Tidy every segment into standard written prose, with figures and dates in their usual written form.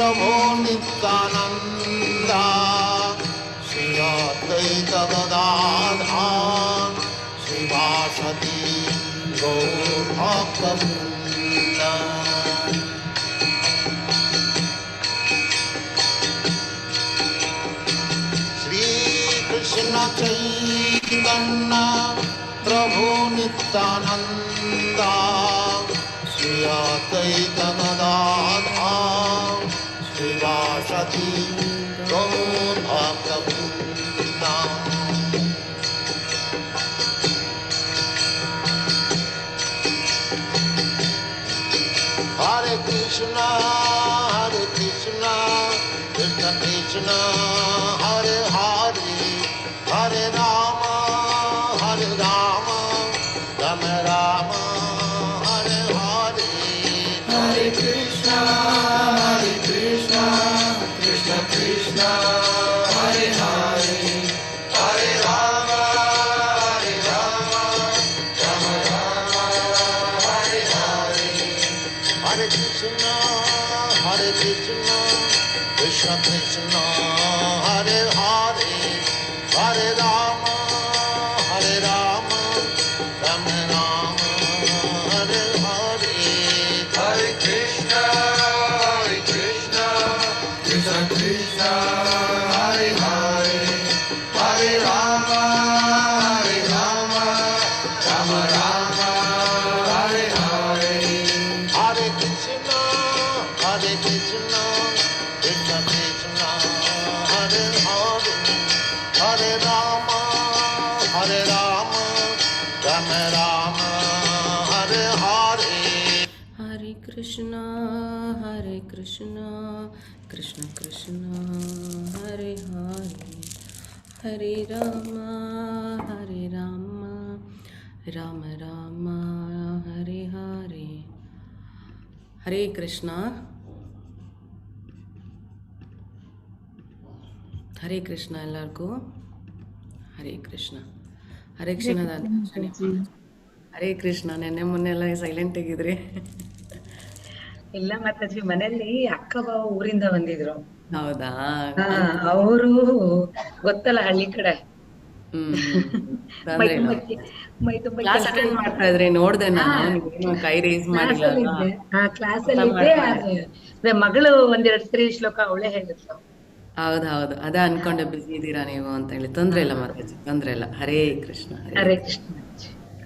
प्रभो नित्यानंदा श्री अद्वैत गदाधर श्रीवासदि गौर भक्तवृंद। श्री कृष्ण चैतन्य प्रभु नित्यानंदा श्री अद्वैत गदाधर श्रीवासदि गौर भक्तवृंद। Hare Krishna, Krishna Krishna, Hare Hare, Hare Rama, Rama Rama, Hare Hare. Hare Krishna, Krishna Krishna, Hare Hare, Hare Rama, Rama Rama, Hare Hare. Hare Krishna, Krishna Krishna, Hare Hare, Hare Rama, Rama Rama, Hare Hare. Hare Krishna, Krishna Krishna, Hare Hare, Hare Rama, Rama Rama, Hare Hare. Hare Krishna, Krishna Krishna, Hare Hare, Hare Rama, Rama Rama, Hare Hare. Hare Krishna, Krishna Krishna, Hare Hare, Hare Rama, Rama Rama, Hare Hare. Hare Krishna, Hare Krishna ಎಲ್ಲರಿಗೂ ಹರೇ ಕೃಷ್ಣ. ಹರೇ ಕೃಷ್ಣ ಹರೇ ಕೃಷ್ಣ. ನೆನ್ನೆ ಮೊನ್ನೆಲ್ಲ silent ಆಗಿದ್ರಿ. ಇಲ್ಲ ಮಾತಾಜಿ, ಮನೆಯಲ್ಲಿ ಅಕ್ಕ ಬಾವ ಊರಿಂದ ಬಂದಿದ್ರು. ಹೌದಾ? ಅವರು ಗೊತ್ತಲ್ಲ ಹಳ್ಳಿ ಕಡೆ, ಮೈ ತುಂಬಾ ಕ್ಲಾಸ್ ಅಟೆಂಡ್ ಮಾಡ್ತಾ ಇದ್ರಿ, ನೋಡ್ದೆ ನಾನು. ನೀವೇನು ಕೈ ರೇಸ್ ಮಾಡಿಲ್ಲ. ಕ್ಲಾಸ್ ಅಲ್ಲಿ ಇದ್ದೆ. ಅದೇ ಮಗಳು ಒಂದೆರಡು ಸ್ತ್ರೀ ಶ್ಲೋಕ ಅವಳೇ ಹೇಳಿದ್ಲು. ಹೌದು, ಅದ ಅನ್ಕೊಂಡೆ ಬಿಸಿ ಇದ್ದೀರಾ ನೀವು ಅಂತ ಹೇಳಿ. ತೊಂದ್ರೆ ಇಲ್ಲ ಮಾತಾಜಿ, ತೊಂದ್ರೆ ಇಲ್ಲ. ಹರೇ ಕೃಷ್ಣ, ಹರೇ ಕೃಷ್ಣ,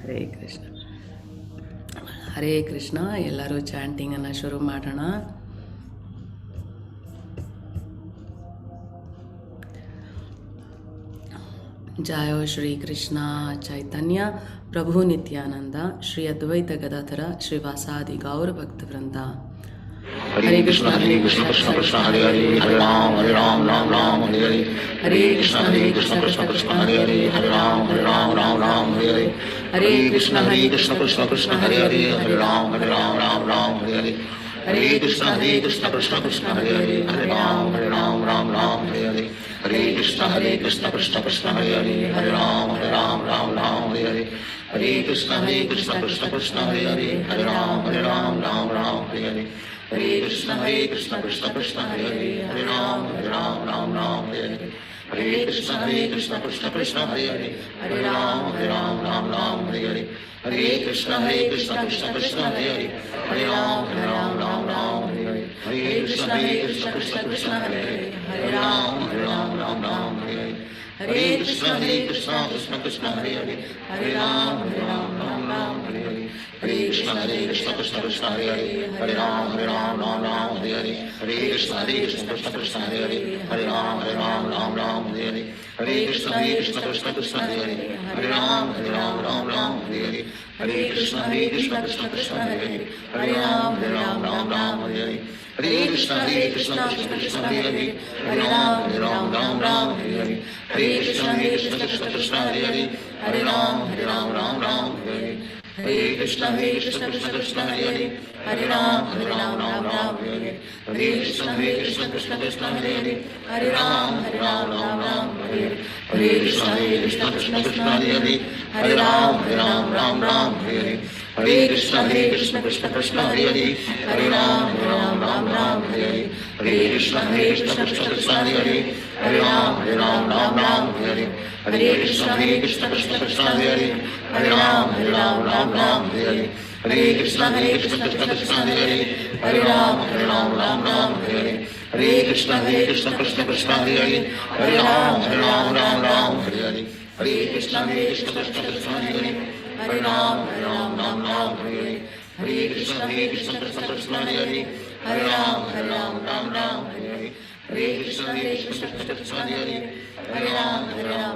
ಹರೇ ಕೃಷ್ಣ, ಹರೇ ಕೃಷ್ಣ. ಎಲ್ಲರೂ ಚಾಂಟಿಂಗ್ ಅನ್ನ ಶುರು ಮಾಡೋಣ. जय श्री कृष्ण चैतन्य प्रभु नित्यानंद श्री अद्वैत गदाधर श्रीवासादि गौर भक्त वृंदा. हरे कृष्ण कृष्ण कृष्ण हरे हरे, हरे राम राम राम हरे हरे. हरे कृष्ण कृष्ण कृष्ण हरे हरे, हरे राम राम राम हरे हरे. हरे कृष्ण कृष्ण कृष्ण हरे हरे, हरे राम राम हरे हरे. हरे कृष्ण कृष्ण कृष्ण हरे हरे, हरे राम राम हरे हरे. हरे कृष्ण कृष्ण हरे हरे, हरे राम राम हरे हरे. हरे कृष्ण कृष्ण हरे हरे, हरे राम राम हरे हरे. हरे कृष्ण कृष्ण हरे हरे, हरे राम राम हरे हरे. हरे कृष्ण कृष्ण हरे हरे, हरे राम राम हरे हरे. हरे कृष्ण कृष्ण हरे हरे, हरे राम राम हरे हरे. हरे कृष्ण कृष्ण हरे हरे, हरे राम राम हरे हरे. हरे कृष्ण कृष्ण हरे हरे, हरे राम राम हरे हरे. हरे कृष्ण कृष्ण हरे हरे, हरे राम राम हरे हरे. हरे कृष्ण कृष्ण हरे हरे, हरे राम राम हरे हरे. हरे कृष्ण कृष्ण हरे हरे, हरे राम राम हरे हरे. हरे कृष्ण कृष्ण हरे हरे, हरे राम राम हरे हरे. हरे कृष्ण कृष्ण हरे हरे, हरे राम राम हरे हरे. हरे कृष्ण कृष्ण हरे हरे, हरे राम राम हरे हरे. हरे कृष्ण कृष्ण हरे हरे, हरे राम राम हरे हरे. हरे कृष्ण कृष्ण हरे हरे, हरे राम राम हरे हरे. हरे कृष्ण कृष्ण हरे हरे, हरे Ram Ram Hare Hare. Hare Krishna Krishna Krishna Hare Hare, Hare Ram Ram Ram Hare Hare, Hare Krishna Krishna Krishna Hare Hare, Hare Ram Ram Hare Hare, Hare Krishna Krishna Krishna Hare Hare, Hare Ram Ram Hare Hare, Hare Krishna Krishna Krishna Hare Hare, Hare Ram Ram Hare Hare, Hare Krishna Krishna Krishna Hare Hare, Hare Ram Ram Hare Hare, Hare Krishna Krishna Krishna Hare Hare, Hare Ram Ram Hare Hare, Hare Krishna Krishna Krishna Hare Hare, Hare Ram Ram Hare Hare, Hare Krishna Krishna Krishna Hare Hare, Hare Ram Ram Hare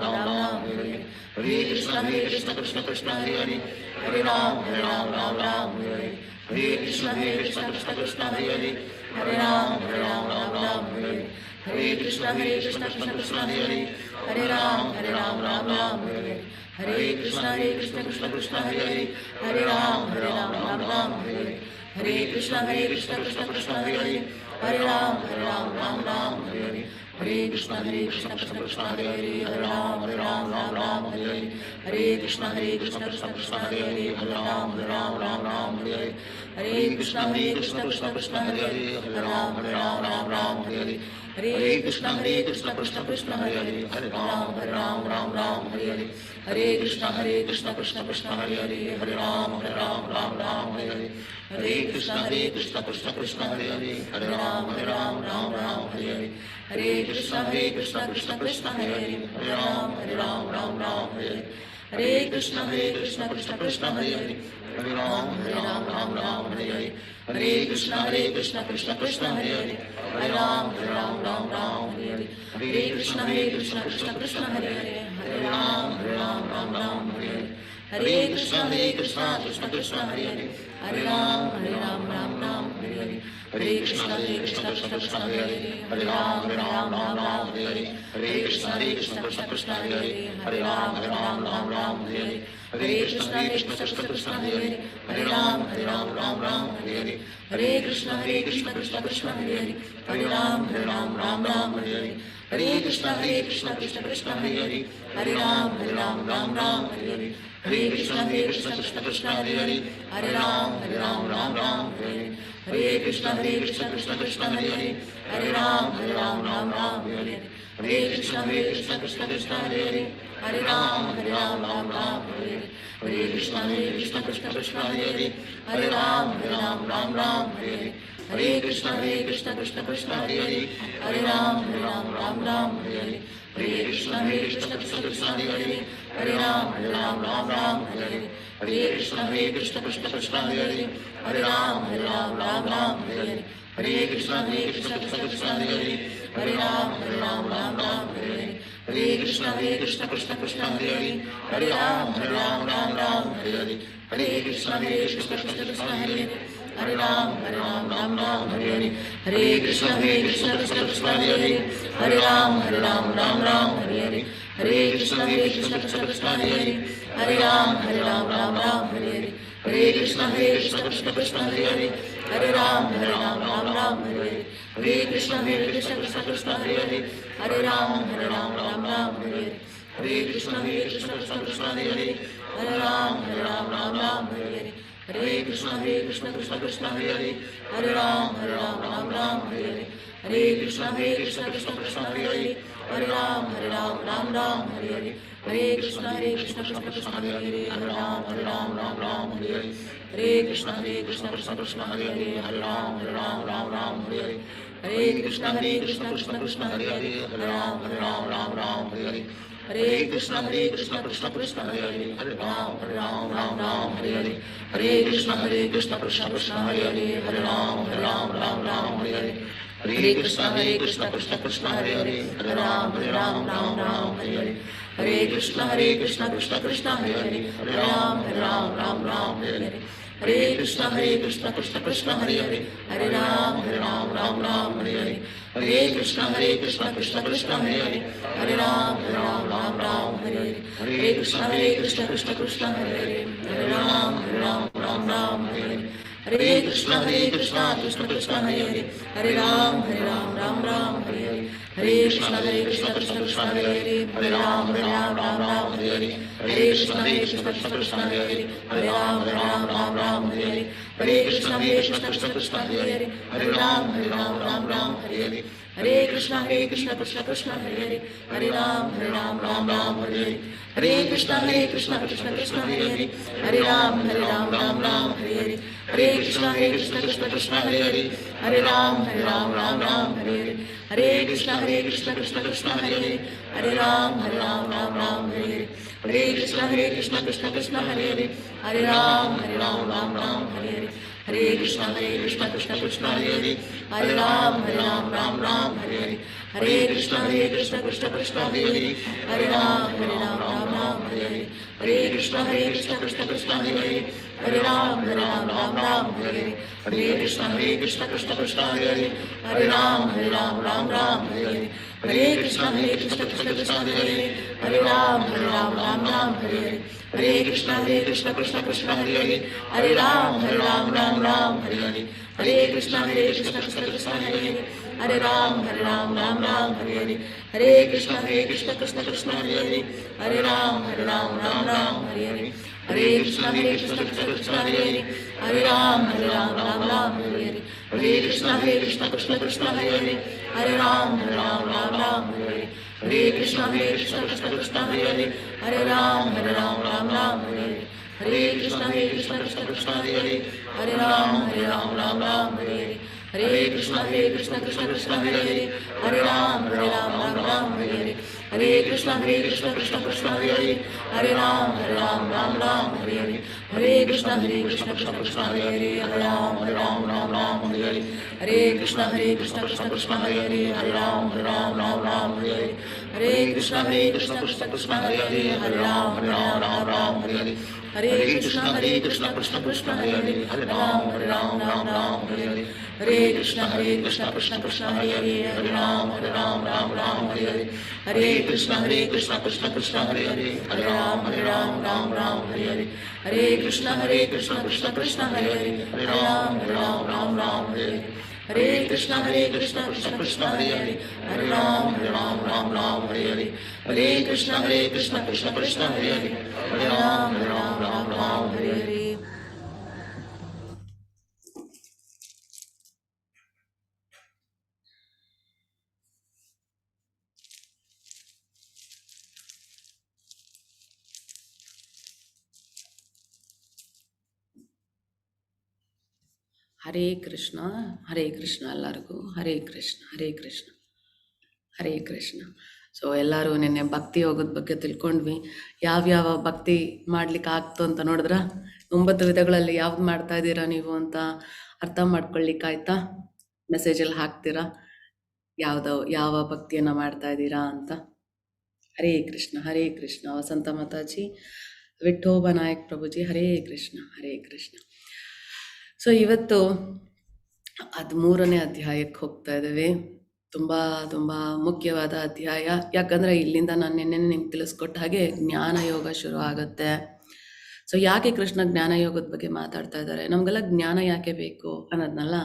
Hare, Hare Krishna Krishna Krishna Hare Hare, Hare Ram Ram Hare Hare, Hare Krishna Krishna Krishna Hare Hare, Hare Ram Ram Hare Hare, Hare Krishna Krishna Krishna Hare Hare, Hare Ram Ram Hare Hare, Hare Krishna Krishna Krishna Hare Hare, Hare Ram Ram Hare Hare, Hare Krishna Krishna Krishna Hare Hare, Hare Ram Ram Hare Hare, Hare Krishna Krishna Krishna Hare Hare, Hare Ram Ram Hare Hare, Hare Krishna Krishna Krishna Hare Hare, Hare Ram Ram Hare Hare, Hare Krishna Krishna Krishna Hare Hare, Hare Ram Ram Hare Hare, Hare Krishna Krishna Krishna Hare Hare, Hare Ram Ram Hare Hare, Hare Krishna Krishna Krishna Hare Hare, Hare Ram Ram Hare Hare, Hare Krishna Krishna Krishna Hare Hare, Hare Ram Ram Hare Hare, Hare Krishna Krishna Krishna Hare Hare, Hare Ram Ram Hare Hare, Hare Krishna Krishna Krishna Hare Hare, Hare Ram Ram Hare Hare, Hare Krishna Krishna Krishna Hare Hare, Hare Ram Ram Hare Hare, Hare Krishna Krishna Krishna Hare Hare, Hare Ram Ram Hare Hare, Hare Krishna Krishna Krishna Hare Hare, Hare Ram Ram Hare Hare, Hare Krishna Krishna Krishna Hare Hare, Hare Ram Ram Hare Hare, Hare Krishna Krishna Krishna Hare Hare, Hare Ram Ram Hare Hare, Hare Krishna Krishna Krishna Hare Hare, Hare Ram Ram Hare Hare, Hare Krishna Krishna Krishna Hare Hare, Hare Ram Ram Hare Hare, Hare Krishna Krishna Krishna Hare Hare, Hare Ram Ram Hare Hare, Hare Krishna Krishna Krishna Hare Hare, Hare Ram Ram Hare Hare, Hare Krishna Krishna Krishna Hare Hare, Hare Ram Ram Hare Hare, Hare Krishna Krishna Krishna Hare Hare, Hare Ram Ram Hare Hare, Hare Krishna Krishna Krishna Hare Hare, Hare Ram Ram Hare Hare, Hare Krishna Krishna Krishna Hare Hare, Hare Ram Ram Hare Hare, Hare Krishna Krishna Krishna Hare Hare, Hare Ram Ram Hare Hare, Hare Krishna Krishna Krishna Hare Hare, Hare Ram Ram Hare Hare, Hare Krishna Krishna Krishna Hare Hare, Hare Ram Ram Hare Hare, Hare Krishna Krishna Krishna Hare Hare, Hare Ram Ram Hare Hare, Hare Krishna Krishna Krishna Hare Hare, Hare Ram Ram Hare Hare, Hare Krishna Krishna Krishna Hare Hare, Hare Ram Ram Hare Hare, Hare Krishna Krishna Krishna Hare Hare, Hare Ram Ram Hare Hare, Hare Krishna Krishna Krishna Hare Hare, Hare Ram Ram Hare Hare, Hare Krishna Krishna Krishna Hare Hare, Hare Ram Ram Hare Hare, Hare Krishna Krishna Krishna Hare Hare, Hare Ram Ram Hare Hare, Hare Krishna Krishna Krishna Hare Hare, Hare Ram Ram Hare Hare, Hare Krishna Krishna Krishna Hare Hare, Hare Ram Ram Hare Hare, Hare Krishna Krishna Krishna Hare Hare, Hare Ram Ram Hare Hare, Hare Krishna Krishna Krishna Hare Hare, Hare Ram Ram Hare Hare, Hare Krishna Krishna Krishna Hare Hare, Hare Ram Ram Hare Hare, Hare Krishna Krishna Krishna Hare Hare, Hare Ram Hare Hare, Hare Krishna Krishna Krishna Hare Hare, Hare Ram Hare Hare, Hare Krishna Krishna Krishna Hare Hare, Hare Ram Hare Hare, Hare Krishna Krishna Krishna Hare Hare, Hare Ram Hare Hare, Hare Krishna Krishna Krishna Hare Hare, Hare Ram Hare Hare, Hare Krishna Krishna Krishna Hare Hare, Hare Ram Hare Hare, Hare Krishna Krishna Krishna Hare Hare, Hare Ram Hare Hare, Hare Krishna Krishna Krishna Hare Hare, Hare Ram Hare Hare, हरे कृष्ण कृष्ण कृष्ण हरे हरे हरे राम राम राम हरे हरे हरे कृष्ण कृष्ण कृष्ण हरे हरे हरे राम राम हरे हरे हरे कृष्ण कृष्ण कृष्ण हरे हरे हरे राम राम हरे हरे हरे कृष्ण कृष्ण कृष्ण हरे हरे हरे राम राम हरे हरे हरे कृष्ण कृष्ण कृष्ण हरे हरे हरे राम राम हरे हरे हरे कृष्ण कृष्ण कृष्ण हरे हरे हरे राम राम हरे हरे हरे कृष्ण कृष्ण हरे हरे हरे राम राम हरे हरे हरे कृष्ण कृष्ण हरे हरे हरे राम राम हरे हरे हरे कृष्ण कृष्ण हरे हरे हरे राम राम हरे हरे हरे कृष्ण कृष्ण हरे हरे हरे राम राम हरे हरे हरे कृष्ण कृष्ण हरे हरे हरे राम राम हरे हरे हरे कृष्ण कृष्ण हरे हरे हरे राम राम हरे हरे हरे कृष्ण कृष्ण हरे हरे हरे राम राम हरे हरे हरे कृष्ण कृष्ण हरे हरे हरे राम राम हरे हरे हरे कृष्ण कृष्ण हरे हरे हरे राम राम हरे हरे हरे कृष्ण कृष्ण हरे हरे हरे राम राम हरे हरे हरे कृष्ण कृष्ण हरे हरे हरे राम राम हरे हरे हरे कृष्ण कृष्ण हरे हरे हरे राम राम हरे हरे हरे कृष्ण कृष्ण हरे हरे हरे राम राम हरे हरे हरे कृष्ण कृष्ण हरे हरे हरे राम राम हरे हरे हरे कृष्ण कृष्ण हरे हरे हरे राम राम हरे हरे हरे कृष्ण कृष्ण हरे हरे हरे राम राम हरे हरे हरे कृष्ण कृष्ण हरे हरे हरे राम राम हरे हरे हरे कृष्ण कृष्ण हरे हरे हरे राम राम हरे हरे हरे कृष्ण कृष्ण हरे हरे हरे राम राम हरे हरे हरे कृष्ण कृष्ण हरे हरे हरे राम राम हरे हरे हरे कृष्ण कृष्ण हरे हरे हरे राम राम हरे हरे हरे कृष्ण कृष्ण हरे हरे हरे राम राम हरे हरे हरे कृष्ण कृष्ण हरे हरे हरे राम राम हरे हरे हरे कृष्ण कृष्ण हरे हरे हरे राम राम हरे हरे हरे कृष्ण कृष्ण हरे हरे हरे राम राम हरे हरे ಹರೇ ಕೃಷ್ಣ ಎಲ್ಲರಿಗೂ ಹರೇ ಕೃಷ್ಣ ಹರೇ Krishna. So ಎಲ್ಲರೂ ನಿನ್ನೆ ಭಕ್ತಿ ಯೋಗದ ಬಗ್ಗೆ ತಿಳ್ಕೊಂಡ್ವಿ. ಯಾವ್ಯಾವ ಭಕ್ತಿ ಮಾಡ್ಲಿಕ್ಕೆ ಆಗ್ತು ಅಂತ ನೋಡಿದ್ರ 9 ವಿಧಗಳಲ್ಲಿ ಯಾವ್ದು ಮಾಡ್ತಾ ಇದ್ದೀರಾ ನೀವು ಅಂತ ಅರ್ಥ ಮಾಡ್ಕೊಳ್ಳಿಕ್ಕಾಯ್ತಾ? ಮೆಸೇಜಲ್ಲಿ ಹಾಕ್ತೀರಾ ಯಾವ ಭಕ್ತಿಯನ್ನ ಮಾಡ್ತಾ ಇದ್ದೀರಾ ಅಂತ. ಹರೇ ಕೃಷ್ಣ ವಸಂತ ಮಾತಾಜಿ, ವಿಠೋಬ ನಾಯಕ್ ಪ್ರಭುಜಿ, ಹರೇ ಕೃಷ್ಣ. ಸೊ ಇವತ್ತು 13ನೇ ಅಧ್ಯಾಯಕ್ಕೆ ಹೋಗ್ತಾ ಇದ್ದೇವೆ. ತುಂಬ ಮುಖ್ಯವಾದ ಅಧ್ಯಾಯ. ಯಾಕಂದರೆ ಇಲ್ಲಿಂದ ನಾನು ನಿನ್ನೆ ನಿಮ್ಗೆ ತಿಳಿಸ್ಕೊಟ್ಟ ಹಾಗೆ ಜ್ಞಾನ ಯೋಗ ಶುರು ಆಗುತ್ತೆ. ಸೊ ಯಾಕೆ ಕೃಷ್ಣ ಜ್ಞಾನ ಯೋಗದ ಬಗ್ಗೆ ಮಾತಾಡ್ತಾ ಇದ್ದಾರೆ, ನಮಗೆಲ್ಲ ಜ್ಞಾನ ಯಾಕೆ ಬೇಕು ಅನ್ನೋದನ್ನೆಲ್ಲ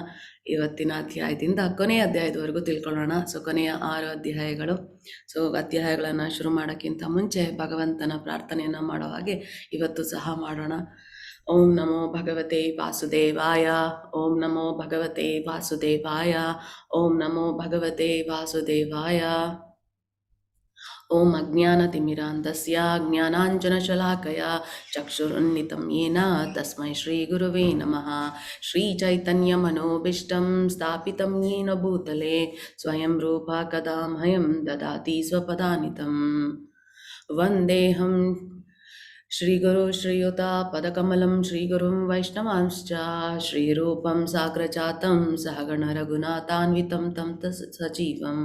ಇವತ್ತಿನ ಅಧ್ಯಾಯದಿಂದ ಕೊನೆಯ ಅಧ್ಯಾಯದವರೆಗೂ ತಿಳ್ಕೊಳ್ಳೋಣ. ಸೊ ಕೊನೆಯ 6 ಅಧ್ಯಾಯಗಳು. ಸೊ ಅಧ್ಯಾಯಗಳನ್ನು ಶುರು ಮಾಡೋಕ್ಕಿಂತ ಮುಂಚೆ ಭಗವಂತನ ಪ್ರಾರ್ಥನೆಯನ್ನು ಮಾಡೋ ಹಾಗೆ ಇವತ್ತು ಸಹ ಮಾಡೋಣ. ಓಂ ನಮೋ ಭಗವತೆ ವಾಸುದೇವಾಯ, ಓಂ ನಮೋ ಭಗವತೆ ವಾಸುದೇವಾಯ, ಓಂ ನಮೋ ಭಗವತೆ ವಾಸುದೇವಾಯ. ಓಂ ಅಜ್ಞಾನತಿಮಿರಾಂಧಸ್ಯ ಜ್ಞಾನಾಂಜನಶಲಾಕಯ ಚಕ್ಷುರುನ್ಮಿಲಿತಂ ಯೇನ ತಸ್ಮೈ ಶ್ರೀಗುರುವೇ ನಮಃ. ಶ್ರೀಚೈತನ್ಯಮನೋಭೀಷ್ಟಂ ಸ್ಥಾಪಿತಂ ಯೇನ ಭೂತಲೆ ಸ್ವಯಂ ರೂಪ ಕದಾ ಮಹ್ಯಂ ದದಾತಿ ಸ್ವಪದಾನಿತಂ. ವಂದೇಹಂ ಶ್ರೀಗುರು ಶ್ರೀಯುತಾ ಪದಕಮಲಂ ಶ್ರೀಗುರುಂ ವೈಷ್ಣವಾಂಶ್ಚ ಶ್ರೀರೂಪಂ ಸಾಗ್ರಜಾತಂ ಸಹಗಣ ರಘುನಾಥಾನ್ವಿತಂ तं ಸಜೀವಂ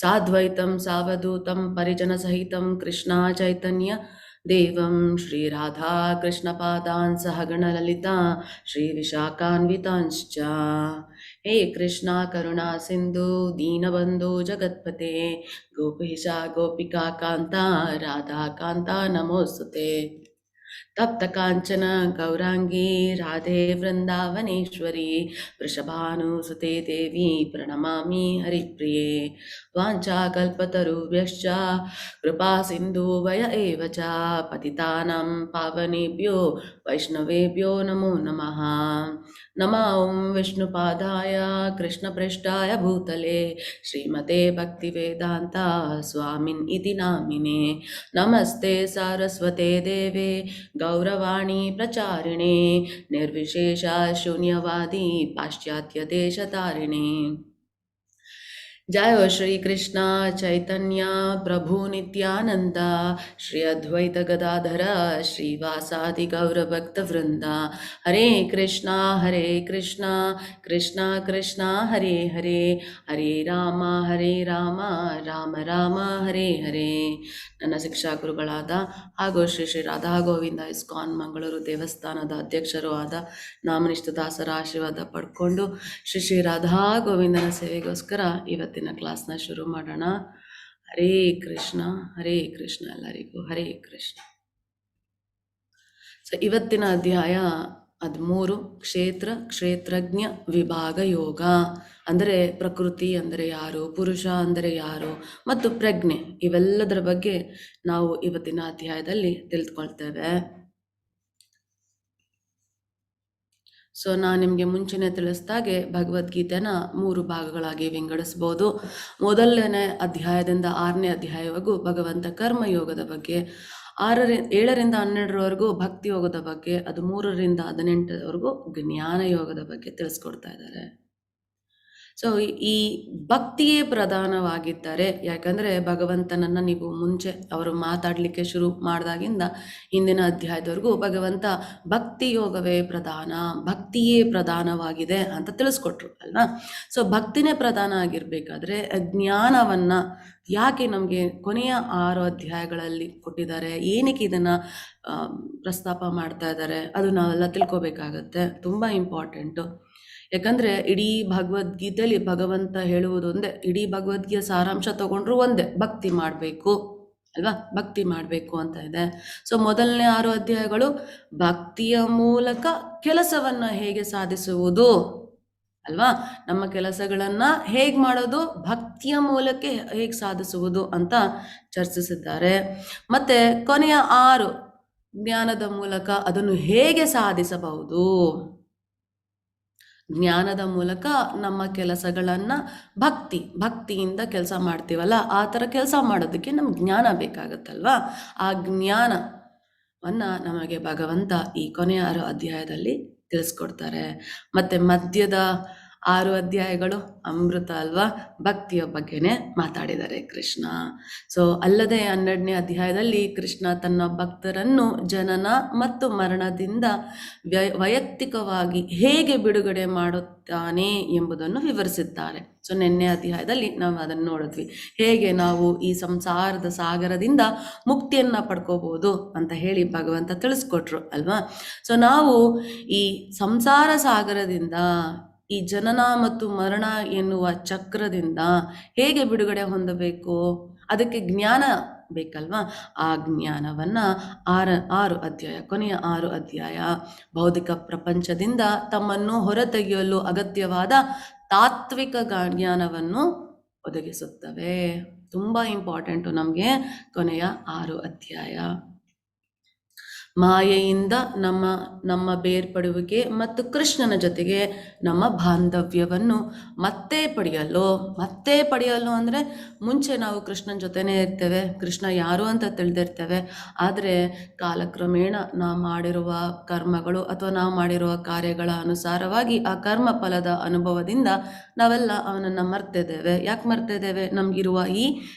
ಸಾದ್ವೈತಂ ಸಾವಧೂತಂ ಪರಿಜನಸಹಿತಂ ಕೃಷ್ಣ ಚೈತನ್ಯ ದೇವಂ ಶ್ರೀರಾಧಾ ಕೃಷ್ಣಪಾದಾನ್ ಸಹಗಣ ಲಲಿತಾ ಶ್ರೀವಿಶಾಖಾನ್ವಿತಾಂಶ್ಚ. ಹೇ ಕೃಷ್ಣ ಕರುಣಾ ಸಿಂಧು ದೀನಬಂಧು ಜಗತ್ಪತೆ ಗೋಪೀಶ ಗೋಪಿಕಾ ಕಾಂತ ರಾಧಾ ಕಾಂತ ನಮೋಸ್ತುತೆ. तप्त कांचन गौरांगी राधे वृंदावनेश्वरी वृषभानुसुते देवी प्रणमामि हरिप्रिये वाञ्छाकल्पतरुभ्यश्च कृपा सिन्धुवय एव च पतितानां पावनेभ्यो वैष्णवेभ्यो नमो नमः। नमो ॐ विष्णुपादाय कृष्णपृष्ठाय भूतले श्रीमते भक्तिवेदान्ता स्वामिन् इति नामिने। नमस्ते सारस्वते देवे गौरवाणी प्रचारिणे निर्विशेष शून्यवादी पाश्चात्य देशतारिणे। जय श्री कृष्ण चैतन्य प्रभु नित्यानंद श्री अद्वैत गदाधर श्रीवासादि गौर भक्त वृंद। हरे कृष्णा कृष्णा कृष्णा हरे हरे हरे राम राम राम हरे हरे। ನನ್ನ ಶಿಕ್ಷಾ ಗುರುಗಳಾದ ಹಾಗೂ ಶ್ರೀ ಶ್ರೀ ರಾಧಾ ಗೋವಿಂದ ಇಸ್ಕಾನ್ ಮಂಗಳೂರು ದೇವಸ್ಥಾನದ ಅಧ್ಯಕ್ಷರು ಆದ ನಾಮನಿಷ್ಠ ದಾಸರ ಆಶೀರ್ವಾದ ಪಡ್ಕೊಂಡು ಶ್ರೀ ಶ್ರೀ ರಾಧಾ ಗೋವಿಂದನ ಸೇವೆಗೋಸ್ಕರ ಇವತ್ತಿನ ಕ್ಲಾಸ್ನ ಶುರು ಮಾಡೋಣ. ಹರೇ ಕೃಷ್ಣ ಎಲ್ಲರಿಗೂ ಹರೇ ಕೃಷ್ಣ. ಸೊ ಇವತ್ತಿನ ಅಧ್ಯಾಯ 13 ಕ್ಷೇತ್ರಜ್ಞ ವಿಭಾಗ ಯೋಗ. ಅಂದರೆ ಪ್ರಕೃತಿ ಅಂದರೆ ಯಾರು, ಪುರುಷ ಅಂದರೆ ಯಾರು ಮತ್ತು ಪ್ರಜ್ಞೆ, ಇವೆಲ್ಲದರ ಬಗ್ಗೆ ನಾವು ಇವತ್ತಿನ ಅಧ್ಯಾಯದಲ್ಲಿ ತಿಳಿದುಕೊಳ್ತೇವೆ. ಸೊ ನಾನು ನಿಮಗೆ ಮುಂಚೆನೆ ತಿಳಿಸ್ದಾಗೆ ಭಗವದ್ಗೀತೆನ 3 ಭಾಗಗಳಾಗಿ ವಿಂಗಡಿಸ್ಬೋದು. ಮೊದಲನೇ ಅಧ್ಯಾಯದಿಂದ 6ನೇ ಅಧ್ಯಾಯವರೆಗೂ ಭಗವಂತ ಕರ್ಮಯೋಗದ ಬಗ್ಗೆ, 7ರಿಂದ 12ರವರೆಗೂ ಭಕ್ತಿ ಯೋಗದ ಬಗ್ಗೆ, ಅದು 3ರಿಂದ 18ರವರೆಗೂ ಜ್ಞಾನ ಯೋಗದ ಬಗ್ಗೆ ತಿಳಿಸ್ಕೊಡ್ತಾ ಇದ್ದಾರೆ. ಸೊ ಈ ಭಕ್ತಿಯೇ ಪ್ರಧಾನವಾಗಿದ್ದಾರೆ. ಯಾಕಂದರೆ ಭಗವಂತನನ್ನು ನೀವು ಮುಂಚೆ ಅವರು ಮಾತಾಡಲಿಕ್ಕೆ ಶುರು ಮಾಡಿದಾಗಿಂದ ಹಿಂದಿನ ಅಧ್ಯಾಯದವರೆಗೂ ಭಗವಂತ ಭಕ್ತಿ ಯೋಗವೇ ಪ್ರಧಾನ, ಭಕ್ತಿಯೇ ಪ್ರಧಾನವಾಗಿದೆ ಅಂತ ತಿಳಿಸ್ಕೊಟ್ರು ಅಲ್ವಾ. ಸೊ ಭಕ್ತಿನೇ ಪ್ರಧಾನ ಆಗಿರಬೇಕಾದ್ರೆ ಜ್ಞಾನವನ್ನು ಯಾಕೆ ನಮಗೆ ಕೊನೆಯ 6 ಅಧ್ಯಾಯಗಳಲ್ಲಿ ಕೊಟ್ಟಿದ್ದಾರೆ, ಏನಕ್ಕೆ ಇದನ್ನು ಪ್ರಸ್ತಾಪ ಮಾಡ್ತಾ ಇದ್ದಾರೆ, ಅದು ನಾವೆಲ್ಲ ತಿಳ್ಕೊಬೇಕಾಗತ್ತೆ. ತುಂಬ ಇಂಪಾರ್ಟೆಂಟು. ಯಾಕಂದರೆ ಇಡೀ ಭಗವದ್ಗೀತೆಯಲ್ಲಿ ಭಗವಂತ ಹೇಳುವುದೊಂದೇ, ಇಡೀ ಭಗವದ್ಗೀತೆ ಸಾರಾಂಶ ತಗೊಂಡ್ರು ಒಂದೇ, ಭಕ್ತಿ ಮಾಡಬೇಕು ಅಲ್ವಾ, ಭಕ್ತಿ ಮಾಡಬೇಕು ಅಂತ ಇದೆ. ಸೊ ಮೊದಲನೇ 6 ಅಧ್ಯಾಯಗಳು ಭಕ್ತಿಯ ಮೂಲಕ ಕೆಲಸವನ್ನು ಹೇಗೆ ಸಾಧಿಸುವುದು ಅಲ್ವಾ, ನಮ್ಮ ಕೆಲಸಗಳನ್ನು ಹೇಗೆ ಮಾಡೋದು, ಭಕ್ತಿಯ ಮೂಲಕ ಹೇಗೆ ಸಾಧಿಸುವುದು ಅಂತ ಚರ್ಚಿಸಿದ್ದಾರೆ. ಮತ್ತು ಕೊನೆಯ 6 ಜ್ಞಾನದ ಮೂಲಕ ಅದನ್ನು ಹೇಗೆ ಸಾಧಿಸಬಹುದು, ಜ್ಞಾನದ ಮೂಲಕ ನಮ್ಮ ಕೆಲಸಗಳನ್ನು ಭಕ್ತಿಯಿಂದ ಕೆಲಸ ಮಾಡ್ತೀವಲ್ಲ, ಆ ಥರ ಕೆಲಸ ಮಾಡೋದಕ್ಕೆ ನಮ್ಗೆ ಜ್ಞಾನ ಬೇಕಾಗತ್ತಲ್ವಾ. ಆ ಜ್ಞಾನವನ್ನು ನಮಗೆ ಭಗವಂತ ಈ ಕೊನೆಯ 6 ಅಧ್ಯಾಯದಲ್ಲಿ ತಿಳಿಸ್ಕೊಡ್ತಾರೆ. ಮತ್ತು ಮಧ್ಯದ 6 ಅಧ್ಯಾಯಗಳು ಅಮೃತ ಅಲ್ವಾ, ಭಕ್ತಿಯ ಬಗ್ಗೆನೇ ಮಾತಾಡಿದ್ದಾರೆ ಕೃಷ್ಣ. ಸೊ ಅಲ್ಲದೆ 12ನೇ ಅಧ್ಯಾಯದಲ್ಲಿ ಕೃಷ್ಣ ತನ್ನ ಭಕ್ತರನ್ನು ಜನನ ಮತ್ತು ಮರಣದಿಂದ ವೈಯಕ್ತಿಕವಾಗಿ ಹೇಗೆ ಬಿಡುಗಡೆ ಮಾಡುತ್ತಾನೆ ಎಂಬುದನ್ನು ವಿವರಿಸಿದ್ದಾರೆ. ಸೊ ನಿನ್ನೆ ಅಧ್ಯಾಯದಲ್ಲಿ ನಾವು ಅದನ್ನು ನೋಡಿದ್ವಿ, ಹೇಗೆ ನಾವು ಈ ಸಂಸಾರದ ಸಾಗರದಿಂದ ಮುಕ್ತಿಯನ್ನು ಪಡ್ಕೋಬಹುದು ಅಂತ ಹೇಳಿ ಭಗವಂತ ತಿಳಿಸ್ಕೊಟ್ರು ಅಲ್ವಾ. ಸೊ ನಾವು ಈ ಸಂಸಾರ ಸಾಗರದಿಂದ, ಈ ಜನನ ಮತ್ತು ಮರಣ ಎನ್ನುವ ಚಕ್ರದಿಂದ ಹೇಗೆ ಬಿಡುಗಡೆ ಹೊಂದಬೇಕು, ಅದಕ್ಕೆ ಜ್ಞಾನ ಬೇಕಲ್ವಾ. ಆ ಜ್ಞಾನವನ್ನು 6 ಅಧ್ಯಾಯ, ಕೊನೆಯ 6 ಅಧ್ಯಾಯ ಭೌತಿಕ ಪ್ರಪಂಚದಿಂದ ತಮ್ಮನ್ನು ಹೊರತೆಗೆಯಲು ಅಗತ್ಯವಾದ ತಾತ್ವಿಕ ಜ್ಞಾನವನ್ನು ಒದಗಿಸುತ್ತವೆ. ತುಂಬ ಇಂಪಾರ್ಟೆಂಟು ನಮಗೆ ಕೊನೆಯ 6 ಅಧ್ಯಾಯ. ಮಾಯೆಯಿಂದ ನಮ್ಮ ಬೇರ್ಪಡುವಿಕೆ ಮತ್ತು ಕೃಷ್ಣನ ಜೊತೆಗೆ ನಮ್ಮ ಬಾಂಧವ್ಯವನ್ನು ಮತ್ತೆ ಪಡೆಯಲು ಅಂದರೆ ಮುಂಚೆ ನಾವು ಕೃಷ್ಣನ ಜೊತೆನೇ ಇರ್ತೇವೆ, ಕೃಷ್ಣ ಯಾರು ಅಂತ ತಿಳಿದಿರ್ತೇವೆ. ಆದರೆ ಕಾಲಕ್ರಮೇಣ ನಾವು ಮಾಡಿರುವ ಕರ್ಮಗಳು ಅಥವಾ ನಾವು ಮಾಡಿರುವ ಕಾರ್ಯಗಳ ಅನುಸಾರವಾಗಿ ಆ ಕರ್ಮ ಫಲದ ಅನುಭವದಿಂದ ನಾವೆಲ್ಲ ಅವನನ್ನು ಮರ್ತಿದ್ದೇವೆ. ಯಾಕೆ ಮರ್ತಿದ್ದೇವೆ, ನಮಗಿರುವ ಈ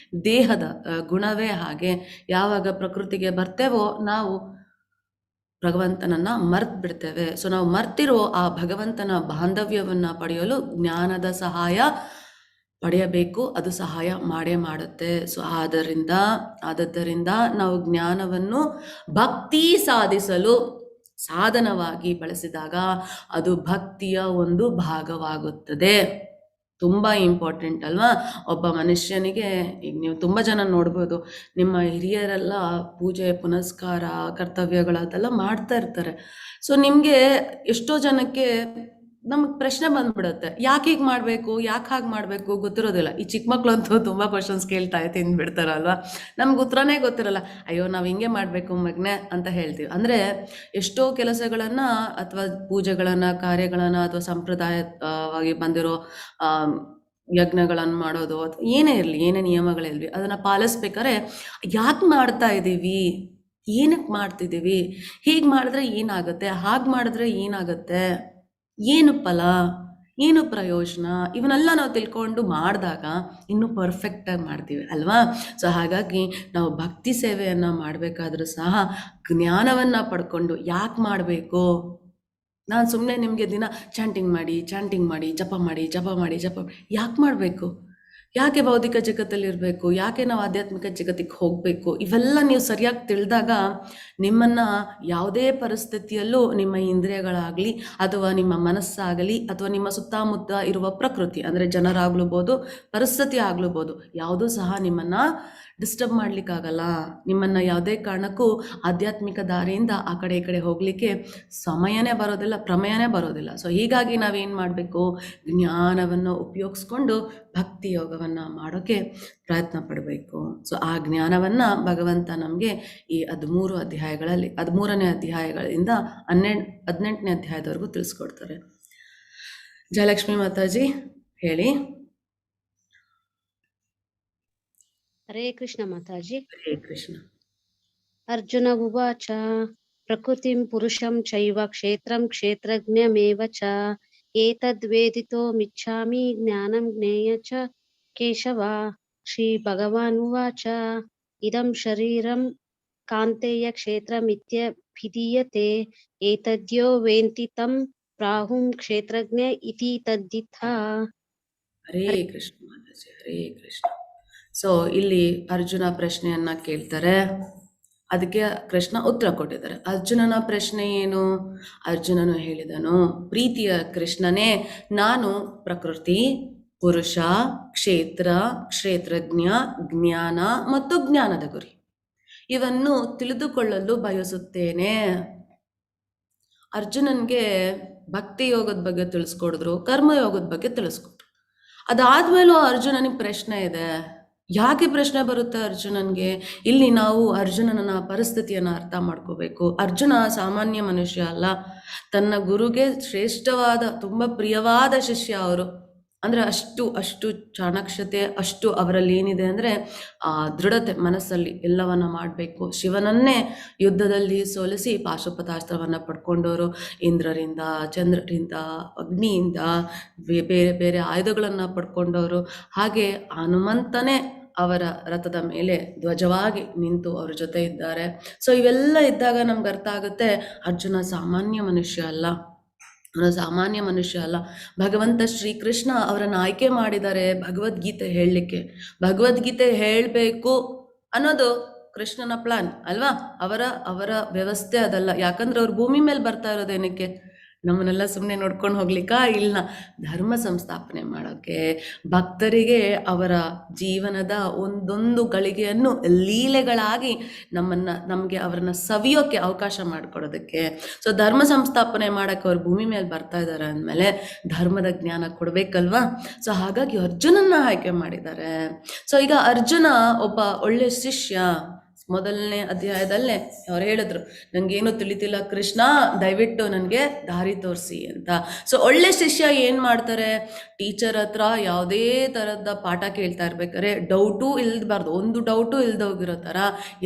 ದೇಹದ ಗುಣವೇ ಹಾಗೆ. ಯಾವಾಗ ಪ್ರಕೃತಿಗೆ ಬರ್ತೇವೋ ನಾವು ಭಗವಂತನನ್ನು ಮರ್ತು ಬಿಡ್ತೇವೆ. ಸೊ ನಾವು ಮರ್ತಿರೋ ಆ ಭಗವಂತನ ಬಾಂಧವ್ಯವನ್ನು ಪಡೆಯಲು ಜ್ಞಾನದ ಸಹಾಯ ಪಡೆಯಬೇಕು, ಅದು ಸಹಾಯ ಮಾಡೇ ಮಾಡುತ್ತೆ. ಸೊ ಆದದ್ದರಿಂದ ನಾವು ಜ್ಞಾನವನ್ನು ಭಕ್ತಿ ಸಾಧಿಸಲು ಸಾಧನವಾಗಿ ಬಳಸಿದಾಗ ಅದು ಭಕ್ತಿಯ ಒಂದು ಭಾಗವಾಗುತ್ತದೆ. ತುಂಬ ಇಂಪಾರ್ಟೆಂಟ್ ಅಲ್ವಾ? ಒಬ್ಬ ಮನುಷ್ಯನಿಗೆ ಈಗ ನೀವು ತುಂಬ ಜನ ನೋಡ್ಬೋದು, ನಿಮ್ಮ ಹಿರಿಯರೆಲ್ಲ ಪೂಜೆ ಪುನಸ್ಕಾರ ಕರ್ತವ್ಯಗಳು ಅದೆಲ್ಲ ಮಾಡ್ತಾ ಇರ್ತಾರೆ. ಸೊ ನಿಮಗೆ ಎಷ್ಟೋ ಜನಕ್ಕೆ ನಮಗೆ ಪ್ರಶ್ನೆ ಬಂದ್ಬಿಡುತ್ತೆ, ಯಾಕೆ ಹೀಗೆ ಮಾಡಬೇಕು, ಯಾಕೆ ಹಾಗೆ ಮಾಡಬೇಕು ಗೊತ್ತಿರೋದಿಲ್ಲ. ಈ ಚಿಕ್ಕ ಮಕ್ಳಂತೂ ತುಂಬ ಕ್ವಶನ್ಸ್ ಕೇಳ್ತಾ ತಿಂದ್ಬಿಡ್ತಾರಲ್ವಾ, ನಮ್ಗೆ ಉತ್ತರನೇ ಗೊತ್ತಿರಲ್ಲ. ಅಯ್ಯೋ ನಾವು ಹಿಂಗೆ ಮಾಡಬೇಕು ಮಗನೆ ಅಂತ ಹೇಳ್ತೀವಿ. ಅಂದರೆ ಎಷ್ಟೋ ಕೆಲಸಗಳನ್ನು ಅಥವಾ ಪೂಜೆಗಳನ್ನು ಕಾರ್ಯಗಳನ್ನು ಅಥವಾ ಸಂಪ್ರದಾಯವಾಗಿ ಬಂದಿರೋ ಯಜ್ಞಗಳನ್ನು ಮಾಡೋದು ಅಥವಾ ಏನೇ ಇರಲಿ, ಏನೇ ನಿಯಮಗಳಿರಲಿ, ಅದನ್ನು ಪಾಲಿಸ್ಬೇಕಾದ್ರೆ ಯಾಕೆ ಮಾಡ್ತಾ ಇದ್ದೀವಿ, ಏನಕ್ಕೆ ಮಾಡ್ತಿದ್ದೀವಿ, ಹೀಗೆ ಮಾಡಿದ್ರೆ ಏನಾಗುತ್ತೆ, ಹಾಗೆ ಮಾಡಿದ್ರೆ ಏನಾಗುತ್ತೆ, ಏನು ಫಲ, ಏನು ಪ್ರಯೋಜನ, ಇವನ್ನೆಲ್ಲ ನಾವು ತಿಳ್ಕೊಂಡು ಮಾಡಿದಾಗ ಇನ್ನೂ ಪರ್ಫೆಕ್ಟಾಗಿ ಮಾಡ್ತೀವಿ ಅಲ್ವಾ? ಸೊ ಹಾಗಾಗಿ ನಾವು ಭಕ್ತಿ ಸೇವೆಯನ್ನು ಮಾಡಬೇಕಾದ್ರೂ ಸಹ ಜ್ಞಾನವನ್ನು ಪಡ್ಕೊಂಡು ಯಾಕೆ ಮಾಡಬೇಕು. ನಾನು ಸುಮ್ಮನೆ ನಿಮಗೆ ದಿನ ಚಾಂಟಿಂಗ್ ಮಾಡಿ ಜಪ ಮಾಡಿ ಯಾಕೆ ಮಾಡಬೇಕು, ಯಾಕೆ ಭೌತಿಕ ಜಗತ್ತಲ್ಲಿರಬೇಕು, ಯಾಕೆ ನಾವು ಆಧ್ಯಾತ್ಮಿಕ ಜಗತ್ತಿಗೆ ಹೋಗಬೇಕು, ಇವೆಲ್ಲ ನೀವು ಸರಿಯಾಗಿ ತಿಳಿದಾಗ ನಿಮ್ಮನ್ನು ಯಾವುದೇ ಪರಿಸ್ಥಿತಿಯಲ್ಲೂ ನಿಮ್ಮ ಇಂದ್ರಿಯಗಳಾಗಲಿ ಅಥವಾ ನಿಮ್ಮ ಮನಸ್ಸಾಗಲಿ ಅಥವಾ ನಿಮ್ಮ ಸುತ್ತಮುತ್ತ ಇರುವ ಪ್ರಕೃತಿ ಅಂದರೆ ಜನರಾಗ್ಲೂಬೋದು ಪರಿಸ್ಥಿತಿ ಆಗ್ಲೂಬೋದು ಯಾವುದೂ ಸಹ ನಿಮ್ಮನ್ನು ಡಿಸ್ಟರ್ಬ್ ಮಾಡಲಿಕ್ಕಾಗಲ್ಲ. ನಿಮ್ಮನ್ನು ಯಾವುದೇ ಕಾರಣಕ್ಕೂ ಆಧ್ಯಾತ್ಮಿಕ ದಾರಿಯಿಂದ ಆ ಕಡೆ ಈ ಕಡೆ ಹೋಗಲಿಕ್ಕೆ ಸಮಯನೇ ಬರೋದಿಲ್ಲ, ಪ್ರಮೇಯನೇ ಬರೋದಿಲ್ಲ. ಸೊ ಹೀಗಾಗಿ ನಾವೇನು ಮಾಡಬೇಕು, ಜ್ಞಾನವನ್ನು ಉಪಯೋಗಿಸ್ಕೊಂಡು ಭಕ್ತಿ ಯೋಗವನ್ನು ಮಾಡೋಕ್ಕೆ ಪ್ರಯತ್ನ ಪಡಬೇಕು. ಸೊ ಆ ಜ್ಞಾನವನ್ನು ಭಗವಂತ ನಮಗೆ ಈ 13 ಅಧ್ಯಾಯಗಳಲ್ಲಿ 13ನೇ ಅಧ್ಯಾಯಗಳಿಂದ 18ನೇ ಅಧ್ಯಾಯದವರೆಗೂ ತಿಳಿಸ್ಕೊಡ್ತಾರೆ. ಜಯಲಕ್ಷ್ಮಿ ಮಾತಾಜಿ ಹೇಳಿ. ಹರೇ ಕೃಷ್ಣ ಮಾತಾಜಿ. ಹರೇ ಕೃಷ್ಣ. ಅರ್ಜುನ ಉವಾಚ ಪ್ರಕೃತಿಂ ಪುರುಷಂ ಚೈವ ಕ್ಷೇತ್ರಂ ಕ್ಷೇತ್ರಜ್ಞಮೇವ ಚ ಏತದ್ವೇದಿತೋ ಮಿಚ್ಛಾಮಿ ಜ್ಞಾನಂ ಜ್ಞೇಯ ಚ ಕೇಶವ. ಶ್ರೀ ಭಗವಾನ್ ಉವಾಚ ಇದಂ ಶರೀರಂ ಕಾಂತೇಯ ಕ್ಷೇತ್ರಮಿತ್ಯಭಿಧೀಯತೆ ಏತದ್ಯೋ ವೇತ್ತಿ ತಂ ಪ್ರಾಹುಂ ಕ್ಷೇತ್ರಜ್ಞ ಇತಿ ತದ್ದಿಥ. ಹರೇ ಕೃಷ್ಣ ಮಾತಾಜಿ, ಹರೇ ಕೃಷ್ಣ. ಸೊ ಇಲ್ಲಿ ಅರ್ಜುನ ಪ್ರಶ್ನೆಯನ್ನ ಕೇಳ್ತಾರೆ, ಅದಕ್ಕೆ ಕೃಷ್ಣ ಉತ್ತರ ಕೊಟ್ಟಿದ್ದಾರೆ. ಅರ್ಜುನನ ಪ್ರಶ್ನೆ ಏನು? ಅರ್ಜುನನು ಹೇಳಿದನು, ಪ್ರೀತಿಯ ಕೃಷ್ಣನೇ, ನಾನು ಪ್ರಕೃತಿ, ಪುರುಷ, ಕ್ಷೇತ್ರ, ಕ್ಷೇತ್ರಜ್ಞ, ಜ್ಞಾನ ಮತ್ತು ಜ್ಞಾನದ ಗುರಿ ಇವನ್ನು ತಿಳಿದುಕೊಳ್ಳಲು ಬಯಸುತ್ತೇನೆ. ಅರ್ಜುನನ್ಗೆ ಭಕ್ತಿ ಯೋಗದ ಬಗ್ಗೆ ತಿಳಿಸ್ಕೊಡಿದ್ರು, ಕರ್ಮಯೋಗದ ಬಗ್ಗೆ ತಿಳಿಸ್ಕೊಟ್ರು. ಅದಾದ್ಮೇಲೂ ಅರ್ಜುನನಿಗೆ ಪ್ರಶ್ನೆ ಇದೆ. ಯಾಕೆ ಪ್ರಶ್ನೆ ಬರುತ್ತೆ ಅರ್ಜುನನ್ಗೆ? ಇಲ್ಲಿ ನಾವು ಅರ್ಜುನನ ಪರಿಸ್ಥಿತಿಯನ್ನು ಅರ್ಥ ಮಾಡ್ಕೋಬೇಕು. ಅರ್ಜುನ ಸಾಮಾನ್ಯ ಮನುಷ್ಯ ಅಲ್ಲ, ತನ್ನ ಗುರುಗೆ ಶ್ರೇಷ್ಠವಾದ ತುಂಬ ಪ್ರಿಯವಾದ ಶಿಷ್ಯ ಅವರು. ಅಂದರೆ ಅಷ್ಟು ಚಾಣಾಕ್ಷತೆ, ಅಷ್ಟು ಅವರಲ್ಲಿ ಏನಿದೆ ಅಂದರೆ ದೃಢತೆ ಮನಸ್ಸಲ್ಲಿ, ಎಲ್ಲವನ್ನ ಮಾಡಬೇಕು. ಶಿವನನ್ನೇ ಯುದ್ಧದಲ್ಲಿ ಸೋಲಿಸಿ ಪಾಶುಪತಾಸ್ತ್ರವನ್ನು ಪಡ್ಕೊಂಡವರು, ಇಂದ್ರರಿಂದ, ಚಂದ್ರರಿಂದ, ಅಗ್ನಿಯಿಂದ, ಬೇರೆ ಬೇರೆ ಆಯುಧಗಳನ್ನು ಪಡ್ಕೊಂಡವರು. ಹಾಗೆ ಹನುಮಂತನೇ ಅವರ ರಥದ ಮೇಲೆ ಧ್ವಜವಾಗಿ ನಿಂತು ಅವ್ರ ಜೊತೆ ಇದ್ದಾರೆ. ಸೊ ಇವೆಲ್ಲ ಇದ್ದಾಗ ನಮ್ಗೆ ಅರ್ಥ ಆಗುತ್ತೆ, ಅರ್ಜುನ ಸಾಮಾನ್ಯ ಮನುಷ್ಯ ಅಲ್ಲ, ಅವನು ಸಾಮಾನ್ಯ ಮನುಷ್ಯ ಅಲ್ಲ. ಭಗವಂತ ಶ್ರೀಕೃಷ್ಣ ಅವರನ್ನು ಆಯ್ಕೆ ಮಾಡಿದ್ದಾರೆ ಭಗವದ್ಗೀತೆ ಹೇಳಲಿಕ್ಕೆ. ಭಗವದ್ಗೀತೆ ಹೇಳಬೇಕು ಅನ್ನೋದು ಕೃಷ್ಣನ ಪ್ಲಾನ್ ಅಲ್ವಾ? ಅವರ ವ್ಯವಸ್ಥೆ ಅದಲ್ಲ. ಯಾಕಂದ್ರೆ ಅವ್ರು ಭೂಮಿ ಮೇಲೆ ಬರ್ತಾ ಇರೋದೇನಕ್ಕೆ? ನಮ್ಮನ್ನೆಲ್ಲ ಸುಮ್ಮನೆ ನೋಡ್ಕೊಂಡು ಹೋಗ್ಲಿಕ್ಕಾ? ಇಲ್ಲ, ಧರ್ಮ ಸಂಸ್ಥಾಪನೆ ಮಾಡೋಕ್ಕೆ, ಭಕ್ತರಿಗೆ ಅವರ ಜೀವನದ ಒಂದೊಂದು ಗಳಿಗೆಯನ್ನು ಲೀಲೆಗಳಾಗಿ ನಮಗೆ ಅವರನ್ನು ಸವಿಯೋಕ್ಕೆ ಅವಕಾಶ ಮಾಡಿಕೊಡೋದಕ್ಕೆ. ಸೊ ಧರ್ಮ ಸಂಸ್ಥಾಪನೆ ಮಾಡೋಕ್ಕೆ ಅವ್ರು ಭೂಮಿ ಮೇಲೆ ಬರ್ತಾ ಇದ್ದಾರೆ ಅಂದಮೇಲೆ ಧರ್ಮದ ಜ್ಞಾನ ಕೊಡಬೇಕಲ್ವಾ? ಸೊ ಹಾಗಾಗಿ ಅರ್ಜುನನ್ನ ಆಯ್ಕೆ ಮಾಡಿದ್ದಾರೆ. ಸೊ ಈಗ ಅರ್ಜುನ ಒಬ್ಬ ಒಳ್ಳೆ ಶಿಷ್ಯ. ಮೊದಲನೇ ಅಧ್ಯಾಯದಲ್ಲೇ ಅವ್ರು ಹೇಳಿದ್ರು, ನನಗೇನು ತಿಳಿತಿಲ್ಲ ಕೃಷ್ಣ, ದಯವಿಟ್ಟು ನನಗೆ ದಾರಿ ತೋರಿಸಿ ಅಂತ. ಸೊ ಒಳ್ಳೆ ಶಿಷ್ಯ ಏನು ಮಾಡ್ತಾರೆ? ಟೀಚರ್ ಹತ್ರ ಯಾವುದೇ ಥರದ ಪಾಠ ಕೇಳ್ತಾ ಇರ್ಬೇಕಾದ್ರೆ ಡೌಟು ಇಲ್ದಬಾರ್ದು, ಒಂದು ಡೌಟು ಇಲ್ದೋಗಿರೋ ಥರ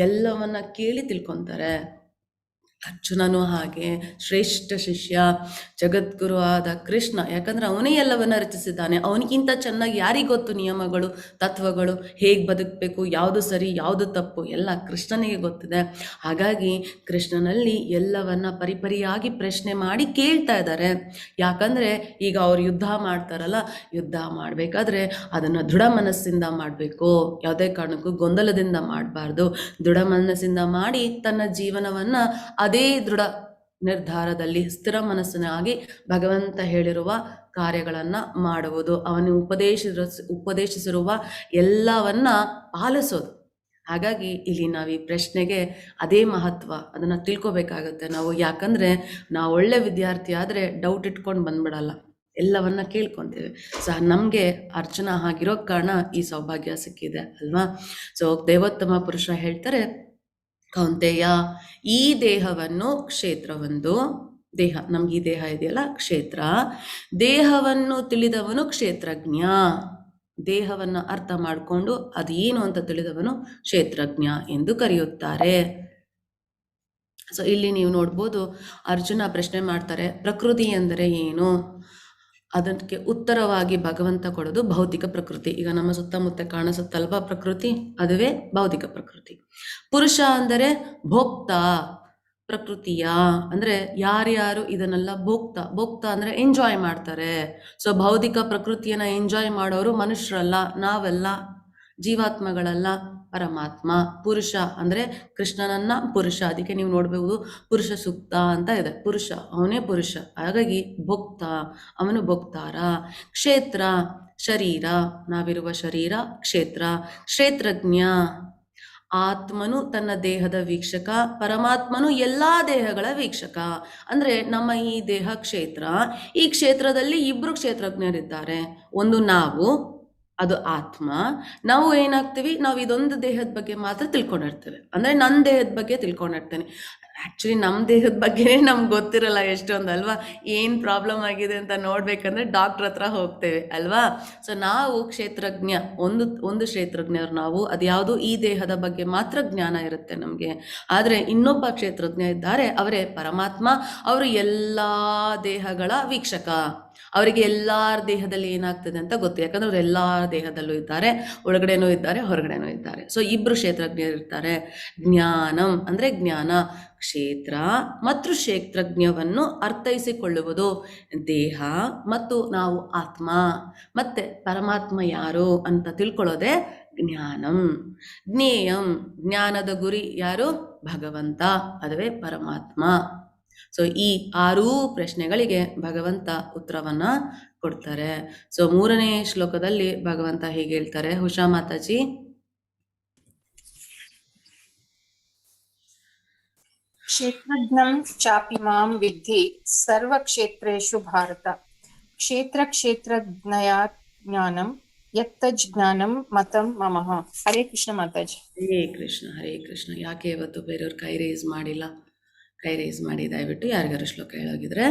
ಎಲ್ಲವನ್ನ ಕೇಳಿ ತಿಳ್ಕೊತಾರೆ. ಅರ್ಜುನನು ಹಾಗೆ ಶ್ರೇಷ್ಠ ಶಿಷ್ಯ, ಜಗದ್ಗುರು ಆದ ಕೃಷ್ಣ. ಯಾಕಂದ್ರೆ ಅವನೇ ಎಲ್ಲವನ್ನ ರಚಿಸಿದ್ದಾನೆ. ಅವನಿಗಿಂತ ಚೆನ್ನಾಗಿ ಯಾರಿಗೆ ಗೊತ್ತು ನಿಯಮಗಳು, ತತ್ವಗಳು, ಹೇಗೆ ಬದುಕಬೇಕು, ಯಾವುದು ಸರಿ ಯಾವುದು ತಪ್ಪು ಎಲ್ಲ ಕೃಷ್ಣನಿಗೆ ಗೊತ್ತಿದೆ. ಹಾಗಾಗಿ ಕೃಷ್ಣನಲ್ಲಿ ಎಲ್ಲವನ್ನ ಪರಿಪರಿಯಾಗಿ ಪ್ರಶ್ನೆ ಮಾಡಿ ಕೇಳ್ತಾ ಇದ್ದಾರೆ. ಯಾಕಂದರೆ ಈಗ ಅವ್ರು ಯುದ್ಧ ಮಾಡ್ತಾರಲ್ಲ, ಯುದ್ಧ ಮಾಡಬೇಕಾದ್ರೆ ಅದನ್ನು ದೃಢ ಮನಸ್ಸಿಂದ ಮಾಡಬೇಕು, ಯಾವುದೇ ಕಾರಣಕ್ಕೂ ಗೊಂದಲದಿಂದ ಮಾಡಬಾರ್ದು. ದೃಢ ಮನಸ್ಸಿಂದ ಮಾಡಿ ತನ್ನ ಜೀವನವನ್ನು ಅದೇ ದೃಢ ನಿರ್ಧಾರದಲ್ಲಿ ಸ್ಥಿರ ಮನಸ್ಸಿನಾಗಿ ಭಗವಂತ ಹೇಳಿರುವ ಕಾರ್ಯಗಳನ್ನು ಮಾಡುವುದು, ಅವನು ಉಪದೇಶಿಸಿರುವ ಎಲ್ಲವನ್ನ ಪಾಲಿಸೋದು. ಹಾಗಾಗಿ ಇಲ್ಲಿ ನಾವು ಈ ಪ್ರಶ್ನೆಗೆ ಅದೇ ಮಹತ್ವ, ಅದನ್ನು ತಿಳ್ಕೊಬೇಕಾಗತ್ತೆ ನಾವು. ಯಾಕಂದರೆ ನಾವು ಒಳ್ಳೆ ವಿದ್ಯಾರ್ಥಿ ಆದರೆ ಡೌಟ್ ಇಟ್ಕೊಂಡು ಬಂದ್ಬಿಡಲ್ಲ, ಎಲ್ಲವನ್ನ ಕೇಳ್ಕೊತೀವಿ. ಸೊ ನಮಗೆ ಅರ್ಚನಾ ಆಗಿರೋ ಕಾರಣ ಈ ಸೌಭಾಗ್ಯ ಸಿಕ್ಕಿದೆ ಅಲ್ವಾ. ಸೊ ದೇವೋತ್ತಮ ಪುರುಷ ಹೇಳ್ತಾರೆ, ಕೌಂತೆಯ ಈ ದೇಹವನ್ನು, ಕ್ಷೇತ್ರವೊಂದು ದೇಹ, ನಮ್ಗೆ ಈ ದೇಹ ಇದೆಯಲ್ಲ ಕ್ಷೇತ್ರ, ದೇಹವನ್ನು ತಿಳಿದವನು ಕ್ಷೇತ್ರಜ್ಞ. ದೇಹವನ್ನು ಅರ್ಥ ಮಾಡಿಕೊಂಡು ಅದು ಏನು ಅಂತ ತಿಳಿದವನು ಕ್ಷೇತ್ರಜ್ಞ ಎಂದು ಕರೆಯುತ್ತಾರೆ. ಸೊ ಇಲ್ಲಿ ನೀವು ನೋಡ್ಬೋದು, ಅರ್ಜುನ ಪ್ರಶ್ನೆ ಮಾಡ್ತಾರೆ, ಪ್ರಕೃತಿ ಎಂದರೆ ಏನು? ಅದಕ್ಕೆ ಉತ್ತರವಾಗಿ ಭಗವಂತ ಕೊಡೋದು ಭೌತಿಕ ಪ್ರಕೃತಿ. ಈಗ ನಮ್ಮ ಸುತ್ತಮುತ್ತ ಕಾಣಿಸುತ್ತಲ್ವಾ ಪ್ರಕೃತಿ, ಅದುವೇ ಭೌತಿಕ ಪ್ರಕೃತಿ. ಪುರುಷ ಅಂದರೆ ಭೋಕ್ತ ಪ್ರಕೃತಿಯ, ಅಂದ್ರೆ ಯಾರ್ಯಾರು ಇದನ್ನೆಲ್ಲ ಭೋಕ್ತ ಅಂದ್ರೆ ಎಂಜಾಯ್ ಮಾಡ್ತಾರೆ. ಸೊ ಭೌತಿಕ ಪ್ರಕೃತಿಯನ್ನ ಎಂಜಾಯ್ ಮಾಡೋರು ಮನುಷ್ಯರಲ್ಲ, ನಾವೆಲ್ಲ ಜೀವಾತ್ಮಗಳಲ್ಲ, ಪರಮಾತ್ಮ. ಪುರುಷ ಅಂದ್ರೆ ಕೃಷ್ಣನನ್ನ ಪುರುಷ, ಅದಕ್ಕೆ ನೀವು ನೋಡ್ಬಹುದು ಪುರುಷ ಸೂಕ್ತ ಅಂತ ಇದೆ, ಪುರುಷ ಅವನೇ ಪುರುಷ. ಹಾಗಾಗಿ ಭೋಕ್ತ, ಅವನು ಭೋಕ್ತಾರ. ಕ್ಷೇತ್ರ ಶರೀರ, ನಾವಿರುವ ಶರೀರ ಕ್ಷೇತ್ರ. ಕ್ಷೇತ್ರಜ್ಞ, ಆತ್ಮನು ತನ್ನ ದೇಹದ ವೀಕ್ಷಕ, ಪರಮಾತ್ಮನು ಎಲ್ಲಾ ದೇಹಗಳ ವೀಕ್ಷಕ. ಅಂದ್ರೆ ನಮ್ಮ ಈ ದೇಹ ಕ್ಷೇತ್ರ, ಈ ಕ್ಷೇತ್ರದಲ್ಲಿ ಇಬ್ರು ಕ್ಷೇತ್ರಜ್ಞರಿದ್ದಾರೆ. ಒಂದು ನಾವು, ಅದು ಆತ್ಮ. ನಾವು ಏನಾಗ್ತೀವಿ, ನಾವು ಇದೊಂದು ದೇಹದ ಬಗ್ಗೆ ಮಾತ್ರ ತಿಳ್ಕೊಂಡಿರ್ತೇವೆ. ಅಂದ್ರೆ ನನ್ನ ದೇಹದ ಬಗ್ಗೆ ತಿಳ್ಕೊಂಡಿರ್ತೇನೆ. ಆಕ್ಚುಲಿ ನಮ್ಮ ದೇಹದ ಬಗ್ಗೆ ನಮ್ಗೆ ಗೊತ್ತಿರಲ್ಲ ಎಷ್ಟೊಂದಲ್ವಾ. ಏನು ಪ್ರಾಬ್ಲಮ್ ಆಗಿದೆ ಅಂತ ನೋಡ್ಬೇಕಂದ್ರೆ ಡಾಕ್ಟ್ರ್ ಹತ್ರ ಹೋಗ್ತೇವೆ ಅಲ್ವಾ. ಸೊ ನಾವು ಕ್ಷೇತ್ರಜ್ಞ, ಒಂದು ಕ್ಷೇತ್ರಜ್ಞರು ನಾವು. ಅದ್ಯಾವುದು, ಈ ದೇಹದ ಬಗ್ಗೆ ಮಾತ್ರ ಜ್ಞಾನ ಇರುತ್ತೆ ನಮಗೆ. ಆದರೆ ಇನ್ನೊಬ್ಬ ಕ್ಷೇತ್ರಜ್ಞ ಇದ್ದಾರೆ, ಅವರೇ ಪರಮಾತ್ಮ. ಅವರು ಎಲ್ಲ ದೇಹಗಳ ವೀಕ್ಷಕ. ಅವರಿಗೆ ಎಲ್ಲಾರ ದೇಹದಲ್ಲಿ ಏನಾಗ್ತದೆ ಅಂತ ಗೊತ್ತು, ಯಾಕಂದ್ರೆ ಅವ್ರು ಎಲ್ಲಾರ ದೇಹದಲ್ಲೂ ಇದ್ದಾರೆ, ಒಳಗಡೆನೂ ಇದ್ದಾರೆ, ಹೊರಗಡೆನೂ ಇದ್ದಾರೆ. ಸೊ ಇಬ್ರು ಕ್ಷೇತ್ರಜ್ಞರು ಇರ್ತಾರೆ. ಜ್ಞಾನಂ ಅಂದ್ರೆ ಜ್ಞಾನ, ಕ್ಷೇತ್ರ ಮತ್ತು ಕ್ಷೇತ್ರಜ್ಞವನ್ನು ಅರ್ಥೈಸಿಕೊಳ್ಳುವುದು. ದೇಹ ಮತ್ತು ನಾವು ಆತ್ಮ ಮತ್ತೆ ಪರಮಾತ್ಮ ಯಾರು ಅಂತ ತಿಳ್ಕೊಳ್ಳೋದೆ ಜ್ಞಾನಂ. ಜ್ಞೇಯಂ, ಜ್ಞಾನದ ಗುರಿ ಯಾರು? ಭಗವಂತ, ಅದುವೇ ಪರಮಾತ್ಮ. ಸೊ ಈ 6 ಪ್ರಶ್ನೆಗಳಿಗೆ ಭಗವಂತ ಉತ್ತರವನ್ನ ಕೊಡ್ತಾರೆ. ಸೊ 3ನೇ ಶ್ಲೋಕದಲ್ಲಿ ಭಗವಂತ ಹೀಗೆ ಹೇಳ್ತಾರೆ, ಹುಷಾ ಮಾತಾಜಿ. ಕ್ಷೇತ್ರಜ್ಞಂ ಚಾಪಿ ಮಾಂ ವಿದ್ಧಿ ಸರ್ವಕ್ಷೇತ್ರೇಷು ಭಾರತ. ಕ್ಷೇತ್ರ ಕ್ಷೇತ್ರಜ್ಞಯಾ ಜ್ಞಾನಂ ಯತ್ತಜ್ ಜ್ಞಾನಂ ಮತಂ ಮಮಃ. ಹರೇ ಕೃಷ್ಣ ಮಾತಾಜಿ. ಹರೇ ಕೃಷ್ಣ, ಹರೇ ಕೃಷ್ಣ. ಯಾಕೆ ಇವತ್ತು ಬೇರೆಯವ್ರು ಕೈ ರೇಸ್ ಮಾಡಿಲ್ಲ? ಕೈ ರೇಸ್ ಮಾಡಿ ದಯವಿಟ್ಟು ಯಾರಿಗಾರು ಶ್ಲೋಕ ಹೇಳೋಗಿದ್ರೆ.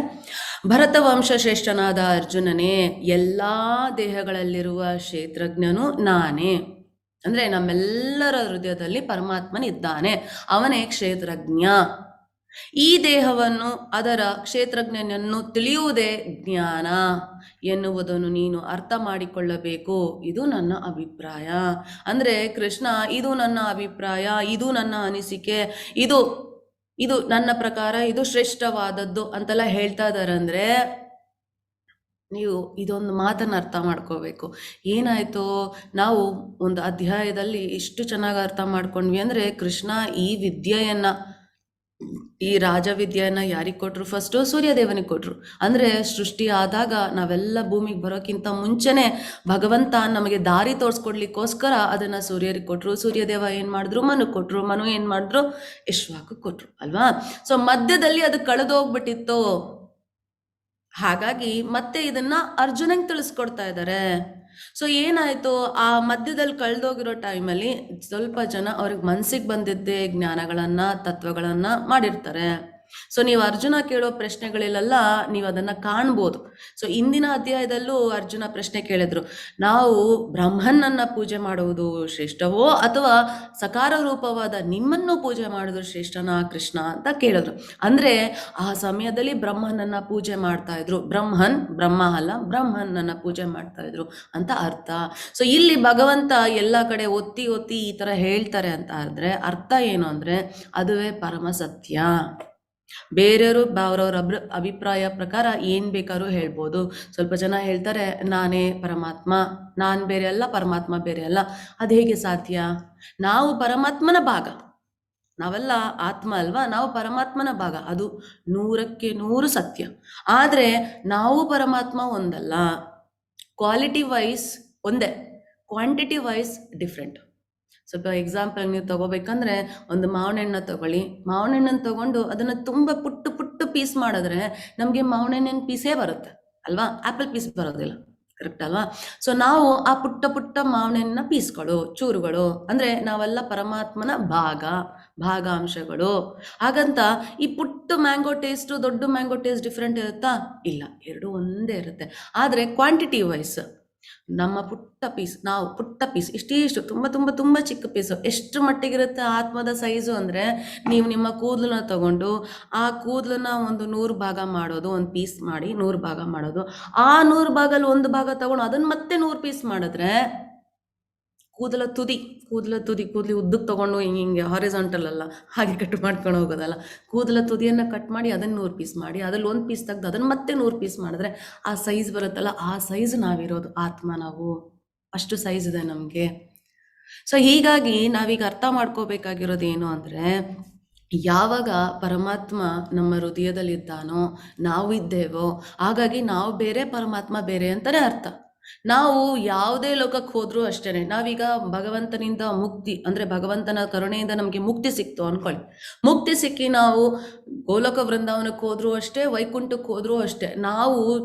ಭರತ ವಂಶ ಶ್ರೇಷ್ಠನಾದ ಅರ್ಜುನನೇ, ಎಲ್ಲಾ ದೇಹಗಳಲ್ಲಿರುವ ಕ್ಷೇತ್ರಜ್ಞನು ನಾನೇ. ಅಂದ್ರೆ ನಮ್ಮೆಲ್ಲರ ಹೃದಯದಲ್ಲಿ ಪರಮಾತ್ಮನಿದ್ದಾನೆ, ಅವನೇ ಕ್ಷೇತ್ರಜ್ಞ. ಈ ದೇಹವನ್ನು, ಅದರ ಕ್ಷೇತ್ರಜ್ಞನನ್ನು ತಿಳಿಯುವುದೇ ಜ್ಞಾನ ಎನ್ನುವುದನ್ನು ನೀನು ಅರ್ಥ ಮಾಡಿಕೊಳ್ಳಬೇಕು. ಇದು ನನ್ನ ಅಭಿಪ್ರಾಯ. ಅಂದ್ರೆ ಕೃಷ್ಣ, ಇದು ನನ್ನ ಅಭಿಪ್ರಾಯ, ಇದು ನನ್ನ ಅನಿಸಿಕೆ, ಇದು ನನ್ನ ಪ್ರಕಾರ ಇದು ಶ್ರೇಷ್ಠವಾದದ್ದು ಅಂತೆಲ್ಲ ಹೇಳ್ತಾ ಇದ್ದಾರೆ. ಅಂದ್ರೆ ನೀವು ಇದೊಂದು ಮಾತನ್ನು ಅರ್ಥ ಮಾಡ್ಕೋಬೇಕು. ಏನಾಯ್ತು, ನಾವು ಒಂದು ಅಧ್ಯಾಯದಲ್ಲಿ ಇಷ್ಟು ಚೆನ್ನಾಗಿ ಅರ್ಥ ಮಾಡ್ಕೊಂಡ್ವಿ. ಅಂದ್ರೆ ಕೃಷ್ಣ ಈ ವಿದ್ಯೆಯನ್ನ, ಈ ರಾಜವಿದ್ಯೆಯನ್ನ ಯಾರಿಗೆ ಕೊಟ್ರು? ಫಸ್ಟು ಸೂರ್ಯದೇವನಿಗೆ ಕೊಟ್ರು. ಅಂದ್ರೆ ಸೃಷ್ಟಿ ಆದಾಗ ನಾವೆಲ್ಲ ಭೂಮಿಗೆ ಬರೋಕ್ಕಿಂತ ಮುಂಚೆನೆ ಭಗವಂತ ನಮಗೆ ದಾರಿ ತೋರಿಸ್ಕೊಡ್ಲಿಕ್ಕೋಸ್ಕರ ಅದನ್ನ ಸೂರ್ಯರಿಗೆ ಕೊಟ್ರು. ಸೂರ್ಯದೇವ ಏನ್ ಮಾಡಿದ್ರು? ಮನು ಕೊಟ್ರು. ಮನು ಏನ್ ಮಾಡಿದ್ರು? ಇಶ್ವಾಕು ಕೊಟ್ರು ಅಲ್ವಾ. ಸೊ ಮಧ್ಯದಲ್ಲಿ ಅದು ಕಳೆದೋಗ್ಬಿಟ್ಟಿತ್ತು. ಹಾಗಾಗಿ ಮತ್ತೆ ಇದನ್ನ ಅರ್ಜುನಂಗೆ ತಿಳಿಸ್ಕೊಡ್ತಾ ಇದ್ದಾರೆ. ಸೊ ಏನಾಯ್ತು, ಆ ಮಧ್ಯದಲ್ಲಿ ಕಳೆದೋಗಿರೋ ಟೈಮಲ್ಲಿ ಸ್ವಲ್ಪ ಜನ ಅವ್ರಿಗೆ ಮನ್ಸಿಗೆ ಬಂದಿದ್ದೆ ಜ್ಞಾನಗಳನ್ನ, ತತ್ವಗಳನ್ನ ಮಾಡಿರ್ತಾರೆ. ಸೊ ನೀವು ಅರ್ಜುನ ಕೇಳೋ ಪ್ರಶ್ನೆಗಳಲ್ಲೆಲ್ಲ ನೀವು ಅದನ್ನ ಕಾಣ್ಬೋದು. ಸೊ ಇಂದಿನ ಅಧ್ಯಾಯದಲ್ಲೂ ಅರ್ಜುನ ಪ್ರಶ್ನೆ ಕೇಳಿದ್ರು, ನಾವು ಬ್ರಹ್ಮನನ್ನ ಪೂಜೆ ಮಾಡುವುದು ಶ್ರೇಷ್ಠವೋ ಅಥವಾ ಸಕಾರ ರೂಪವಾದ ನಿಮ್ಮನ್ನು ಪೂಜೆ ಮಾಡೋದು ಶ್ರೇಷ್ಠನಾ ಕೃಷ್ಣ ಅಂತ ಕೇಳಿದ್ರು. ಅಂದ್ರೆ ಆ ಸಮಯದಲ್ಲಿ ಬ್ರಹ್ಮನನ್ನ ಪೂಜೆ ಮಾಡ್ತಾ ಇದ್ರು. ಬ್ರಹ್ಮ ಅಲ್ಲ, ಬ್ರಹ್ಮನನ್ನ ಪೂಜೆ ಮಾಡ್ತಾ ಇದ್ರು ಅಂತ ಅರ್ಥ. ಸೊ ಇಲ್ಲಿ ಭಗವಂತ ಎಲ್ಲ ಕಡೆ ಒತ್ತಿ ಈ ತರ ಹೇಳ್ತಾರೆ ಅಂತ ಆದ್ರೆ ಅರ್ಥ ಏನು ಅಂದ್ರೆ ಅದುವೇ ಪರಮ ಸತ್ಯ. ಬೇರೆಯವರು ಅವರವ್ರ ಅಭಿಪ್ರಾಯ ಪ್ರಕಾರ ಏನ್ ಬೇಕಾದ್ರೂ ಹೇಳ್ಬೋದು. ಸ್ವಲ್ಪ ಜನ ಹೇಳ್ತಾರೆ ನಾನೇ ಪರಮಾತ್ಮ, ನಾನ್ ಬೇರೆ ಅಲ್ಲ, ಪರಮಾತ್ಮ ಬೇರೆ ಅಲ್ಲ. ಅದು ಹೇಗೆ ಸಾಧ್ಯ? ನಾವು ಪರಮಾತ್ಮನ ಭಾಗ, ನಾವೆಲ್ಲ ಆತ್ಮ ಅಲ್ವಾ, ನಾವು ಪರಮಾತ್ಮನ ಭಾಗ, ಅದು 100ಕ್ಕೆ 100 ಸತ್ಯ. ಆದರೆ ನಾವು ಪರಮಾತ್ಮ ಒಂದಲ್ಲ. ಕ್ವಾಲಿಟಿ ವೈಸ್ ಒಂದೇ, ಕ್ವಾಂಟಿಟಿ ವೈಸ್ ಡಿಫ್ರೆಂಟ್. ಸ್ವಲ್ಪ ಎಕ್ಸಾಂಪಲ್ ನೀವು ತಗೋಬೇಕಂದ್ರೆ, ಒಂದು ಮಾವಿನ ಹಣ್ಣನ್ನ ತಗೊಳ್ಳಿ. ಮಾವಿನ ಹಣ್ಣನ್ನು ತಗೊಂಡು ಅದನ್ನು ತುಂಬ ಪುಟ್ಟು ಪುಟ್ಟು ಪೀಸ್ ಮಾಡಿದ್ರೆ ನಮಗೆ ಮಾವಿನ ಹಣ್ಣಿನ ಪೀಸೇ ಬರುತ್ತೆ ಅಲ್ವಾ, ಆ್ಯಪಲ್ ಪೀಸ್ ಬರೋದಿಲ್ಲ. ಕರೆಕ್ಟ್ ಅಲ್ವಾ? ಸೊ ನಾವು ಆ ಪುಟ್ಟ ಪುಟ್ಟ ಮಾವಿನ ಹಣ್ಣಿನ ಪೀಸ್ಗಳು, ಚೂರುಗಳು, ಅಂದರೆ ನಾವೆಲ್ಲ ಪರಮಾತ್ಮನ ಭಾಗಾಂಶಗಳು. ಹಾಗಂತ ಈ ಪುಟ್ಟ ಮ್ಯಾಂಗೋ ಟೇಸ್ಟು ದೊಡ್ಡ ಮ್ಯಾಂಗೋ ಟೇಸ್ಟ್ ಡಿಫ್ರೆಂಟ್ ಇರುತ್ತಾ? ಇಲ್ಲ, ಎರಡೂ ಒಂದೇ ಇರುತ್ತೆ. ಆದರೆ ಕ್ವಾಂಟಿಟಿ ವೈಸ್ ನಮ್ಮ ಪುಟ್ಟ ಪೀಸ್, ನಾವು ಪುಟ್ಟ ಪೀಸ್ ಇಷ್ಟು ತುಂಬ ತುಂಬ ತುಂಬ ಚಿಕ್ಕ ಪೀಸು. ಎಷ್ಟು ಮಟ್ಟಿಗಿರುತ್ತೆ ಆತ್ಮದ ಸೈಜು ಅಂದರೆ, ನೀವು ನಿಮ್ಮ ಕೂದಲನ್ನ ತಗೊಂಡು ಆ ಕೂದಲನ್ನ ಒಂದು 100 ಭಾಗ ಮಾಡೋದು, ಒಂದು ಪೀಸ್ ಮಾಡಿ 100 ಭಾಗ ಮಾಡೋದು, ಆ 100 ಭಾಗದಲ್ಲಿ ಒಂದು ಭಾಗ ತಗೊಂಡು ಅದನ್ನು ಮತ್ತೆ 100 ಪೀಸ್ ಮಾಡಿದ್ರೆ ಕೂದಲ ತುದಿ ಉದ್ದಕ್ಕೆ ತಗೊಂಡು ಹಿಂಗೆ ಹಾರಿಸಾಂಟಲ್ ಅಲ್ಲ, ಹಾಗೆ ಕಟ್ ಮಾಡ್ಕೊಂಡು ಹೋಗೋದಲ್ಲ, ಕೂದಲ ತುದಿಯನ್ನು ಕಟ್ ಮಾಡಿ ಅದನ್ನು 100 ಪೀಸ್ ಮಾಡಿ ಅದ್ರಲ್ಲಿ ಒಂದು ಪೀಸ್ ತೆಗೆದು ಅದನ್ನು ಮತ್ತೆ 100 ಪೀಸ್ ಮಾಡಿದ್ರೆ ಆ ಸೈಜ್ ಬರುತ್ತಲ್ಲ, ಆ ಸೈಜ್ ನಾವಿರೋದು ಆತ್ಮ. ನಾವು ಅಷ್ಟು ಸೈಜ್ ಇದೆ ನಮಗೆ. ಸೊ ಹೀಗಾಗಿ ನಾವೀಗ ಅರ್ಥ ಮಾಡ್ಕೋಬೇಕಾಗಿರೋದು ಏನು ಅಂದರೆ, ಯಾವಾಗ ಪರಮಾತ್ಮ ನಮ್ಮ ಹೃದಯದಲ್ಲಿದ್ದಾನೋ, ನಾವು ಇದ್ದೇವೋ, ಹಾಗಾಗಿ ನಾವು ಬೇರೆ, ಪರಮಾತ್ಮ ಬೇರೆ ಅಂತಲೇ ಅರ್ಥ. ನಾವು ಯಾವುದೇ ಲೋಕಕ್ಕೆ ಹೋದ್ರೂ ಅಷ್ಟೇ, ನಾವೀಗ ಭಗವಂತನಿಂದ ಮುಕ್ತಿ ಅಂದರೆ ಭಗವಂತನ ಕರುಣೆಯಿಂದ ನಮಗೆ ಮುಕ್ತಿ ಸಿಕ್ತು ಅಂದ್ಕೊಳ್ಳಿ. ಮುಕ್ತಿ ಸಿಕ್ಕಿ ನಾವು ಗೋಲೋಕ ವೃಂದಾವನಕ್ಕೆ ಹೋದ್ರೂ ಅಷ್ಟೇ, ವೈಕುಂಠಕ್ಕೆ ಹೋದ್ರೂ ಅಷ್ಟೇ, ನಾವು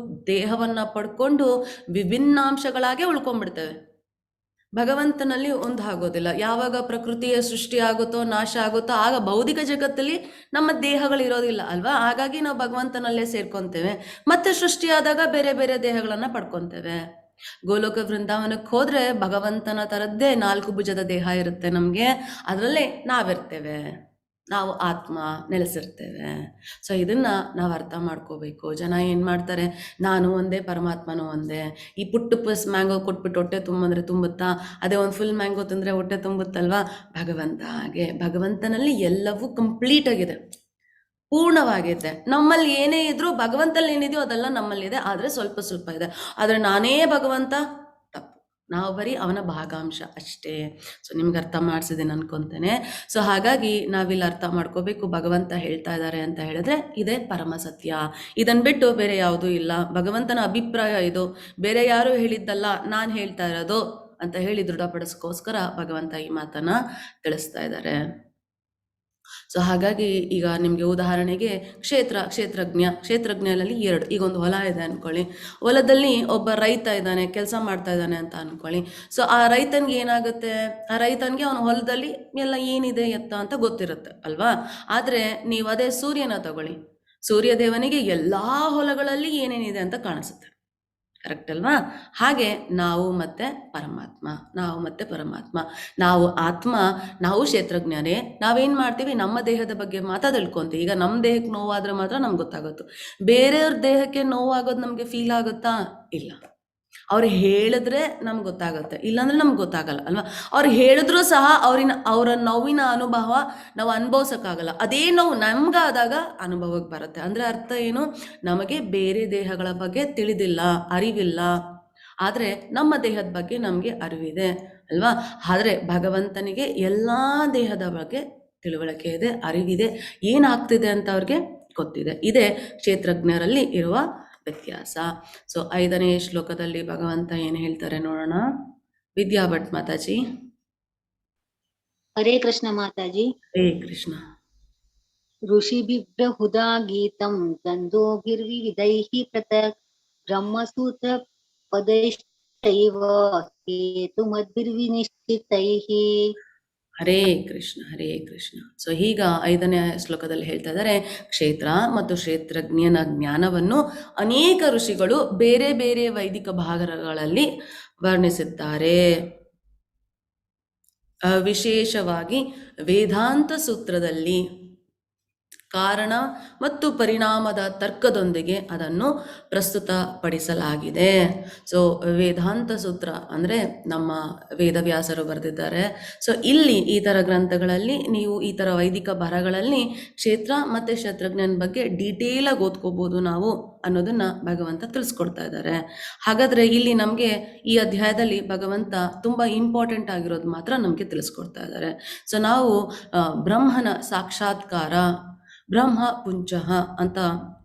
ದೇಹವನ್ನು ಪಡ್ಕೊಂಡು ವಿಭಿನ್ನಾಂಶಗಳಾಗೆ ಉಳ್ಕೊಂಡ್ಬಿಡ್ತೇವೆ. ಭಗವಂತನಲ್ಲಿ ಒಂದು ಆಗೋದಿಲ್ಲ. ಯಾವಾಗ ಪ್ರಕೃತಿಯ ಸೃಷ್ಟಿ ಆಗುತ್ತೋ, ನಾಶ ಆಗುತ್ತೋ, ಆಗ ಭೌತಿಕ ಜಗತ್ತಲ್ಲಿ ನಮ್ಮ ದೇಹಗಳಿರೋದಿಲ್ಲ ಅಲ್ವಾ. ಹಾಗಾಗಿ ನಾವು ಭಗವಂತನಲ್ಲೇ ಸೇರ್ಕೊತೇವೆ. ಮತ್ತೆ ಸೃಷ್ಟಿಯಾದಾಗ ಬೇರೆ ಬೇರೆ ದೇಹಗಳನ್ನು ಪಡ್ಕೊತೇವೆ. ಗೋಲೋಕ ವೃಂದಾವನಕ್ಕೆ ಹೋದರೆ ಭಗವಂತನ ಥರದ್ದೇ 4 ಭುಜದ ದೇಹ ಇರುತ್ತೆ ನಮಗೆ, ಅದರಲ್ಲೇ ನಾವಿರ್ತೇವೆ, ನಾವು ಆತ್ಮ ನೆಲೆಸಿರ್ತೇವೆ. ಸೊ ಇದನ್ನು ನಾವು ಅರ್ಥ ಮಾಡ್ಕೋಬೇಕು. ಜನ ಏನು ಮಾಡ್ತಾರೆ, ನಾನು ಒಂದೇ, ಪರಮಾತ್ಮನೂ ಒಂದೇ. ಈ ಪುಟ್ಟು ಪಸ್ ಮ್ಯಾಂಗೋ ಕೊಟ್ಬಿಟ್ಟು ಹೊಟ್ಟೆ ತುಂಬಂದರೆ ತುಂಬುತ್ತಾ? ಅದೇ ಒಂದು ಫುಲ್ ಮ್ಯಾಂಗೋ ತಿಂದರೆ ಹೊಟ್ಟೆ ತುಂಬುತ್ತಲ್ವಾ? ಭಗವಂತ ಹಾಗೆ, ಭಗವಂತನಲ್ಲಿ ಎಲ್ಲವೂ ಕಂಪ್ಲೀಟ್ ಆಗಿದೆ, ಪೂರ್ಣವಾಗಿದೆ. ನಮ್ಮಲ್ಲಿ ಏನೇ ಇದ್ರೂ ಭಗವಂತಲ್ಲಿ ಏನಿದೆಯೋ ಅದೆಲ್ಲ ನಮ್ಮಲ್ಲಿದೆ, ಆದರೆ ಸ್ವಲ್ಪ ಸ್ವಲ್ಪ ಇದೆ. ಆದರೆ ನಾನೇ ಭಗವಂತ ತಪ್ಪು, ನಾವು ಬರೀ ಅವನ ಭಾಗಾಂಶ ಅಷ್ಟೇ. ಸೊ ನಿಮ್ಗೆ ಅರ್ಥ ಮಾಡಿಸಿದ್ದೀನಿ ಅನ್ಕೊತೇನೆ. ಸೊ ಹಾಗಾಗಿ ನಾವಿಲ್ಲಿ ಅರ್ಥ ಮಾಡ್ಕೋಬೇಕು, ಭಗವಂತ ಹೇಳ್ತಾ ಇದ್ದಾರೆ ಅಂತ ಹೇಳಿದ್ರೆ ಇದೇ ಪರಮ ಸತ್ಯ. ಇದನ್ನು ಬಿಟ್ಟು ಬೇರೆ ಯಾವುದೂ ಇಲ್ಲ. ಭಗವಂತನ ಅಭಿಪ್ರಾಯ ಇದು, ಬೇರೆ ಯಾರೂ ಹೇಳಿದ್ದಲ್ಲ, ನಾನು ಹೇಳ್ತಾ ಇರೋದು ಅಂತ ಹೇಳಿ ದೃಢಪಡಿಸ್ಕೋಸ್ಕರ ಭಗವಂತ ಈ ಮಾತನ್ನು ತಿಳಿಸ್ತಾ ಇದ್ದಾರೆ. ಸೊ ಹಾಗಾಗಿ ಈಗ ನಿಮಗೆ ಉದಾಹರಣೆಗೆ ಕ್ಷೇತ್ರಜ್ಞರಲ್ಲಿ 2, ಈಗ ಒಂದು ಹೊಲ ಇದೆ ಅಂದ್ಕೊಳ್ಳಿ. ಹೊಲದಲ್ಲಿ ಒಬ್ಬ ರೈತ ಇದ್ದಾನೆ, ಕೆಲಸ ಮಾಡ್ತಾ ಇದ್ದಾನೆ ಅಂತ ಅಂದ್ಕೊಳ್ಳಿ. ಸೊ ಆ ರೈತನಿಗೆ ಏನಾಗುತ್ತೆ, ಆ ರೈತನಿಗೆ ಅವನ ಹೊಲದಲ್ಲಿ ಎಲ್ಲ ಏನಿದೆ ಎತ್ತ ಅಂತ ಗೊತ್ತಿರುತ್ತೆ ಅಲ್ವಾ. ಆದರೆ ನೀವು ಅದೇ ಸೂರ್ಯನ ತಗೊಳ್ಳಿ, ಸೂರ್ಯದೇವನಿಗೆ ಎಲ್ಲ ಹೊಲಗಳಲ್ಲಿ ಏನೇನಿದೆ ಅಂತ ಕಾಣಿಸುತ್ತೆ. ಕರೆಕ್ಟ್ ಅಲ್ವಾ? ಹಾಗೆ ನಾವು ಮತ್ತೆ ಪರಮಾತ್ಮ, ನಾವು ಆತ್ಮ, ನಾವು ಕ್ಷೇತ್ರಜ್ಞರೇ. ನಾವೇನು ಮಾಡ್ತೀವಿ, ನಮ್ಮ ದೇಹದ ಬಗ್ಗೆ ಮಾತ್ರ ತಿಳ್ಕೊಂತೀವಿ. ಈಗ ನಮ್ಮ ದೇಹಕ್ಕೆ ನೋವಾದರೆ ಮಾತ್ರ ನಮ್ಗೆ ಗೊತ್ತಾಗುತ್ತೆ. ಬೇರೆಯವ್ರ ದೇಹಕ್ಕೆ ನೋವಾಗೋದು ನಮಗೆ ಫೀಲ್ ಆಗುತ್ತಾ? ಇಲ್ಲ. ಅವ್ರು ಹೇಳಿದ್ರೆ ನಮ್ಗೆ ಗೊತ್ತಾಗುತ್ತೆ, ಇಲ್ಲಾಂದ್ರೆ ನಮ್ಗೆ ಗೊತ್ತಾಗಲ್ಲ ಅಲ್ವಾ. ಅವ್ರು ಹೇಳಿದ್ರೂ ಸಹ ಅವರ ನೋವಿನ ಅನುಭವ ನಾವು ಅನುಭವಿಸೋಕ್ಕಾಗಲ್ಲ. ಅದೇ ನೋವು ನಮ್ಗಾದಾಗ ಅನುಭವಕ್ಕೆ ಬರುತ್ತೆ. ಅಂದರೆ ಅರ್ಥ ಏನು, ನಮಗೆ ಬೇರೆ ದೇಹಗಳ ಬಗ್ಗೆ ತಿಳಿದಿಲ್ಲ, ಅರಿವಿಲ್ಲ. ಆದರೆ ನಮ್ಮ ದೇಹದ ಬಗ್ಗೆ ನಮಗೆ ಅರಿವಿದೆ ಅಲ್ವಾ. ಆದರೆ ಭಗವಂತನಿಗೆ ಎಲ್ಲ ದೇಹದ ಬಗ್ಗೆ ತಿಳುವಳಿಕೆ ಇದೆ, ಅರಿವಿದೆ, ಏನಾಗ್ತಿದೆ ಅಂತ ಅವ್ರಿಗೆ ಗೊತ್ತಿದೆ. ಇದೇ ಕ್ಷೇತ್ರಜ್ಞರಲ್ಲಿ ಇರುವ ವ್ಯತ್ಯಾಸ. ಸೊ 5ನೇ ಶ್ಲೋಕದಲ್ಲಿ ಭಗವಂತ ಏನು ಹೇಳ್ತಾರೆ ನೋಡೋಣ. ವಿದ್ಯಾ ಭಟ್ ಮಾತಾಜಿ. ಹರೇ ಕೃಷ್ಣ ಮಾತಾಜಿ. ಹರೇ ಕೃಷ್ಣ. ಋಷಿಭಿರ್ಬಹುಧಾ ಗೀತಂ ಛಂದೋಭಿರ್ವಿವಿಧೈಃ ಪೃಥಕ್ ಬ್ರಹ್ಮಸೂತ್ರ ಪದೈಶ್ಚೈವ ಹೇತುಮದ್ಭಿರ್ವಿನಿಶ್ಚಿತೈಃ. ಹರೇ ಕೃಷ್ಣ, ಹರೇ ಕೃಷ್ಣ. ಸೊ ಈಗ 5ನೇ ಶ್ಲೋಕದಲ್ಲಿ ಹೇಳ್ತಾ ಇದ್ದಾರೆ, ಕ್ಷೇತ್ರ ಮತ್ತು ಕ್ಷೇತ್ರಜ್ಞನ ಜ್ಞಾನವನ್ನು ಅನೇಕ ಋಷಿಗಳು ಬೇರೆ ಬೇರೆ ವೈದಿಕ ಭಾಗಗಳಲ್ಲಿ ವರ್ಣಿಸಿದ್ದಾರೆ. ವಿಶೇಷವಾಗಿ ವೇದಾಂತ ಸೂತ್ರದಲ್ಲಿ ಕಾರಣ ಮತ್ತು ಪರಿಣಾಮದ ತರ್ಕದೊಂದಿಗೆ ಅದನ್ನು ಪ್ರಸ್ತುತಪಡಿಸಲಾಗಿದೆ. ಸೊ ವೇದಾಂತ ಸೂತ್ರ ಅಂದರೆ ನಮ್ಮ ವೇದವ್ಯಾಸರು ಬರೆದಿದ್ದಾರೆ. ಸೊ ಇಲ್ಲಿ ಈ ಥರ ಗ್ರಂಥಗಳಲ್ಲಿ ನೀವು ಈ ಥರ ವೈದಿಕ ಬರಹಗಳಲ್ಲಿ ಕ್ಷೇತ್ರ ಮತ್ತು ಕ್ಷೇತ್ರಜ್ಞನ ಬಗ್ಗೆ ಡೀಟೇಲಾಗಿ ಓದ್ಕೋಬೋದು ನಾವು ಅನ್ನೋದನ್ನು ಭಗವಂತ ತಿಳಿಸ್ಕೊಡ್ತಾ ಇದ್ದಾರೆ. ಹಾಗಾದರೆ ಇಲ್ಲಿ ನಮಗೆ ಈ ಅಧ್ಯಾಯದಲ್ಲಿ ಭಗವಂತ ತುಂಬ ಇಂಪಾರ್ಟೆಂಟ್ ಆಗಿರೋದು ಮಾತ್ರ ನಮಗೆ ತಿಳಿಸ್ಕೊಡ್ತಾ ಇದ್ದಾರೆ. ಸೊ ನಾವು ಬ್ರಹ್ಮನ ಸಾಕ್ಷಾತ್ಕಾರ, ಬ್ರಹ್ಮ ಪುಂಚಃ ಅಂತ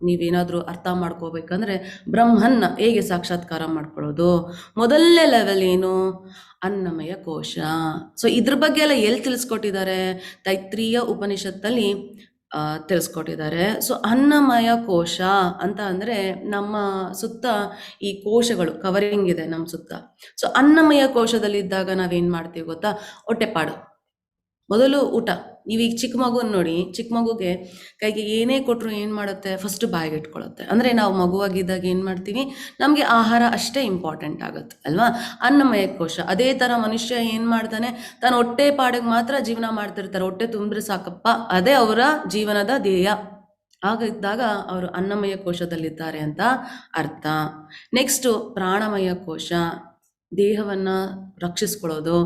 ನೀವೇನಾದರೂ ಅರ್ಥ ಮಾಡ್ಕೋಬೇಕಂದ್ರೆ ಬ್ರಹ್ಮನ್ನ ಹೇಗೆ ಸಾಕ್ಷಾತ್ಕಾರ ಮಾಡ್ಕೊಳ್ಳೋದು, ಮೊದಲನೇ ಲೆವೆಲ್ ಏನು, ಅನ್ನಮಯ ಕೋಶ. ಸೊ ಇದ್ರ ಬಗ್ಗೆ ಎಲ್ಲ ಎಲ್ಲಿ ತಿಳಿಸ್ಕೊಟ್ಟಿದ್ದಾರೆ, ತೈತ್ರೀಯ ಉಪನಿಷತ್ತಲ್ಲಿ ತಿಳಿಸ್ಕೊಟ್ಟಿದ್ದಾರೆ. ಸೊ ಅನ್ನಮಯ ಕೋಶ ಅಂತ ಅಂದರೆ ನಮ್ಮ ಸುತ್ತ ಈ ಕೋಶಗಳು ಕವರಿಂಗ್ ಇದೆ ನಮ್ಮ ಸುತ್ತ. ಸೊ ಅನ್ನಮಯ ಕೋಶದಲ್ಲಿದ್ದಾಗ ನಾವೇನು ಮಾಡ್ತೀವಿ ಗೊತ್ತಾ, ಹೊಟ್ಟೆಪಾಡು, ಮೊದಲು ಊಟ. ನೀವೀಗ ಚಿಕ್ಕ ಮಗುವನ್ನು ನೋಡಿ, ಚಿಕ್ಕ ಮಗುಗೆ ಕೈಗೆ ಏನೇ ಕೊಟ್ಟರು ಏನು ಮಾಡುತ್ತೆ, ಫಸ್ಟ್ ಬಾಯಿಗೆ ಇಟ್ಕೊಳ್ಳುತ್ತೆ. ಅಂದರೆ ನಾವು ಮಗುವಾಗಿದ್ದಾಗ ಏನು ಮಾಡ್ತೀವಿ, ನಮಗೆ ಆಹಾರ ಅಷ್ಟೇ ಇಂಪಾರ್ಟೆಂಟ್ ಆಗುತ್ತೆ ಅಲ್ವಾ, ಅನ್ನಮಯ ಕೋಶ. ಅದೇ ಥರ ಮನುಷ್ಯ ಏನು ಮಾಡ್ತಾನೆ, ತಾನು ಹೊಟ್ಟೆ ಪಾಡಿಗೆ ಮಾತ್ರ ಜೀವನ ಮಾಡ್ತಿರ್ತಾರೆ. ಹೊಟ್ಟೆ ತುಂಬಿದ್ರೆ ಸಾಕಪ್ಪ, ಅದೇ ಅವರ ಜೀವನದ ಧ್ಯೇಯ. ಆಗಿದ್ದಾಗ ಅವರು ಅನ್ನಮಯ ಕೋಶದಲ್ಲಿದ್ದಾರೆ ಅಂತ ಅರ್ಥ. ನೆಕ್ಸ್ಟು ಪ್ರಾಣಮಯ ಕೋಶ, ದೇಹವನ್ನು ರಕ್ಷಿಸ್ಕೊಳ್ಳೋದು,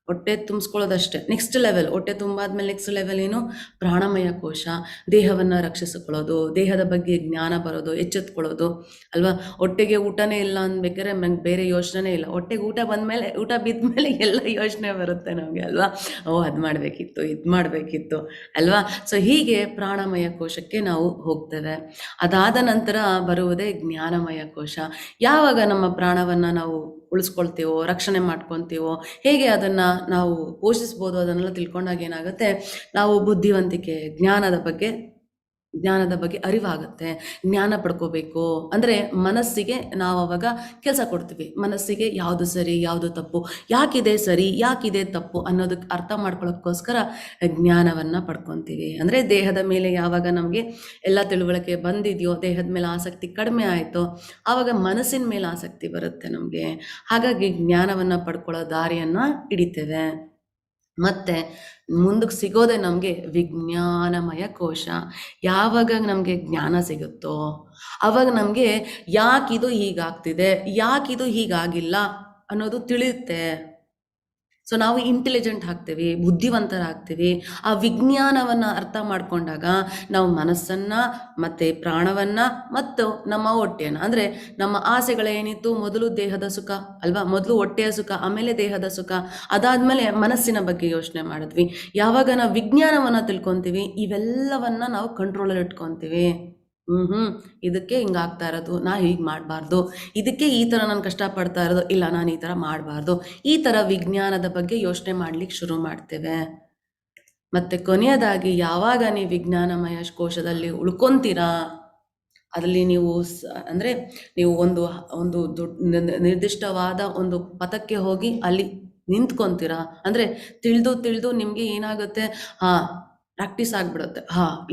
ಹೊಟ್ಟೆ ತುಂಬಿಸ್ಕೊಳ್ಳೋದಷ್ಟೇ ನೆಕ್ಸ್ಟ್ ಲೆವೆಲ್. ಹೊಟ್ಟೆ ತುಂಬಾದ್ಮೇಲೆ ನೆಕ್ಸ್ಟ್ ಲೆವೆಲ್ ಏನು, ಪ್ರಾಣಮಯ ಕೋಶ, ದೇಹವನ್ನು ರಕ್ಷಿಸಿಕೊಳ್ಳೋದು, ದೇಹದ ಬಗ್ಗೆ ಜ್ಞಾನ ಬರೋದು, ಎಚ್ಚೆತ್ಕೊಳ್ಳೋದು ಅಲ್ವಾ. ಹೊಟ್ಟೆಗೆ ಊಟನೇ ಇಲ್ಲ ಅನ್ಬೇಕಾದ್ರೆ ನಂಗೆ ಬೇರೆ ಯೋಚನೆ ಇಲ್ಲ. ಹೊಟ್ಟೆಗೆ ಊಟ ಬಂದಮೇಲೆ, ಊಟ ಬಿದ್ಮೇಲೆ ಎಲ್ಲ ಯೋಚನೆ ಬರುತ್ತೆ ನಮಗೆ ಅಲ್ವಾ. ಓ ಅದು ಮಾಡಬೇಕಿತ್ತು, ಇದು ಮಾಡಬೇಕಿತ್ತು ಅಲ್ವಾ. ಸೊ ಹೀಗೆ ಪ್ರಾಣಮಯ ಕೋಶಕ್ಕೆ ನಾವು ಹೋಗ್ತೇವೆ. ಅದಾದ ನಂತರ ಬರುವುದೇ ಜ್ಞಾನಮಯ ಕೋಶ. ಯಾವಾಗ ನಮ್ಮ ಪ್ರಾಣವನ್ನು ನಾವು ಉಳಿಸ್ಕೊಳ್ತೀವೋ, ರಕ್ಷಣೆ ಮಾಡ್ಕೊತೀವೋ, ಹೇಗೆ ಅದನ್ನು ನಾವು ಪೋಷಿಸ್ಬೋದು ಅದನ್ನೆಲ್ಲ ತಿಳ್ಕೊಂಡಾಗ ಏನಾಗುತ್ತೆ, ನಾವು ಬುದ್ಧಿವಂತಿಕೆ, ಜ್ಞಾನದ ಬಗ್ಗೆ ಅರಿವಾಗುತ್ತೆ. ಜ್ಞಾನ ಪಡ್ಕೋಬೇಕು ಅಂದರೆ ಮನಸ್ಸಿಗೆ ನಾವು ಅವಾಗ ಕೆಲಸ ಕೊಡ್ತೀವಿ. ಮನಸ್ಸಿಗೆ ಯಾವುದು ಸರಿ ಯಾವುದು ತಪ್ಪು, ಯಾಕಿದೆ ಸರಿ ಯಾಕಿದೆ ತಪ್ಪು ಅನ್ನೋದಕ್ಕೆ ಅರ್ಥ ಮಾಡ್ಕೊಳ್ಳೋಕ್ಕೋಸ್ಕರ ಜ್ಞಾನವನ್ನು ಪಡ್ಕೊತೀವಿ. ಅಂದರೆ ದೇಹದ ಮೇಲೆ ಯಾವಾಗ ನಮಗೆ ಎಲ್ಲ ತಿಳುವಳಿಕೆ ಬಂದಿದೆಯೋ, ದೇಹದ ಮೇಲೆ ಆಸಕ್ತಿ ಕಡಿಮೆ ಆಯಿತೋ, ಆವಾಗ ಮನಸ್ಸಿನ ಮೇಲೆ ಆಸಕ್ತಿ ಬರುತ್ತೆ ನಮಗೆ. ಹಾಗಾಗಿ ಜ್ಞಾನವನ್ನು ಪಡ್ಕೊಳ್ಳೋ ದಾರಿಯನ್ನು ಹಿಡಿತೇವೆ. ಮತ್ತು ಮುಂದಕ್ಕೆ ಸಿಗೋದೆ ನಮಗೆ ವಿಜ್ಞಾನಮಯ ಕೋಶ. ಯಾವಾಗ ನಮಗೆ ಜ್ಞಾನ ಸಿಗುತ್ತೋ ಆವಾಗ ನಮಗೆ ಯಾಕಿದು ಹೀಗಾಗ್ತಿದೆ, ಯಾಕಿದು ಹೀಗಾಗಿಲ್ಲ ಅನ್ನೋದು ತಿಳಿಯುತ್ತೆ. ಸೊ ನಾವು ಇಂಟೆಲಿಜೆಂಟ್ ಆಗ್ತೀವಿ, ಬುದ್ಧಿವಂತರಾಗ್ತೀವಿ. ಆ ವಿಜ್ಞಾನವನ್ನು ಅರ್ಥ ಮಾಡ್ಕೊಂಡಾಗ ನಾವು ಮನಸ್ಸನ್ನು ಮತ್ತು ಪ್ರಾಣವನ್ನು ಮತ್ತು ನಮ್ಮ ಹೊಟ್ಟೆಯನ್ನು, ಅಂದರೆ ನಮ್ಮ ಆಸೆಗಳೇನಿತ್ತು, ಮೊದಲು ದೇಹದ ಸುಖ ಅಲ್ವಾ, ಮೊದಲು ಹೊಟ್ಟೆಯ ಸುಖ, ಆಮೇಲೆ ದೇಹದ ಸುಖ, ಅದಾದಮೇಲೆ ಮನಸ್ಸಿನ ಬಗ್ಗೆ ಯೋಚನೆ ಮಾಡಿದ್ವಿ. ಯಾವಾಗ ನಾವು ವಿಜ್ಞಾನವನ್ನು ತಿಳ್ಕೊತೀವಿ, ಇವೆಲ್ಲವನ್ನು ನಾವು ಕಂಟ್ರೋಲಲ್ಲಿ ಇಟ್ಕೊತೀವಿ. ಇದಕ್ಕೆ ಹಿಂಗಾಗ್ತಾ ಇರೋದು, ನಾ ಹೀಗೆ ಮಾಡಬಾರ್ದು, ಇದಕ್ಕೆ ಈ ಥರ ನಾನು ಕಷ್ಟಪಡ್ತಾ ಇರೋದು, ಇಲ್ಲ ನಾನು ಈ ಥರ ಮಾಡಬಾರ್ದು, ಈ ಥರ ವಿಜ್ಞಾನದ ಬಗ್ಗೆ ಯೋಚನೆ ಮಾಡ್ಲಿಕ್ಕೆ ಶುರು ಮಾಡ್ತೇವೆ. ಮತ್ತು ಕೊನೆಯದಾಗಿ ಯಾವಾಗ ನೀವು ವಿಜ್ಞಾನಮಯ ಕೋಶದಲ್ಲಿ ಉಳ್ಕೊತೀರಾ, ಅದರಲ್ಲಿ ನೀವು ಅಂದರೆ ನೀವು ಒಂದು ನಿರ್ದಿಷ್ಟವಾದ ಒಂದು ಪಥಕ್ಕೆ ಹೋಗಿ ಅಲ್ಲಿ ನಿಂತ್ಕೊತೀರಾ. ಅಂದರೆ ತಿಳಿದು ನಿಮಗೆ ಏನಾಗುತ್ತೆ, ಪ್ರಾಕ್ಟೀಸ್ ಆಗಿಬಿಡುತ್ತೆ.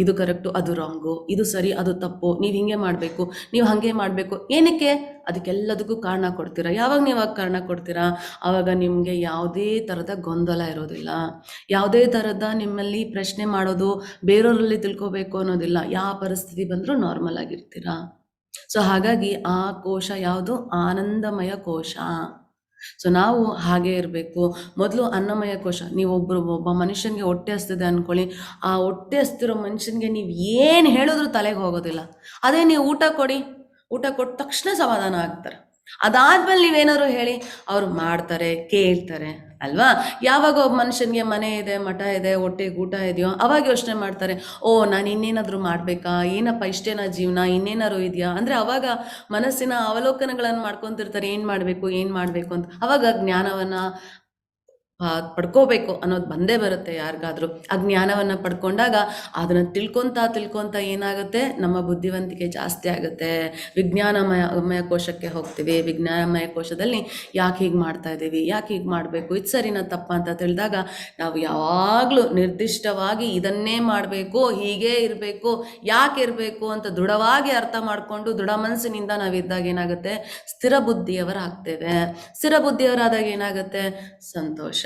ಇದು ಕರೆಕ್ಟು, ಅದು ರಾಂಗು, ಇದು ಸರಿ, ಅದು ತಪ್ಪು, ನೀವು ಹಿಂಗೆ ಮಾಡಬೇಕು, ನೀವು ಹಾಗೆ ಮಾಡಬೇಕು. ಏನಕ್ಕೆ, ಅದಕ್ಕೆಲ್ಲದಕ್ಕೂ ಕಾರಣ ಕೊಡ್ತೀರಾ. ಯಾವಾಗ ನೀವು ಕಾರಣ ಕೊಡ್ತೀರಾ, ಆವಾಗ ನಿಮಗೆ ಯಾವುದೇ ಥರದ ಗೊಂದಲ ಇರೋದಿಲ್ಲ, ಯಾವುದೇ ಥರದ ನಿಮ್ಮಲ್ಲಿ ಪ್ರಶ್ನೆ ಮಾಡೋದು, ಬೇರೆಯವರಲ್ಲಿ ತಿಳ್ಕೊಬೇಕು ಅನ್ನೋದಿಲ್ಲ. ಯಾವ ಪರಿಸ್ಥಿತಿ ಬಂದರೂ ನಾರ್ಮಲ್ ಆಗಿರ್ತೀರಾ. ಸೊ ಹಾಗಾಗಿ ಆ ಕೋಶ ಯಾವುದು, ಆನಂದಮಯ ಕೋಶ. ಸೊ ನಾವು ಹಾಗೆ ಇರಬೇಕು. ಮೊದಲು ಅನ್ನಮಯ ಕೋಶ. ಒಬ್ಬ ಮನುಷ್ಯನಿಗೆ ಹೊಟ್ಟೆ ಹಸ್ತಿದೆ ಅಂದ್ಕೊಳ್ಳಿ, ಆ ಹೊಟ್ಟೆ ಹಸ್ತಿರೋ ಮನುಷ್ಯನಿಗೆ ನೀವು ಏನು ಹೇಳಿದ್ರು ತಲೆಗೆ ಹೋಗೋದಿಲ್ಲ. ಅದೇ ನೀವು ಊಟ ಕೊಟ್ಟ ತಕ್ಷಣ ಸಮಾಧಾನ ಆಗ್ತಾರೆ. ಅದಾದ್ಮೇಲೆ ನೀವೇನಾದ್ರು ಹೇಳಿ ಅವ್ರು ಮಾಡ್ತಾರೆ, ಕೇಳ್ತಾರೆ ಅಲ್ವಾ. ಯಾವಾಗ ಒಬ್ಬ ಮನುಷ್ಯನಿಗೆ ಮನೆ ಇದೆ, ಮಠ ಇದೆ, ಹೊಟ್ಟೆಗೆ ಊಟ ಇದೆಯೋ ಅವಾಗ ಯೋಚನೆ ಮಾಡ್ತಾರೆ, ಓ ನಾನು ಇನ್ನೇನಾದರೂ ಮಾಡಬೇಕಾ, ಏನಪ್ಪ ಇಷ್ಟೇನಾ ಜೀವನ, ಇನ್ನೇನಾದ್ರು ಇದೆಯಾ ಅಂದರೆ ಅವಾಗ ಮನಸ್ಸಿನ ಅವಲೋಕನಗಳನ್ನು ಮಾಡ್ಕೊತಿರ್ತಾರೆ, ಏನು ಮಾಡಬೇಕು ಅಂತ. ಅವಾಗ ಜ್ಞಾನವನ್ನು ಪಡ್ಕೋಬೇಕು ಅನ್ನೋದು ಬಂದೇ ಬರುತ್ತೆ ಯಾರಿಗಾದ್ರೂ. ಆ ಜ್ಞಾನವನ್ನು ಪಡ್ಕೊಂಡಾಗ ಅದನ್ನು ತಿಳ್ಕೊತ ಏನಾಗುತ್ತೆ, ನಮ್ಮ ಬುದ್ಧಿವಂತಿಕೆ ಜಾಸ್ತಿ ಆಗುತ್ತೆ. ವಿಜ್ಞಾನಮಯ ಕೋಶಕ್ಕೆ ಹೋಗ್ತೀವಿ. ವಿಜ್ಞಾನಮಯ ಕೋಶದಲ್ಲಿ ಯಾಕೆ ಹೀಗೆ ಮಾಡ್ತಾ ಇದ್ದೀವಿ, ಯಾಕೆ ಹೀಗೆ ಮಾಡಬೇಕು, ಇದು ಸರಿನಾ ತಪ್ಪ ಅಂತ ತಿಳಿದಾಗ ನಾವು ಯಾವಾಗಲೂ ನಿರ್ದಿಷ್ಟವಾಗಿ ಇದನ್ನೇ ಮಾಡಬೇಕು, ಹೀಗೇ ಇರಬೇಕು, ಯಾಕೆ ಇರಬೇಕು ಅಂತ ದೃಢವಾಗಿ ಅರ್ಥ ಮಾಡಿಕೊಂಡು ದೃಢ ಮನಸ್ಸಿನಿಂದ ನಾವಿದ್ದಾಗ ಏನಾಗುತ್ತೆ, ಸ್ಥಿರ ಬುದ್ಧಿಯವರಾಗ್ತೇವೆ. ಸ್ಥಿರ ಬುದ್ಧಿಯವರಾದಾಗ ಏನಾಗುತ್ತೆ, ಸಂತೋಷ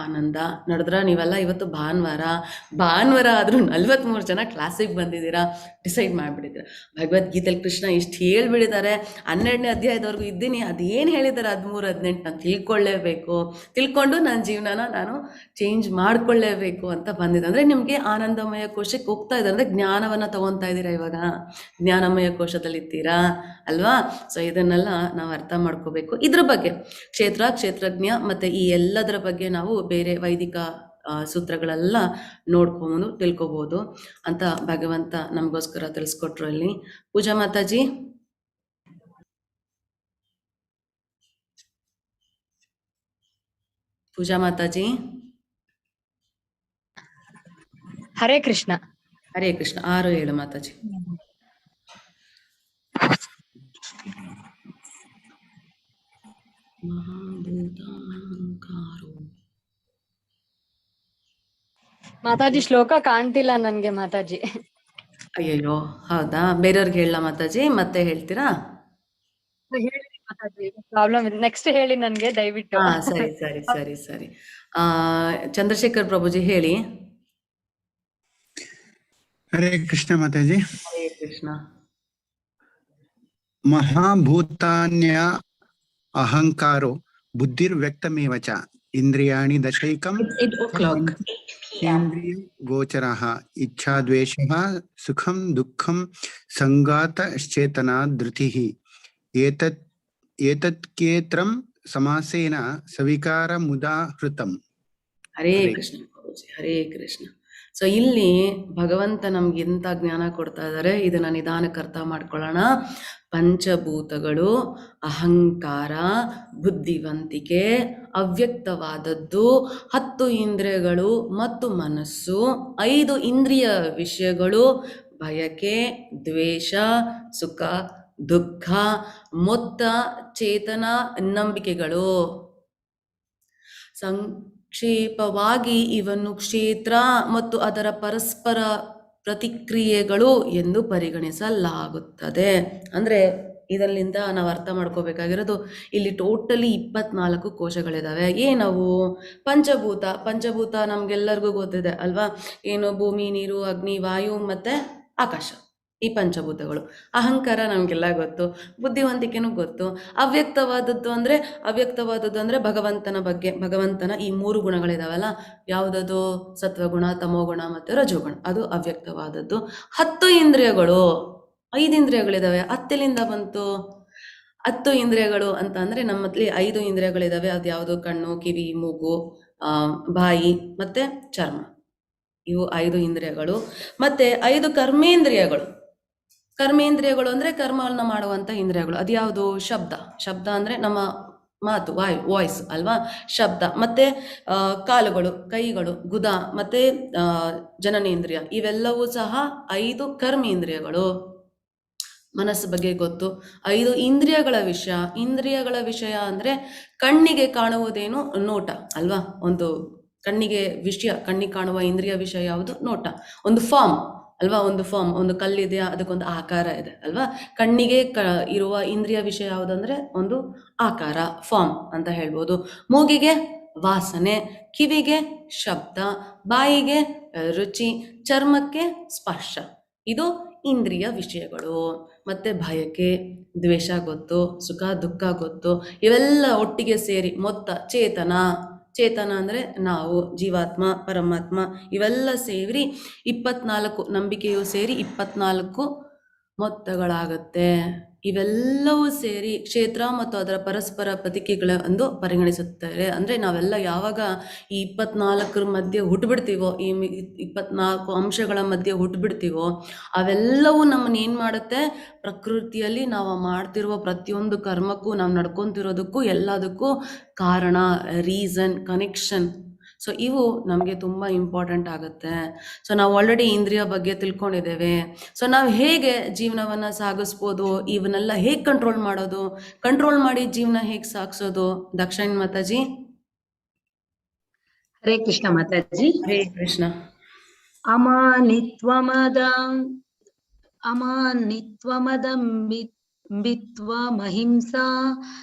ಆನಂದ. ನೋಡಿದ್ರ ನೀವೆಲ್ಲ ಇವತ್ತು ಭಾನುವಾರ ಆದ್ರೂ 43 ಜನ ಕ್ಲಾಸಿಗೆ ಬಂದಿದ್ದೀರಾ, ಡಿಸೈಡ್ ಮಾಡಿಬಿಟ್ಟಿದ್ದೀರಾ. ಭಗವದ್ಗೀತೆಯಲ್ಲಿ ಕೃಷ್ಣ ಇಷ್ಟು ಹೇಳ್ಬಿಟ್ಟಿದ್ದಾರೆ, 12ನೇ ಅಧ್ಯಾಯದವರೆಗೂ ಇದ್ದೀನಿ, ಅದೇನು ಹೇಳಿದ್ದಾರೆ 13-18 ನಾನು ತಿಳ್ಕೊಳ್ಳೇಬೇಕು, ತಿಳ್ಕೊಂಡು ನನ್ನ ಜೀವನನ ನಾನು ಚೇಂಜ್ ಮಾಡ್ಕೊಳ್ಳೇಬೇಕು ಅಂತ ಬಂದಿದೆ. ಅಂದರೆ ನಿಮಗೆ ಆನಂದಮಯ ಕೋಶಕ್ಕೆ ಹೋಗ್ತಾ ಇದ್ದಾರೆ, ಅಂದರೆ ಜ್ಞಾನವನ್ನು ತಗೊತಾ ಇದ್ದೀರಾ, ಇವಾಗ ಜ್ಞಾನಮಯ ಕೋಶದಲ್ಲಿದ್ದೀರಾ ಅಲ್ವಾ. ಸೊ ಇದನ್ನೆಲ್ಲ ನಾವು ಅರ್ಥ ಮಾಡ್ಕೋಬೇಕು. ಇದ್ರ ಬಗ್ಗೆ ಕ್ಷೇತ್ರಜ್ಞ ಮತ್ತು ಈ ಎಲ್ಲದರ ಬಗ್ಗೆ ನಾವು ಬೇರೆ ವೈದಿಕ ಸೂತ್ರಗಳೆಲ್ಲ ನೋಡ್ಕೊಂಡು ತಿಳ್ಕೊಬೋದು ಅಂತ ಭಗವಂತ ನಮಗೋಸ್ಕರ ತಿಳಿಸ್ಕೊಟ್ರು. ಅಲ್ಲಿ ಪೂಜಾ ಮಾತಾಜಿ. ಪೂಜಾ ಮಾತಾಜಿ. ಹರೇ ಕೃಷ್ಣ. ಹರೇ ಕೃಷ್ಣ. 6-7 ಮಾತಾಜಿ. ಮಾತಾಜಿ ಶ್ಲೋಕ ಕಾಣ್ತಿಲ್ಲ ನನ್ಗೆ ಮಾತಾಜಿ. ಅಯ್ಯಯ್ಯೋ, ಹೌದಾ? ಬೇರೆಯವ್ರಿಗೆ ಹೇಳ ಮಾತಾಜಿ, ಮತ್ತೆ ಹೇಳ್ತೀರಾ? ಹೇಳಿ ಮಾತಾಜಿ, ಪ್ರಾಬ್ಲಮ್ ಇದೆ, ನೆಕ್ಸ್ಟ್ ಹೇಳಿ ನನ್ಗೆ ದಯವಿಟ್ಟು. ಹಾ, ಸರಿ ಸರಿ ಸರಿ ಸರಿ. ಚಂದ್ರಶೇಖರ್ ಪ್ರಭುಜಿ ಹೇಳಿ. ಹರೇ ಕೃಷ್ಣ ಮಾತಾಜಿ. ಹರೇ ಕೃಷ್ಣ. ಮಹಾಭೂತಾನ್ಯ ಅಹಂಕಾರೋ ಬುದ್ಧಿರ್ವ್ಯಕ್ತಮೇವ ಚ ಇಂದ್ರಿಯಾಣಿ ದಶೈಕಂ ಇಂದ್ರಿಯ ಗೋಚರಃ ಇಚ್ಛಾದ್ವೇಷಃ ಸುಖಂ ದುಃಖಂ ಸಂಗಾತಶ್ಚೇತನಾ ಧೃತಿಃ ಏತತ್ಕೇತ್ರಂ ಸಮಾಸೇನ ಸವಿಕಾರಮುದಾಹೃತಂ. ಹರೇ ಕೃಷ್ಣ ಪ್ರಭುಜಿ. ಹರೇ ಕೃಷ್ಣ. ಸೊ ಇಲ್ಲಿ ಭಗವಂತ ನಮ್ಗೆ ಎಂತ ಜ್ಞಾನ ಕೊಡ್ತಾ ಇದ್ದಾರೆ, ಇದನ್ನ ನಿಧಾನಕ್ಕೆ ಅರ್ಥ ಮಾಡ್ಕೊಳ್ಳೋಣ. ಪಂಚಭೂತಗಳು, ಅಹಂಕಾರ, ಬುದ್ಧಿವಂತಿಕೆ, ಅವ್ಯಕ್ತವಾದದ್ದು, 10 ಇಂದ್ರಿಯಗಳು ಮತ್ತು ಮನಸ್ಸು, 5 ಇಂದ್ರಿಯ ವಿಷಯಗಳು, ಬಯಕೆ, ದ್ವೇಷ, ಸುಖ, ದುಃಖ, ಮೊತ್ತ, ಚೇತನ, ನಂಬಿಕೆಗಳು. ಸಂಕ್ಷೇಪವಾಗಿ ಇವನ್ನು ಕ್ಷೇತ್ರ ಮತ್ತು ಅದರ ಪರಸ್ಪರ ಪ್ರತಿಕ್ರಿಯೆಗಳು ಎಂದು ಪರಿಗಣಿಸಲಾಗುತ್ತದೆ. ಅಂದರೆ ಇದರಿಂದ ನಾವು ಅರ್ಥ ಮಾಡ್ಕೋಬೇಕಾಗಿರೋದು, ಇಲ್ಲಿ ಟೋಟಲಿ 24 ಕೋಶಗಳಿದಾವೆ. ಏನವು? ಪಂಚಭೂತ ನಮ್ಗೆಲ್ಲರಿಗೂ ಗೊತ್ತಿದೆ ಅಲ್ವಾ, ಏನು? ಭೂಮಿ, ನೀರು, ಅಗ್ನಿ, ವಾಯು ಮತ್ತೆ ಆಕಾಶ, ಈ ಪಂಚಭೂತಗಳು. ಅಹಂಕಾರ ನಮಗೆಲ್ಲ ಗೊತ್ತು, ಬುದ್ಧಿವಂತಿಕೆನೂ ಗೊತ್ತು. ಅವ್ಯಕ್ತವಾದದ್ದು ಅಂದರೆ ಭಗವಂತನ ಬಗ್ಗೆ, ಭಗವಂತನ ಈ 3 ಗುಣಗಳಿದಾವಲ್ಲ, ಯಾವುದದು? ಸತ್ವಗುಣ, ತಮೋಗುಣ ಮತ್ತು ರಜೋಗುಣ, ಅದು ಅವ್ಯಕ್ತವಾದದ್ದು. 10 ಇಂದ್ರಿಯಗಳು, 5 ಇಂದ್ರಿಯಗಳಿದಾವೆ. 10 ಬಂತು 10 ಇಂದ್ರಿಯಗಳು ಅಂತ ಅಂದರೆ ನಮ್ಮಲ್ಲಿ 5 ಇಂದ್ರಿಯಗಳಿದಾವೆ. ಅದು ಯಾವುದು? ಕಣ್ಣು, ಕಿವಿ, ಮೂಗು, ಬಾಯಿ ಮತ್ತೆ ಚರ್ಮ, ಇವು 5 ಇಂದ್ರಿಯಗಳು. ಮತ್ತೆ 5 ಕರ್ಮೇಂದ್ರಿಯಗಳು ಅಂದರೆ ಕರ್ಮಗಳನ್ನ ಮಾಡುವಂಥ ಇಂದ್ರಿಯಗಳು. ಅದು ಯಾವುದು? ಶಬ್ದ ಅಂದರೆ ನಮ್ಮ ಮಾತು, ವಾಯ್ಸ್ ಅಲ್ವಾ, ಶಬ್ದ. ಮತ್ತೆ ಕಾಲುಗಳು, ಕೈಗಳು, ಗುದ ಮತ್ತೆ ಜನನೇಂದ್ರಿಯ, ಇವೆಲ್ಲವೂ ಸಹ 5 ಕರ್ಮೇಂದ್ರಿಯಗಳು. ಮನಸ್ಸು ಬಗ್ಗೆ ಗೊತ್ತು. 5 ಇಂದ್ರಿಯಗಳ ವಿಷಯ ಅಂದರೆ ಕಣ್ಣಿಗೆ ಕಾಣುವುದೇನು? ನೋಟ ಅಲ್ವಾ. ಒಂದು ಕಣ್ಣಿಗೆ ಕಾಣುವ ಇಂದ್ರಿಯ ವಿಷಯ ಯಾವುದು? ನೋಟ. ಒಂದು ಫಾರ್ಮ್ ಅಲ್ವಾ, ಒಂದು ಕಲ್ಲಿದೆಯಾ, ಅದಕ್ಕೊಂದು ಆಕಾರ ಇದೆ ಅಲ್ವಾ. ಕಣ್ಣಿಗೆ ಇರುವ ಇಂದ್ರಿಯ ವಿಷಯ ಯಾವುದಂದ್ರೆ ಒಂದು ಆಕಾರ, ಫಾರ್ಮ್ ಅಂತ ಹೇಳ್ಬೋದು. ಮೂಗಿಗೆ ವಾಸನೆ, ಕಿವಿಗೆ ಶಬ್ದ, ಬಾಯಿಗೆ ರುಚಿ, ಚರ್ಮಕ್ಕೆ ಸ್ಪರ್ಶ, ಇದು ಇಂದ್ರಿಯ ವಿಷಯಗಳು. ಮತ್ತೆ ಭಯಕೆ, ದ್ವೇಷ ಗೊತ್ತು, ಸುಖ ದುಃಖ ಗೊತ್ತು, ಇವೆಲ್ಲ ಒಟ್ಟಿಗೆ ಸೇರಿ ಮೊತ್ತ ಚೇತನ ಅಂದರೆ ನಾವು, ಜೀವಾತ್ಮ, ಪರಮಾತ್ಮ, ಇವೆಲ್ಲ ಸೇರಿ 24 ನಂಬಿಕೆಯು ಸೇರಿ 24 ಮೊತ್ತಗಳಾಗತ್ತೆ. ಇವೆಲ್ಲವೂ ಸೇರಿ ಕ್ಷೇತ್ರ ಮತ್ತು ಅದರ ಪರಸ್ಪರ ಪ್ರತಿಕ್ರಿಯೆಗಳೆಂದು ಪರಿಗಣಿಸುತ್ತಾರೆ. ಅಂದರೆ ನಾವೆಲ್ಲ ಯಾವಾಗ ಈ 24 ಮಧ್ಯೆ ಹುಟ್ಟುಬಿಡ್ತೀವೋ, ಈ 24 ಅಂಶಗಳ ಮಧ್ಯೆ ಹುಟ್ಟುಬಿಡ್ತೀವೋ, ಅವೆಲ್ಲವೂ ನಮ್ಮನ್ನು ಏನು ಮಾಡುತ್ತೆ? ಪ್ರಕೃತಿಯಲ್ಲಿ ನಾವು ಮಾಡ್ತಿರುವ ಪ್ರತಿಯೊಂದು ಕರ್ಮಕ್ಕೂ, ನಾವು ನಡ್ಕೊತಿರೋದಕ್ಕೂ ಎಲ್ಲದಕ್ಕೂ ಕಾರಣ, ರೀಸನ್, ಕನೆಕ್ಷನ್. ಸೊ ಇವು ನಮಗೆ ತುಂಬ ಇಂಪಾರ್ಟೆಂಟ್ ಆಗುತ್ತೆ. ಸೊ ನಾವು ಆಲ್ರೆಡಿ ಇಂದ್ರಿಯ ಬಗ್ಗೆ ತಿಳ್ಕೊಂಡಿದ್ದೇವೆ. ಸೊ ನಾವು ಹೇಗೆ ಜೀವನವನ್ನು ಸಾಗಿಸ್ಬೋದು, ಇವನ್ನೆಲ್ಲ ಹೇಗೆ ಕಂಟ್ರೋಲ್ ಮಾಡಿ ಜೀವನ ಹೇಗೆ ಸಾಗಿಸೋದು? ದಕ್ಷಿಣ ಮಾತಾಜಿ. ಹರೇ ಕೃಷ್ಣ ಮಾತಾಜಿ. ಹರೇ ಕೃಷ್ಣ. ಅಮಾನಿತ್ವಮದಂಬಿತ್ವಮಹಿಂಸಾ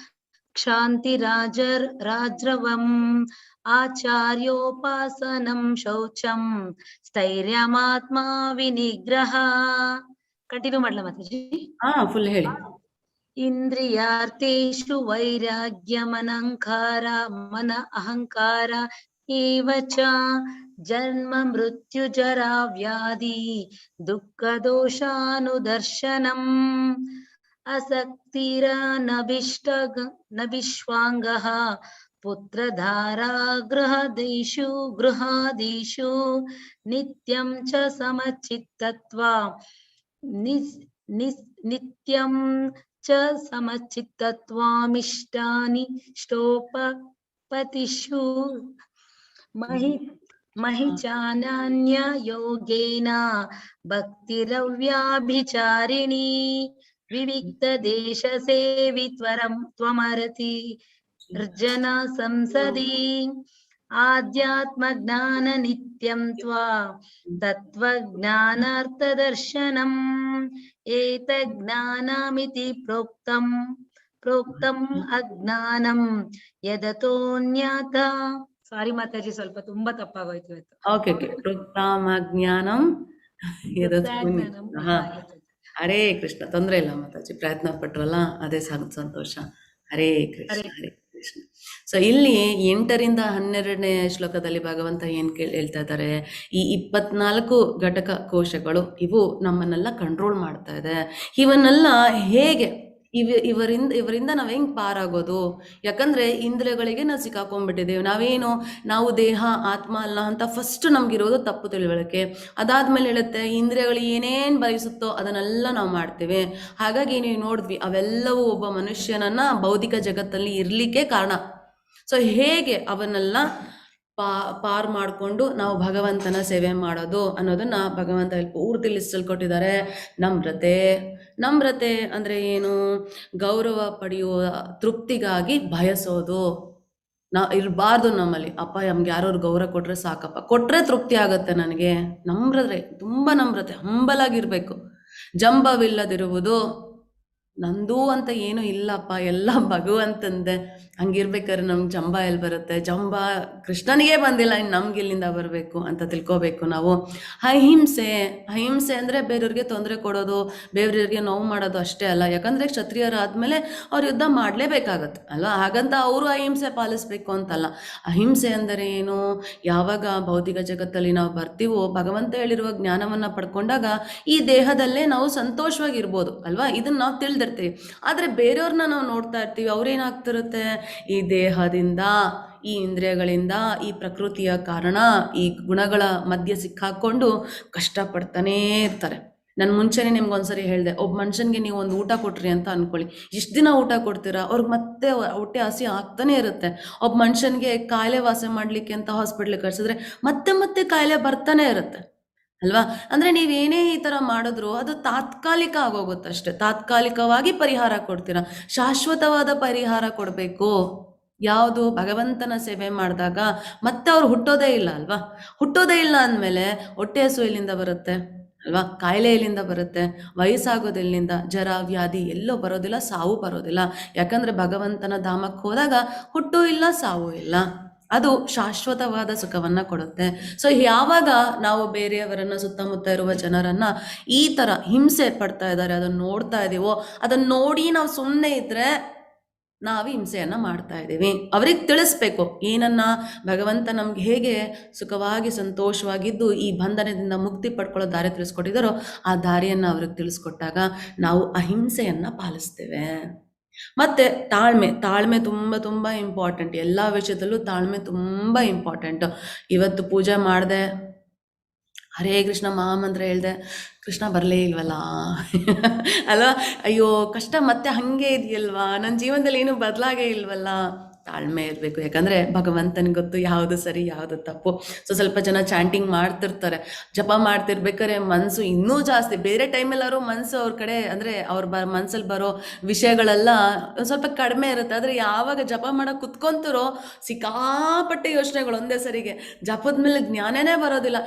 क्षान्तिराजर्राज्रवम् आचार्योपासनं शौचं स्थैर्यमात्मा विनिग्रह. ಕಂಟಿನ್ಯೂ ಮಾಡ್ಲಾ ಮಾತಾಜಿ? ಫುಲ್ ಹೇಳಿ. ಇಂದ್ರಿಯಾರ್ಥೇಷು ವೈರಾಗ್ಯಮನಂಕಾರ ಮನ ಅಹಂಕಾರ ಏವ ಚ ಜನ್ಮ ಮೃತ್ಯು ಜರಾ ವ್ಯಾಧಿ ದುಃಖ ದೋಷಾನುದರ್ಶನಂ ಅಸಕ್ತಿರ ನಭಿಶ್ವಾಂಗಃ ಪುತ್ರಧಾರಾ ಗೃಹಾದಿಷು ನಿತ್ಯಂ ಚ ಸಮಚಿತ್ತತ್ವ ನಿತ್ಯಂ ಚ ಸಮಚಿತ್ತತ್ವಾಮಿಷ್ಟಾನಿ ಷ್ಟೋಪಪತಿಷು ಮಹಿಚಾನ್ಯ ಯೋಗೇನ ಭಕ್ತಿರವ್ಯಾಭಿಚಾರಿಣಿ ವಿವಿಕ್ತ ದೇಶ ಸೇವಿತ್ವರಂ ತ್ವಮರತಿ ಅರ್ಜನ ಸಂಸದಿ ಆಧ್ಯಾತ್ಮ ಜ್ಞಾನ ನಿತ್ಯಂ ತ್ವಾ ತತ್ವಜ್ಞಾನಾರ್ಥ ದರ್ಶನಂ ಏತಜ್ಞಾನಮಿತಿ ಪ್ರೋಕ್ತಂ ಅಜ್ಞಾನಂ ಯದತೋನ್ಯಥ. ಸಾರಿ ಮಾತಾಜಿ, ಸ್ವಲ್ಪ ತುಂಬಾ ತಪ್ಪಾಗೋಯ್ತು ಇವತ್ತು. ಓಕೆ ಪ್ರೋಕ್ತಾಮಜ್ಞಾನಂ ಯದತೋನ್ಯಥಃ. ಹರೇ ಕೃಷ್ಣ. ತೊಂದರೆ ಇಲ್ಲ ಮಾತಾಜಿ, ಪ್ರಯತ್ನ ಪಟ್ರಲ್ಲ, ಅದೇ ಸಂತೋಷ. ಹರೇ ಕೃಷ್ಣ ಹರೇ ಕೃಷ್ಣ. ಸೊ ಇಲ್ಲಿ 8ರಿಂದ 12ನೇ ಶ್ಲೋಕದಲ್ಲಿ ಭಗವಂತ ಏನ್ ಹೇಳ್ತಾ ಇದ್ದಾರೆ, ಈ 24 ಘಟಕ ಕೋಶಗಳು ಇವು ನಮ್ಮನ್ನೆಲ್ಲ ಕಂಟ್ರೋಲ್ ಮಾಡ್ತಾ ಇದೆ. ಇವನ್ನೆಲ್ಲ ಹೇಗೆ ಇವರಿಂದ ನಾವ್ ಹೆಂಗ್ ಪಾರಾಗೋದು? ಯಾಕಂದ್ರೆ ಇಂದ್ರಿಯಗಳಿಗೆ ನಾವು ಸಿಕ್ಕಾಕೊಂಡ್ಬಿಟ್ಟಿದ್ದೇವೆ. ನಾವು ದೇಹ ಆತ್ಮ ಅಲ್ಲ ಅಂತ ಫಸ್ಟ್ ನಮ್ಗಿರೋದು ತಪ್ಪು ತಿಳುವಳಿಕೆ. ಅದಾದ್ಮೇಲೆ ಹೇಳುತ್ತೆ ಇಂದ್ರಿಯಗಳು ಏನೇನ್ ಬಯಸುತ್ತೋ ಅದನ್ನೆಲ್ಲ ನಾವು ಮಾಡ್ತೇವೆ. ಹಾಗಾಗಿ ನೀವು ನೋಡಿದ್ವಿ ಅವೆಲ್ಲವೂ ಒಬ್ಬ ಮನುಷ್ಯನನ್ನ ಭೌತಿಕ ಜಗತ್ತಲ್ಲಿ ಇರ್ಲಿಕ್ಕೆ ಕಾರಣ. ಸೊ ಹೇಗೆ ಅವನ್ನೆಲ್ಲ ಪಾರ್ ಮಾಡಿಕೊಂಡು ನಾವು ಭಗವಂತನ ಸೇವೆ ಮಾಡೋದು ಅನ್ನೋದನ್ನ ಭಗವಂತ ಇಲ್ಲಿ ಪೂರ್ತಿ ಲಿಸ್ಟಲ್ಲಿ ಕೊಟ್ಟಿದ್ದಾರೆ. ನಮ್ರತೆ ಅಂದ್ರೆ ಏನು? ಗೌರವ ಪಡೆಯುವ ತೃಪ್ತಿಗಾಗಿ ಬಯಸೋದು ಇರಬಾರ್ದು ನಮ್ಮಲ್ಲಿ. ಅಪ್ಪ ನಮ್ಗೆ ಯಾರು ಗೌರವ ಕೊಟ್ರೆ ಸಾಕಪ್ಪ, ಕೊಟ್ರೆ ತೃಪ್ತಿ ಆಗತ್ತೆ ನನಗೆ. ತುಂಬಾ ನಮ್ರತೆ, ಹಂಬಲಾಗಿರ್ಬೇಕು. ಜಂಬವಿಲ್ಲದಿರುವುದು, ನಂದು ಅಂತ ಏನು ಇಲ್ಲಪ್ಪ, ಎಲ್ಲ ಭಗವಂತಂದೆ. ಹಂಗಿರ್ಬೇಕಾದ್ರೆ ನಮ್ಗೆ ಜಂಬ ಎಲ್ಲಿ ಬರುತ್ತೆ? ಜಂಬ ಕೃಷ್ಣನಿಗೆ ಬಂದಿಲ್ಲ, ಇನ್ನು ನಮ್ಗೆ ಇಲ್ಲಿಂದ ಬರಬೇಕು ಅಂತ ತಿಳ್ಕೊಬೇಕು ನಾವು. ಅಹಿಂಸೆ ಅಂದ್ರೆ ಬೇರೆಯವ್ರಿಗೆ ತೊಂದರೆ ಕೊಡೋದು, ಬೇರೆಯವ್ರಿಗೆ ನೋವು ಮಾಡೋದು ಅಷ್ಟೇ ಅಲ್ಲ. ಯಾಕಂದ್ರೆ ಕ್ಷತ್ರಿಯರಾದ್ಮೇಲೆ ಅವ್ರು ಯುದ್ಧ ಮಾಡಲೇಬೇಕಾಗತ್ತೆ ಅಲ್ವಾ? ಹಾಗಂತ ಅವರು ಅಹಿಂಸೆ ಪಾಲಿಸ್ಬೇಕು ಅಂತಲ್ಲ. ಅಹಿಂಸೆ ಅಂದರೆ ಏನು? ಯಾವಾಗ ಭೌತಿಕ ಜಗತ್ತಲ್ಲಿ ನಾವು ಬರ್ತೀವೋ, ಭಗವಂತ ಹೇಳಿರುವ ಜ್ಞಾನವನ್ನ ಪಡ್ಕೊಂಡಾಗ ಈ ದೇಹದಲ್ಲೇ ನಾವು ಸಂತೋಷವಾಗಿರ್ಬೋದು ಅಲ್ವಾ? ಇದನ್ನ ನಾವು ತಿಳಿದಿರ್ತೀವಿ. ಆದ್ರೆ ಬೇರೆಯವ್ರನ್ನ ನಾವು ನೋಡ್ತಾ ಇರ್ತೀವಿ, ಅವ್ರೇನಾಗ್ತಿರುತ್ತೆ, ಈ ದೇಹದಿಂದ, ಈ ಇಂದ್ರಿಯಗಳಿಂದ, ಈ ಪ್ರಕೃತಿಯ ಕಾರಣ, ಈ ಗುಣಗಳ ಮಧ್ಯೆ ಸಿಕ್ಕಾಕೊಂಡು ಕಷ್ಟಪಡ್ತಾನೇ ಇರ್ತಾರೆ. ನಾನು ಮುಂಚೆನೆ ನಿಮ್ಗೊಂದ್ಸರಿ ಹೇಳಿದೆ, ಒಬ್ಬ ಮನುಷ್ಯನ್ಗೆ ನೀವು ಒಂದು ಊಟ ಕೊಟ್ರಿ ಅಂತ ಅನ್ಕೊಳ್ಳಿ, ಇಷ್ಟು ದಿನ ಊಟ ಕೊಡ್ತೀರಾ, ಅವ್ರಿಗೆ ಮತ್ತೆ ಹೊಟ್ಟೆ ಹಸಿ ಆಗ್ತಾನೆ ಇರುತ್ತೆ. ಒಬ್ಬ ಮನುಷ್ಯನ್ಗೆ ಕಾಯಿಲೆ ವಾಸ ಮಾಡ್ಲಿಕ್ಕೆ ಅಂತ ಹಾಸ್ಪಿಟ್ಲಿಗೆ ಕಳ್ಸಿದ್ರೆ ಮತ್ತೆ ಕಾಯಿಲೆ ಬರ್ತಾನೆ ಇರುತ್ತೆ ಅಲ್ವಾ? ಅಂದ್ರೆ ನೀವೇನೇ ಈ ತರ ಮಾಡಿದ್ರು ಅದು ತಾತ್ಕಾಲಿಕ ಆಗೋಗುತ್ತಷ್ಟೆ. ತಾತ್ಕಾಲಿಕವಾಗಿ ಪರಿಹಾರ ಕೊಡ್ತೀರಾ, ಶಾಶ್ವತವಾದ ಪರಿಹಾರ ಕೊಡಬೇಕು. ಯಾವುದು? ಭಗವಂತನ ಸೇವೆ ಮಾಡಿದಾಗ ಮತ್ತೆ ಅವ್ರು ಹುಟ್ಟೋದೇ ಇಲ್ಲ ಅಲ್ವಾ? ಹುಟ್ಟೋದೇ ಇಲ್ಲ ಅಂದಮೇಲೆ ಹೊಟ್ಟೆ ಹಸು ಎಲ್ಲಿಂದ ಬರುತ್ತೆ ಅಲ್ವಾ? ಕಾಯಿಲೆ ಎಲ್ಲಿಂದ ಬರುತ್ತೆ? ವಯಸ್ಸಾಗೋದೆಲ್ಲಿಂದ? ಜರ ವ್ಯಾಧಿ ಎಲ್ಲೋ ಬರೋದಿಲ್ಲ, ಸಾವು ಬರೋದಿಲ್ಲ. ಯಾಕಂದ್ರೆ ಭಗವಂತನ ಧಾಮಕ್ಕೆ ಹೋದಾಗ ಹುಟ್ಟು ಇಲ್ಲ, ಸಾವು ಇಲ್ಲ. ಅದು ಶಾಶ್ವತವಾದ ಸುಖವನ್ನ ಕೊಡುತ್ತೆ. ಸೊ ಯಾವಾಗ ನಾವು ಬೇರೆಯವರನ್ನ, ಸುತ್ತಮುತ್ತ ಇರುವ ಜನರನ್ನ ಈ ತರ ಹಿಂಸೆ ಪಡ್ತಾ ಇದ್ದಾರೆ ಅದನ್ನ ನೋಡ್ತಾ ಇದೀವೋ, ಅದನ್ನ ನೋಡಿ ನಾವು ಸುಮ್ಮನೆ ಇದ್ರೆ ನಾವು ಹಿಂಸೆಯನ್ನ ಮಾಡ್ತಾ ಇದ್ದೀವಿ. ಅವ್ರಿಗೆ ತಿಳಿಸ್ಬೇಕು ಏನನ್ನ, ಭಗವಂತ ನಮ್ಗೆ ಹೇಗೆ ಸುಖವಾಗಿ ಸಂತೋಷವಾಗಿದ್ದು ಈ ಬಂಧನದಿಂದ ಮುಕ್ತಿ ಪಡ್ಕೊಳ್ಳೋ ದಾರಿ ತಿಳಿಸ್ಕೊಟ್ಟಿದ್ದಾರೋ ಆ ದಾರಿಯನ್ನ ಅವ್ರಿಗೆ ತಿಳಿಸ್ಕೊಟ್ಟಾಗ ನಾವು ಅಹಿಂಸೆಯನ್ನ ಪಾಲಿಸ್ತೇವೆ. ಮತ್ತೆ ತಾಳ್ಮೆ ತುಂಬಾ ಇಂಪಾರ್ಟೆಂಟ್. ಎಲ್ಲ ವಿಷಯದಲ್ಲೂ ತಾಳ್ಮೆ ತುಂಬಾ ಇಂಪಾರ್ಟೆಂಟ್. ಇವತ್ತು ಪೂಜೆ ಮಾಡಿದೆ, ಹರೇ ಕೃಷ್ಣ ಮಹಾಮಂತ್ರ ಹೇಳ್ದೆ, ಕೃಷ್ಣ ಬರಲೇ ಇಲ್ವಲ್ಲ ಅಲ್ವಾ? ಅಯ್ಯೋ ಕಷ್ಟ ಮತ್ತೆ ಹಂಗೆ ಇದೆಯಲ್ವಾ, ನನ್ನ ಜೀವನದಲ್ಲಿ ಏನು ಬದಲಾಗೇ ಇಲ್ವಲ್ಲ. ತಾಳ್ಮೆ ಇರಬೇಕು. ಯಾಕಂದ್ರೆ ಭಗವಂತನಿಗೆ ಗೊತ್ತು ಯಾವುದು ಸರಿ ಯಾವುದು ತಪ್ಪು. ಸೊ ಸ್ವಲ್ಪ ಜನ ಚಾಂಟಿಂಗ್ ಮಾಡ್ತಿರ್ತಾರೆ, ಜಪ ಮಾಡ್ತಿರ್ಬೇಕಾದ್ರೆ ಮನಸ್ಸು ಇನ್ನೂ ಜಾಸ್ತಿ, ಬೇರೆ ಟೈಮೆಲ್ಲಾರು ಮನಸ್ಸು ಅವ್ರ ಕಡೆ ಅಂದರೆ ಅವ್ರ ಮನಸ್ಸಲ್ಲಿ ಬರೋ ವಿಷಯಗಳೆಲ್ಲ ಸ್ವಲ್ಪ ಕಡಿಮೆ ಇರುತ್ತೆ. ಆದರೆ ಯಾವಾಗ ಜಪ ಮಾಡೋಕೆ ಕುತ್ಕೊಂತಿರೋ ಸಿಕ್ಕಾಪಟ್ಟೆ ಯೋಚನೆಗಳು ಒಂದೇ ಸರಿಗೆ. ಜಪದ ಮೇಲೆ ಜ್ಞಾನನೇ ಬರೋದಿಲ್ಲ.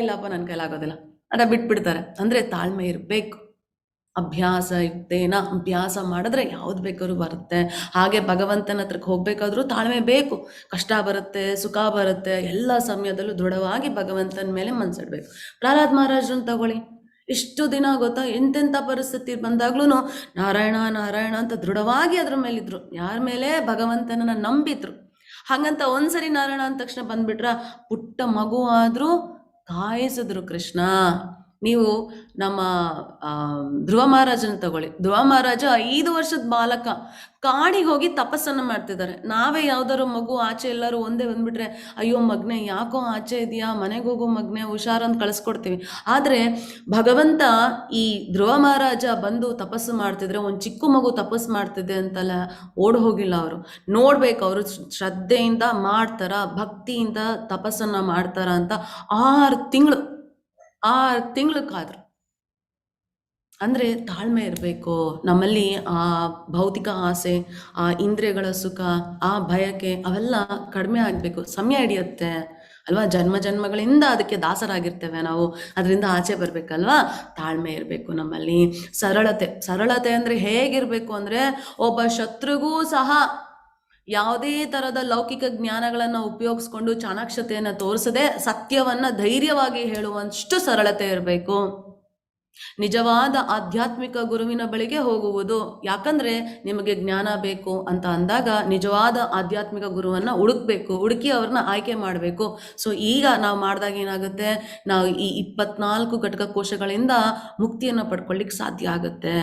ಇಲ್ಲಪ್ಪ ನನ್ನ ಕೈಲಾಗೋದಿಲ್ಲ ಅಂತ ಬಿಟ್ಬಿಡ್ತಾರೆ. ಅಂದರೆ ತಾಳ್ಮೆ ಇರಬೇಕು. ಅಭ್ಯಾಸ ಯುಕ್ತೇನ, ಅಭ್ಯಾಸ ಮಾಡಿದ್ರೆ ಯಾವ್ದು ಬೇಕಾದ್ರೂ ಬರುತ್ತೆ. ಹಾಗೆ ಭಗವಂತನ ಹತ್ರಕ್ಕೆ ಹೋಗ್ಬೇಕಾದ್ರೂ ತಾಳ್ಮೆ ಬೇಕು. ಕಷ್ಟ ಬರುತ್ತೆ, ಸುಖ ಬರುತ್ತೆ, ಎಲ್ಲ ಸಮಯದಲ್ಲೂ ದೃಢವಾಗಿ ಭಗವಂತನ ಮೇಲೆ ಮನ್ಸಿಡ್ಬೇಕು. ಪ್ರಹ್ಲಾದ್ ಮಹಾರಾಜರನ್ನ ತಗೊಳ್ಳಿ, ಇಷ್ಟು ದಿನ ಗೊತ್ತಾ, ಎಂತೆಂಥ ಪರಿಸ್ಥಿತಿ ಬಂದಾಗ್ಲೂ ನಾರಾಯಣ ನಾರಾಯಣ ಅಂತ ದೃಢವಾಗಿ ಅದ್ರ ಮೇಲಿದ್ರು. ಯಾರ ಮೇಲೆ? ಭಗವಂತನನ್ನ ನಂಬಿದ್ರು. ಹಾಗಂತ ಒಂದ್ಸರಿ ನಾರಾಯಣ ಅಂದ ತಕ್ಷಣ ಬಂದ್ಬಿಟ್ರ? ಪುಟ್ಟ ಮಗು ಆದ್ರೂ ಕಾಯಿಸಿದ್ರು ಕೃಷ್ಣ. ನೀವು ನಮ್ಮ ಧ್ರುವ ಮಹಾರಾಜನ ತಗೊಳ್ಳಿ. ಧ್ರುವ ಮಹಾರಾಜ 5 ವರ್ಷದ ಬಾಲಕ, ಕಾಡಿಗೆ ಹೋಗಿ ತಪಸ್ಸನ್ನ ಮಾಡ್ತಿದ್ದಾರೆ. ನಾವೇ ಯಾವ್ದಾರು ಮಗು ಆಚೆ ಎಲ್ಲರೂ ಒಂದೇ ಬಂದ್ಬಿಟ್ರೆ, ಅಯ್ಯೋ ಮಗ್ನೆ ಯಾಕೋ ಆಚೆ ಇದೆಯಾ, ಮನೆಗೆ ಹೋಗೋ ಮಗ್ನೆ ಹುಷಾರಂತ ಕಳಿಸ್ಕೊಡ್ತೀವಿ. ಆದರೆ ಭಗವಂತ ಈ ಧ್ರುವ ಮಹಾರಾಜ ಬಂದು ತಪಸ್ಸು ಮಾಡ್ತಿದ್ರೆ, ಒಂದು ಚಿಕ್ಕ ಮಗು ತಪಸ್ಸು ಮಾಡ್ತಿದ್ದೆ ಅಂತಲ್ಲ ಓಡ್ ಹೋಗಿಲ್ಲ. ಅವರು ನೋಡ್ಬೇಕು, ಅವರು ಶ್ರದ್ಧೆಯಿಂದ ಮಾಡ್ತಾರ, ಭಕ್ತಿಯಿಂದ ತಪಸ್ಸನ್ನ ಮಾಡ್ತಾರ ಅಂತ 6 ತಿಂಗಳು ಕಾದ್ರು. ಅಂದರೆ ತಾಳ್ಮೆ ಇರಬೇಕು ನಮ್ಮಲ್ಲಿ. ಆ ಭೌತಿಕ ಆಸೆ, ಆ ಇಂದ್ರಿಯಗಳ ಸುಖ, ಆ ಬಯಕೆ ಅವೆಲ್ಲ ಕಡಿಮೆ ಆಗಬೇಕು. ಸಮಯ ಹಿಡಿಯುತ್ತೆ ಅಲ್ವಾ? ಜನ್ಮಗಳಿಂದ ಅದಕ್ಕೆ ದಾಸರಾಗಿರ್ತೇವೆ ನಾವು. ಅದರಿಂದ ಆಚೆ ಬರಬೇಕಲ್ವಾ? ತಾಳ್ಮೆ ಇರಬೇಕು ನಮ್ಮಲ್ಲಿ. ಸರಳತೆ ಅಂದರೆ ಹೇಗಿರಬೇಕು ಅಂದರೆ, ಒಬ್ಬ ಶತ್ರುಗೂ ಸಹ ಯಾವುದೇ ಥರದ ಲೌಕಿಕ ಜ್ಞಾನಗಳನ್ನು ಉಪಯೋಗಿಸ್ಕೊಂಡು ಚಾಣಾಕ್ಷತೆಯನ್ನು ತೋರಿಸದೆ ಸತ್ಯವನ್ನು ಧೈರ್ಯವಾಗಿ ಹೇಳುವಷ್ಟು ಸರಳತೆ ಇರಬೇಕು. ನಿಜವಾದ ಆಧ್ಯಾತ್ಮಿಕ ಗುರುವಿನ ಬಳಿಗೆ ಹೋಗುವುದು. ಯಾಕಂದರೆ ನಿಮಗೆ ಜ್ಞಾನ ಬೇಕು ಅಂತ ಅಂದಾಗ ನಿಜವಾದ ಆಧ್ಯಾತ್ಮಿಕ ಗುರುವನ್ನು ಹುಡುಕಿ ಅವ್ರನ್ನ ಆಯ್ಕೆ ಮಾಡಬೇಕು. ಸೊ ಈಗ ನಾವು ಮಾಡಿದಾಗ ಏನಾಗುತ್ತೆ, ನಾವು ಈ 24 ಘಟಕ ಕೋಶಗಳಿಂದ ಮುಕ್ತಿಯನ್ನು ಪಡ್ಕೊಳ್ಳಿಕ್ಕೆ ಸಾಧ್ಯ ಆಗುತ್ತೆ.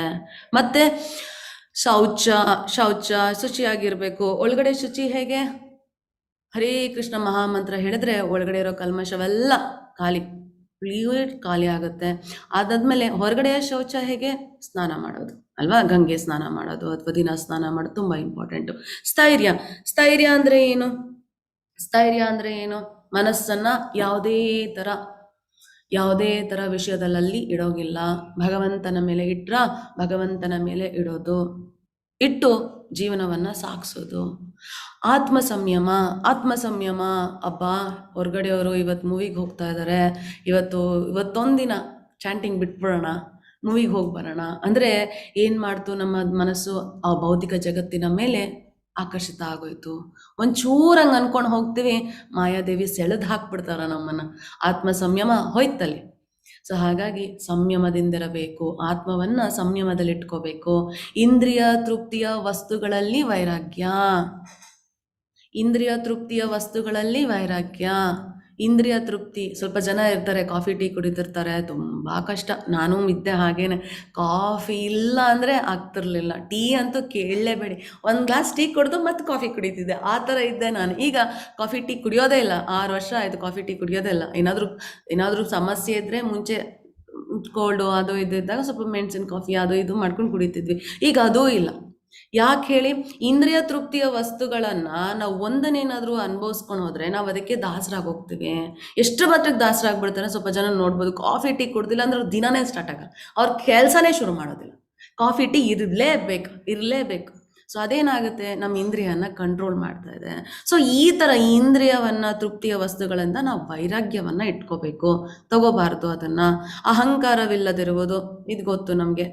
ಮತ್ತು ಶೌಚ ಶುಚಿಯಾಗಿರಬೇಕು. ಒಳಗಡೆ ಶುಚಿ ಹೇಗೆ? ಹರೇ ಕೃಷ್ಣ ಮಹಾಮಂತ್ರ ಹೇಳಿದ್ರೆ ಒಳಗಡೆ ಇರೋ ಕಲ್ಮಶವೆಲ್ಲ ಖಾಲಿ ಆಗುತ್ತೆ. ಅದಾದ್ಮೇಲೆ ಹೊರಗಡೆಯ ಶೌಚ ಹೇಗೆ? ಸ್ನಾನ ಮಾಡೋದು ಅಲ್ವಾ? ಗಂಗೆ ಸ್ನಾನ ಮಾಡೋದು ಅಥವಾ ದಿನ ಸ್ನಾನ ಮಾಡೋದು ತುಂಬ ಇಂಪಾರ್ಟೆಂಟು. ಸ್ಥೈರ್ಯ ಅಂದರೆ ಏನು? ಮನಸ್ಸನ್ನ ಯಾವುದೇ ಥರ ವಿಷಯದಲ್ಲಿ ಇಡೋಗಿಲ್ಲ. ಭಗವಂತನ ಮೇಲೆ ಭಗವಂತನ ಮೇಲೆ ಇಡೋದು, ಇಟ್ಟು ಜೀವನವನ್ನು ಸಾಗಿಸೋದು. ಆತ್ಮ ಸಂಯಮ. ಅಬ್ಬಾ, ಹೊರಗಡೆಯವರು ಇವತ್ತು ಮೂವಿಗೆ ಹೋಗ್ತಾ ಇದ್ದಾರೆ, ಇವತ್ತೊಂದಿನ ಚಾಂಟಿಂಗ್ ಬಿಟ್ಬಿಡೋಣ, ಮೂವಿಗೆ ಹೋಗಿ ಬರೋಣ ಅಂದರೆ ಏನು ಮಾಡ್ತು, ನಮ್ಮ ಮನಸ್ಸು ಆ ಭೌತಿಕ ಜಗತ್ತಿನ ಮೇಲೆ ಆಕರ್ಷಿತ ಆಗೋಯ್ತು. ಒಂಚೂರಂಗೆ ಅನ್ಕೊಂಡು ಹೋಗ್ತೀವಿ, ಮಾಯಾದೇವಿ ಸೆಳೆದು ಹಾಕ್ಬಿಡ್ತಾರ ನಮ್ಮನ್ನು. ಆತ್ಮ ಸಂಯಮ ಹೋಯ್ತಲ್ಲಿ. ಸೊ ಹಾಗಾಗಿ ಸಂಯಮದಿಂದಿರಬೇಕು, ಆತ್ಮವನ್ನು ಸಂಯಮದಲ್ಲಿ ಇಟ್ಕೋಬೇಕು. ಇಂದ್ರಿಯ ತೃಪ್ತಿಯ ವಸ್ತುಗಳಲ್ಲಿ ವೈರಾಗ್ಯ. ಇಂದ್ರಿಯ ತೃಪ್ತಿ. ಸ್ವಲ್ಪ ಜನ ಇರ್ತಾರೆ ಕಾಫಿ ಟೀ ಕುಡಿತಿರ್ತಾರೆ, ತುಂಬ ಕಷ್ಟ. ನಾನು ಇದ್ದೆ ಹಾಗೇನೆ. ಕಾಫಿ ಇಲ್ಲ ಅಂದರೆ ಆಗ್ತಿರ್ಲಿಲ್ಲ. ಟೀ ಅಂತೂ ಕೇಳಲೇಬೇಡಿ. ಒಂದು ಗ್ಲಾಸ್ ಟೀ ಕುಡಿದು ಮತ್ತೆ ಕಾಫಿ ಕುಡಿತಿದ್ದೆ, ಆ ಥರ ಇದ್ದೆ ನಾನು. ಈಗ ಕಾಫಿ ಟೀ ಕುಡಿಯೋದೇ ಇಲ್ಲ. 6 ವರ್ಷ ಆಯಿತು ಕಾಫಿ ಟೀ ಕುಡಿಯೋದೇ ಇಲ್ಲ. ಏನಾದರೂ ಸಮಸ್ಯೆ ಇದ್ದರೆ ಮುಂಚೆ ಕೋಲ್ಡು ಅದು ಇದು ಇದ್ದಾಗ ಸ್ವಲ್ಪ ಮೆಣಸಿನ ಕಾಫಿ ಅದು ಇದು ಮಾಡ್ಕೊಂಡು ಕುಡಿತಿದ್ವಿ. ಈಗ ಅದೂ ಇಲ್ಲ. ಯಾಕೆ ಹೇಳಿ? ಇಂದ್ರಿಯ ತೃಪ್ತಿಯ ವಸ್ತುಗಳನ್ನು ನಾವು ಒಂದನ್ನೇನಾದರೂ ಅನುಭವಿಸ್ಕೊಂಡು ಹೋದರೆ ನಾವು ಅದಕ್ಕೆ ದಾಸರಾಗಿ ಹೋಗ್ತೀವಿ. ಎಷ್ಟು ಮಟ್ಟಿಗೆ ದಾಸರಾಗ್ಬಿಡ್ತಾರೆ ಸ್ವಲ್ಪ ಜನ ನೋಡ್ಬೋದು. ಕಾಫಿ ಟೀ ಕುಡ್ದಿಲ್ಲ ಅಂದ್ರೆ ದಿನನೇ ಸ್ಟಾರ್ಟ್ ಆಗಲ್ಲ, ಅವ್ರ ಕೆಲಸನೇ ಶುರು ಮಾಡೋದಿಲ್ಲ. ಕಾಫಿ ಟೀ ಇರಲೇಬೇಕು. ಸೊ ಅದೇನಾಗುತ್ತೆ, ನಮ್ಮ ಇಂದ್ರಿಯನ ಕಂಟ್ರೋಲ್ ಮಾಡ್ತಾ ಇದೆ. ಸೊ ಈ ಥರ ಇಂದ್ರಿಯವನ್ನು ತೃಪ್ತಿಯ ವಸ್ತುಗಳಿಂದ ನಾವು ವೈರಾಗ್ಯವನ್ನು ಇಟ್ಕೋಬೇಕು, ತಗೋಬಾರ್ದು ಅದನ್ನು. ಅಹಂಕಾರವಿಲ್ಲದಿರುವುದು, ಇದು ಗೊತ್ತು ನಮಗೆ.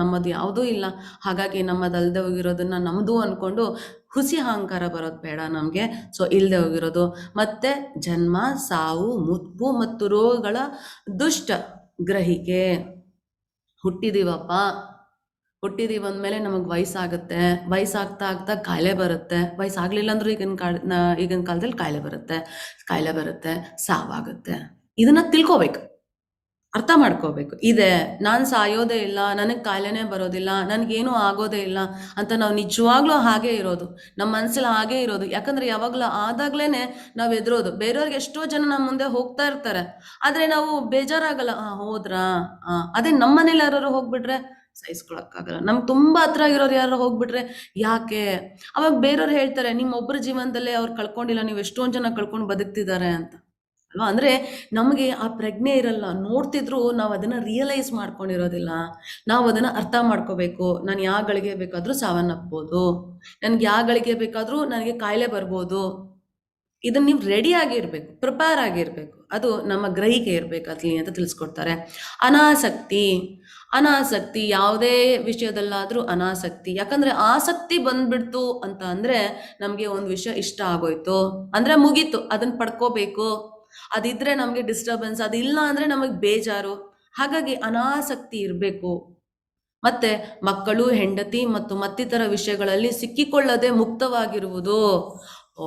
ನಮ್ಮದು ಯಾವುದೂ ಇಲ್ಲ, ಹಾಗಾಗಿ ನಮ್ಮದಲ್ಲದೆ ಹೋಗಿರೋದನ್ನು ನಮ್ಮದು ಅಂದ್ಕೊಂಡು ಹುಸಿ ಅಹಂಕಾರ ಬರೋದು ಬೇಡ ನಮಗೆ. ಸೊ ಇಲ್ಲದೆ ಹೋಗಿರೋದು. ಮತ್ತು ಜನ್ಮ, ಸಾವು, ಮುಪ್ಪು ಮತ್ತು ರೋಗಗಳ ದುಷ್ಟ ಗ್ರಹಿಕೆ. ಹುಟ್ಟಿದೀವಿ ಅಂದಮೇಲೆ ನಮಗೆ ವಯಸ್ಸಾಗುತ್ತೆ, ವಯಸ್ಸಾಗ್ತಾ ಕಾಯಿಲೆ ಬರುತ್ತೆ. ವಯಸ್ಸಾಗಲಿಲ್ಲ ಅಂದ್ರೂ ಈಗಿನ ಕಾಲದಲ್ಲಿ ಕಾಯಿಲೆ ಬರುತ್ತೆ, ಸಾವಾಗುತ್ತೆ. ಇದನ್ನು ತಿಳ್ಕೊಬೇಕು, ಅರ್ಥ ಮಾಡ್ಕೋಬೇಕು. ನಾನು ಸಾಯೋದೇ ಇಲ್ಲ, ನನಗೆ ಕಾಯಿಲೆನೇ ಬರೋದಿಲ್ಲ, ನನಗೇನೂ ಆಗೋದೇ ಇಲ್ಲ ಅಂತ ನಾವು ನಿಜವಾಗ್ಲೂ ಹಾಗೇ ಇರೋದು, ನಮ್ಮ ಮನಸ್ಸಲ್ಲಿ ಹಾಗೇ ಇರೋದು. ಯಾಕಂದರೆ ಯಾವಾಗಲೂ ಆದಾಗ್ಲೇ ನಾವು ಎದುರೋದು. ಬೇರೆಯವ್ರಿಗೆ ಎಷ್ಟೋ ಜನ ನಮ್ಮ ಮುಂದೆ ಹೋಗ್ತಾ ಇರ್ತಾರೆ, ಆದರೆ ನಾವು ಬೇಜಾರಾಗಲ್ಲ. ಹೋದ್ರಾ? ಅದೇ ನಮ್ಮ ಮನೇಲಿ ಯಾರು ಹೋಗ್ಬಿಟ್ರೆ ಸಹಿಸ್ಕೊಳಕ್ಕಾಗಲ್ಲ. ನಮ್ಗೆ ತುಂಬ ಹತ್ರ ಆಗಿರೋರು ಯಾರು ಹೋಗ್ಬಿಟ್ರೆ ಯಾಕೆ? ಅವಾಗ ಬೇರೆಯವ್ರು ಹೇಳ್ತಾರೆ, ನಿಮ್ಮೊಬ್ಬರ ಜೀವನದಲ್ಲೇ ಅವ್ರು ಕಳ್ಕೊಂಡಿಲ್ಲ, ನೀವು ಎಷ್ಟೊಂದು ಜನ ಕಳ್ಕೊಂಡು ಬದುಕ್ತಿದ್ದಾರೆ ಅಂತ ಅಲ್ವಾ? ಅಂದರೆ ನಮಗೆ ಆ ಪ್ರಜ್ಞೆ ಇರಲ್ಲ. ನೋಡ್ತಿದ್ರು ನಾವು ಅದನ್ನು ರಿಯಲೈಸ್ ಮಾಡ್ಕೊಂಡಿರೋದಿಲ್ಲ. ನಾವು ಅದನ್ನು ಅರ್ಥ ಮಾಡ್ಕೋಬೇಕು. ನಾನು ಯಾವ ಗಳಿಗೆ ಬೇಕಾದರೂ ಸಾವನ್ನಪ್ಬೋದು, ನನಗೆ ಯಾವ ಗಳಿಗೆ ಬೇಕಾದರೂ ನನಗೆ ಕಾಯಿಲೆ ಬರ್ಬೋದು. ಇದನ್ನು ನೀವು ರೆಡಿ ಆಗಿರಬೇಕು, ಪ್ರಿಪೇರ್ ಆಗಿರಬೇಕು. ಅದು ನಮ್ಮ ಗ್ರಹಿಕೆ ಇರಬೇಕಾಗ್ಲಿ ಅಂತ ತಿಳಿಸ್ಕೊಡ್ತಾರೆ. ಅನಾಸಕ್ತಿ ಯಾವುದೇ ವಿಷಯದಲ್ಲಾದ್ರೂ ಅನಾಸಕ್ತಿ. ಯಾಕಂದ್ರೆ ಆಸಕ್ತಿ ಬಂದ್ಬಿಡ್ತು ಅಂತ ಅಂದ್ರೆ ನಮ್ಗೆ ಒಂದು ವಿಷಯ ಇಷ್ಟ ಆಗೋಯ್ತು ಅಂದ್ರೆ ಮುಗೀತು, ಅದನ್ನ ಪಡ್ಕೋಬೇಕು, ಅದಿದ್ರೆ ನಮ್ಗೆ ಡಿಸ್ಟರ್ಬೆನ್ಸ್, ಅದಿಲ್ಲ ಅಂದ್ರೆ ನಮಗ್ ಬೇಜಾರು. ಹಾಗಾಗಿ ಅನಾಸಕ್ತಿ ಇರಬೇಕು. ಮತ್ತೆ ಮಕ್ಕಳು, ಹೆಂಡತಿ ಮತ್ತು ಮತ್ತಿತರ ವಿಷಯಗಳಲ್ಲಿ ಸಿಕ್ಕಿಕೊಳ್ಳದೆ ಮುಕ್ತವಾಗಿರುವುದು. ಓ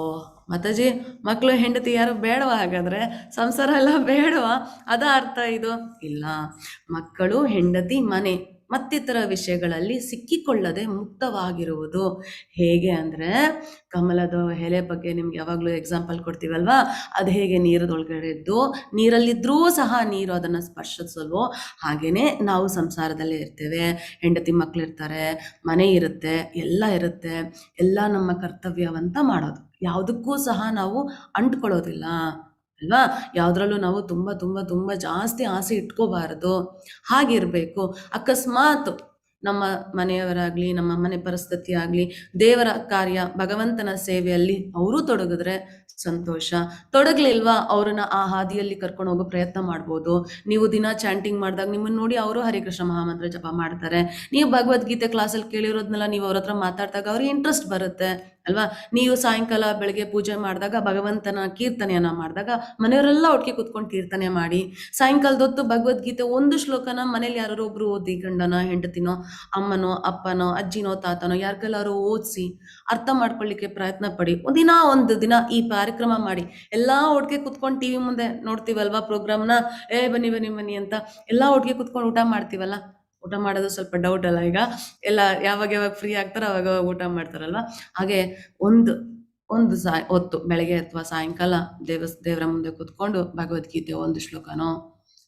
ಮಾತಾಜಿ, ಮಕ್ಕಳು ಹೆಂಡತಿ ಯಾರು ಬೇಡವಾ? ಹಾಗಾದ್ರೆ ಸಂಸಾರ ಎಲ್ಲ ಬೇಡವಾ? ಅದ ಅರ್ಥ ಇದು? ಇಲ್ಲ, ಮಕ್ಕಳು, ಹೆಂಡತಿ, ಮನೆ ಮತ್ತಿತರ ವಿಷಯಗಳಲ್ಲಿ ಸಿಕ್ಕಿಕೊಳ್ಳದೆ ಮುಕ್ತವಾಗಿರುವುದು. ಹೇಗೆ ಅಂದರೆ, ಕಮಲದ ಎಲೆ ಬಗ್ಗೆ ನಿಮ್ಗೆ ಯಾವಾಗಲೂ ಎಕ್ಸಾಂಪಲ್ ಕೊಡ್ತೀವಲ್ವಾ, ಅದು ಹೇಗೆ ನೀರದೊಳಗಡೆ ಇದ್ದು ನೀರಲ್ಲಿದ್ದರೂ ಸಹ ನೀರು ಅದನ್ನು ಸ್ಪರ್ಶಿಸಲ್ವೋ, ಹಾಗೇನೆ ನಾವು ಸಂಸಾರದಲ್ಲೇ ಇರ್ತೇವೆ. ಹೆಂಡತಿ ಮಕ್ಕಳಿರ್ತಾರೆ, ಮನೆ ಇರುತ್ತೆ, ಎಲ್ಲ ಇರುತ್ತೆ. ಎಲ್ಲ ನಮ್ಮ ಕರ್ತವ್ಯವಂತ ಮಾಡೋದು, ಯಾವುದಕ್ಕೂ ಸಹ ನಾವು ಅಂಟ್ಕೊಳ್ಳೋದಿಲ್ಲ ಅಲ್ವಾ? ಯಾವುದ್ರಲ್ಲೂ ನಾವು ತುಂಬ ತುಂಬ ತುಂಬ ಜಾಸ್ತಿ ಆಸೆ ಇಟ್ಕೋಬಾರದು. ಹಾಗಿರಬೇಕು. ಅಕಸ್ಮಾತ್ ನಮ್ಮ ಮನೆಯವರಾಗಲಿ, ನಮ್ಮ ಮನೆ ಪರಿಸ್ಥಿತಿ ಆಗಲಿ, ದೇವರ ಕಾರ್ಯ, ಭಗವಂತನ ಸೇವೆಯಲ್ಲಿ ಅವರು ತೊಡಗಿದ್ರೆ ಸಂತೋಷ. ತೊಡಗ್ಲಿಲ್ವಾ, ಅವ್ರನ್ನ ಆ ಹಾದಿಯಲ್ಲಿ ಕರ್ಕೊಂಡು ಹೋಗೋ ಪ್ರಯತ್ನ ಮಾಡ್ಬೋದು. ನೀವು ದಿನ ಚಾಂಟಿಂಗ್ ಮಾಡಿದಾಗ ನಿಮ್ಮನ್ನು ನೋಡಿ ಅವರು ಹರಿಕೃಷ್ಣ ಮಹಾಮಂತ್ರ ಜಪ ಮಾಡ್ತಾರೆ. ನೀವು ಭಗವದ್ಗೀತೆ ಕ್ಲಾಸಲ್ಲಿ ಕೇಳಿರೋದ್ನೆಲ್ಲ ನೀವು ಅವ್ರ ಹತ್ರ ಮಾತಾಡಿದಾಗ ಅವ್ರಿಗೆ ಇಂಟ್ರೆಸ್ಟ್ ಬರುತ್ತೆ ಅಲ್ವಾ? ನೀವು ಸಾಯಂಕಾಲ ಬೆಳಗ್ಗೆ ಪೂಜೆ ಮಾಡಿದಾಗ ಭಗವಂತನ ಕೀರ್ತನೆಯನ್ನ ಮಾಡಿದಾಗ ಮನೆಯವರೆಲ್ಲ ಒಟ್ಟಿಗೆ ಕುತ್ಕೊಂಡು ಕೀರ್ತನೆ ಮಾಡಿ, ಸಾಯಂಕಾಲದೊತ್ತು ಭಗವದ್ಗೀತೆ ಒಂದು ಶ್ಲೋಕನ ಮನೇಲಿ ಯಾರೋ ಒಬ್ರು ಓದಿ, ಗಂಡನ ಹೆಂಡತಿನೋ ಅಮ್ಮನೋ ಅಪ್ಪನೋ ಅಜ್ಜಿನೋ ತಾತನೋ ಯಾರಿಗೆಲ್ಲಾರು ಓದಿಸಿ ಅರ್ಥ ಮಾಡ್ಕೊಳ್ಳಿಕ್ಕೆ ಪ್ರಯತ್ನ ಪಡಿ. ಒಂದು ದಿನ ಈ ಕಾರ್ಯಕ್ರಮ ಮಾಡಿ. ಎಲ್ಲಾ ಒಟ್ಟಿಗೆ ಕುತ್ಕೊಂಡು ಟಿವಿ ಮುಂದೆ ನೋಡ್ತೀವಲ್ವಾ ಪ್ರೋಗ್ರಾಮ್ನ, ಬನ್ನಿ ಬನ್ನಿ ಬನ್ನಿ ಅಂತ ಎಲ್ಲಾ ಒಟ್ಟಿಗೆ ಕುತ್ಕೊಂಡು ಊಟ ಮಾಡ್ತೀವಲ್ಲ. ಊಟ ಮಾಡೋದು ಸ್ವಲ್ಪ ಡೌಟ್ ಅಲ್ಲ, ಈಗ ಎಲ್ಲ ಯಾವಾಗ ಫ್ರೀ ಆಗ್ತಾರೋ ಅವಾಗ ಊಟ ಮಾಡ್ತಾರಲ್ವ. ಹಾಗೆ ಒಂದು ಹೊತ್ತು ಬೆಳಗ್ಗೆ ಅಥವಾ ಸಾಯಂಕಾಲ ದೇವರ ಮುಂದೆ ಕುತ್ಕೊಂಡು ಭಗವದ್ಗೀತೆ ಒಂದು ಶ್ಲೋಕನೋ,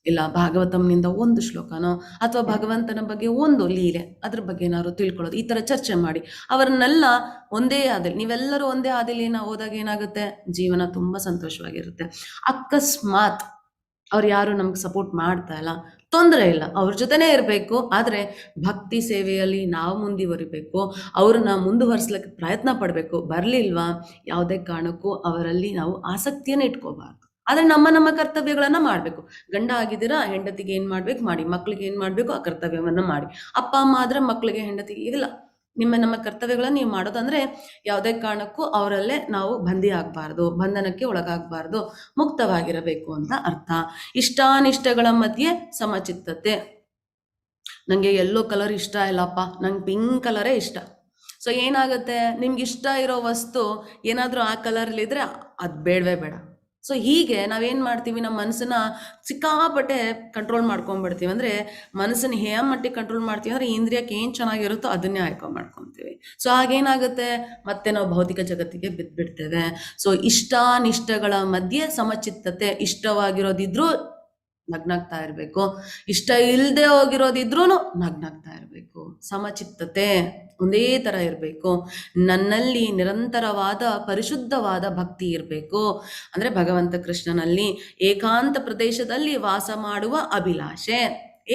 ಇಲ್ಲ ಭಾಗವತಂನಿಂದ ಒಂದು ಶ್ಲೋಕನೋ, ಅಥವಾ ಭಗವಂತನ ಬಗ್ಗೆ ಒಂದು ಲೀಲೆ, ಅದ್ರ ಬಗ್ಗೆ ಏನಾದ್ರು ತಿಳ್ಕೊಳ್ಳೋದು, ಈ ತರ ಚರ್ಚೆ ಮಾಡಿ. ಅವರನ್ನೆಲ್ಲ ಒಂದೇ ಹಾದಿಲಿ, ನೀವೆಲ್ಲರೂ ಒಂದೇ ಹಾದಿಲಿನ ಹೋದಾಗ ಏನಾಗುತ್ತೆ, ಜೀವನ ತುಂಬಾ ಸಂತೋಷವಾಗಿರುತ್ತೆ. ಅಕಸ್ಮಾತ್ ಅವ್ರು ಯಾರು ನಮ್ಗೆ ಸಪೋರ್ಟ್ ಮಾಡ್ತಾ ಇಲ್ಲ, ತೊಂದರೆ ಇಲ್ಲ, ಅವ್ರ ಜೊತೆನೇ ಇರಬೇಕು. ಆದ್ರೆ ಭಕ್ತಿ ಸೇವೆಯಲ್ಲಿ ನಾವು ಮುಂದುವರಿಬೇಕು, ಅವ್ರನ್ನ ಮುಂದುವರಿಸ್ಲಿಕ್ಕೆ ಪ್ರಯತ್ನ ಪಡಬೇಕು. ಬರ್ಲಿಲ್ವಾ, ಯಾವುದೇ ಕಾರಣಕ್ಕೂ ಅವರಲ್ಲಿ ನಾವು ಆಸಕ್ತಿಯನ್ನು ಇಟ್ಕೋಬಾರ್ದು. ಆದ್ರೆ ನಮ್ಮ ಕರ್ತವ್ಯಗಳನ್ನ ಮಾಡ್ಬೇಕು. ಗಂಡ ಆಗಿದ್ದೀರಾ, ಹೆಂಡತಿಗೆ ಏನ್ ಮಾಡ್ಬೇಕು ಮಾಡಿ, ಮಕ್ಳಿಗೆ ಏನ್ ಮಾಡ್ಬೇಕು ಆ ಕರ್ತವ್ಯವನ್ನ ಮಾಡಿ. ಅಪ್ಪ ಅಮ್ಮ ಆದ್ರೆ ಮಕ್ಳಿಗೆ, ಹೆಂಡತಿಗೆ ಇಲ್ಲ, ನಮ್ಮ ಕರ್ತವ್ಯಗಳನ್ನ ನೀವು ಮಾಡೋದಂದ್ರೆ ಯಾವುದೇ ಕಾರಣಕ್ಕೂ ಅವರಲ್ಲೇ ನಾವು ಬಂದಿ ಆಗ್ಬಾರ್ದು, ಬಂಧನಕ್ಕೆ ಒಳಗಾಗಬಾರ್ದು, ಮುಕ್ತವಾಗಿರಬೇಕು ಅಂತ ಅರ್ಥ. ಇಷ್ಟಾನಿಷ್ಟಗಳ ಮಧ್ಯೆ ಸಮಚಿತ್ತತೆ. ನಂಗೆ ಯೆಲ್ಲೋ ಕಲರ್ ಇಷ್ಟ ಇಲ್ಲಪ್ಪ, ನಂಗೆ ಪಿಂಕ್ ಕಲರೇ ಇಷ್ಟ. ಸೊ ಏನಾಗುತ್ತೆ, ನಿಮ್ಗೆ ಇಷ್ಟ ಇರೋ ವಸ್ತು ಏನಾದ್ರೂ ಆ ಕಲರ್ಲಿದ್ರೆ ಅದು ಬೇಡವೇ ಬೇಡ. ಸೊ ಹೀಗೆ ನಾವೇನ್ ಮಾಡ್ತೀವಿ, ನಮ್ಮ ಮನಸ್ಸನ್ನ ಸಿಕ್ಕಾಪಟ್ಟೆ ಕಂಟ್ರೋಲ್ ಮಾಡ್ಕೊಂಡ್ಬಿಡ್ತೀವಿ. ಅಂದ್ರೆ ಮನಸ್ಸನ್ನ ಮಟ್ಟಿಗೆ ಕಂಟ್ರೋಲ್ ಮಾಡ್ತೀವಿ ಅಂದ್ರೆ ಇಂದ್ರಿಯಕ್ಕೆ ಏನ್ ಚೆನ್ನಾಗಿರುತ್ತೋ ಅದನ್ನೇ ಆಯ್ಕೊಂಡು ಮಾಡ್ಕೊಂತೀವಿ. ಸೊ ಹಾಗೇನಾಗುತ್ತೆ, ಮತ್ತೆ ನಾವು ಭೌತಿಕ ಜಗತ್ತಿಗೆ ಬಿದ್ದ್ಬಿಡ್ತೇವೆ. ಸೊ ಇಷ್ಟಾನಿಷ್ಟಗಳ ಮಧ್ಯೆ ಸಮಚಿತ್ತತೆ. ಇಷ್ಟವಾಗಿರೋದಿದ್ರು ನಗ್ನಾಗ್ತಾ ಇರ್ಬೇಕು, ಇಷ್ಟ ಇಲ್ಲದೆ ಹೋಗಿರೋದಿದ್ರು ನಗ್ನಾಗ್ತಾ ಇರ್ಬೇಕು. ಸಮಚಿತ್ತತೆ, ಒಂದೇ ತರ ಇರಬೇಕು. ನನ್ನಲ್ಲಿ ನಿರಂತರವಾದ ಪರಿಶುದ್ಧವಾದ ಭಕ್ತಿ ಇರಬೇಕು. ಅಂದ್ರೆ ಭಗವಂತ ಕೃಷ್ಣನಲ್ಲಿ ಏಕಾಂತ ಪ್ರದೇಶದಲ್ಲಿ ವಾಸ ಮಾಡುವ ಅಭಿಲಾಷೆ.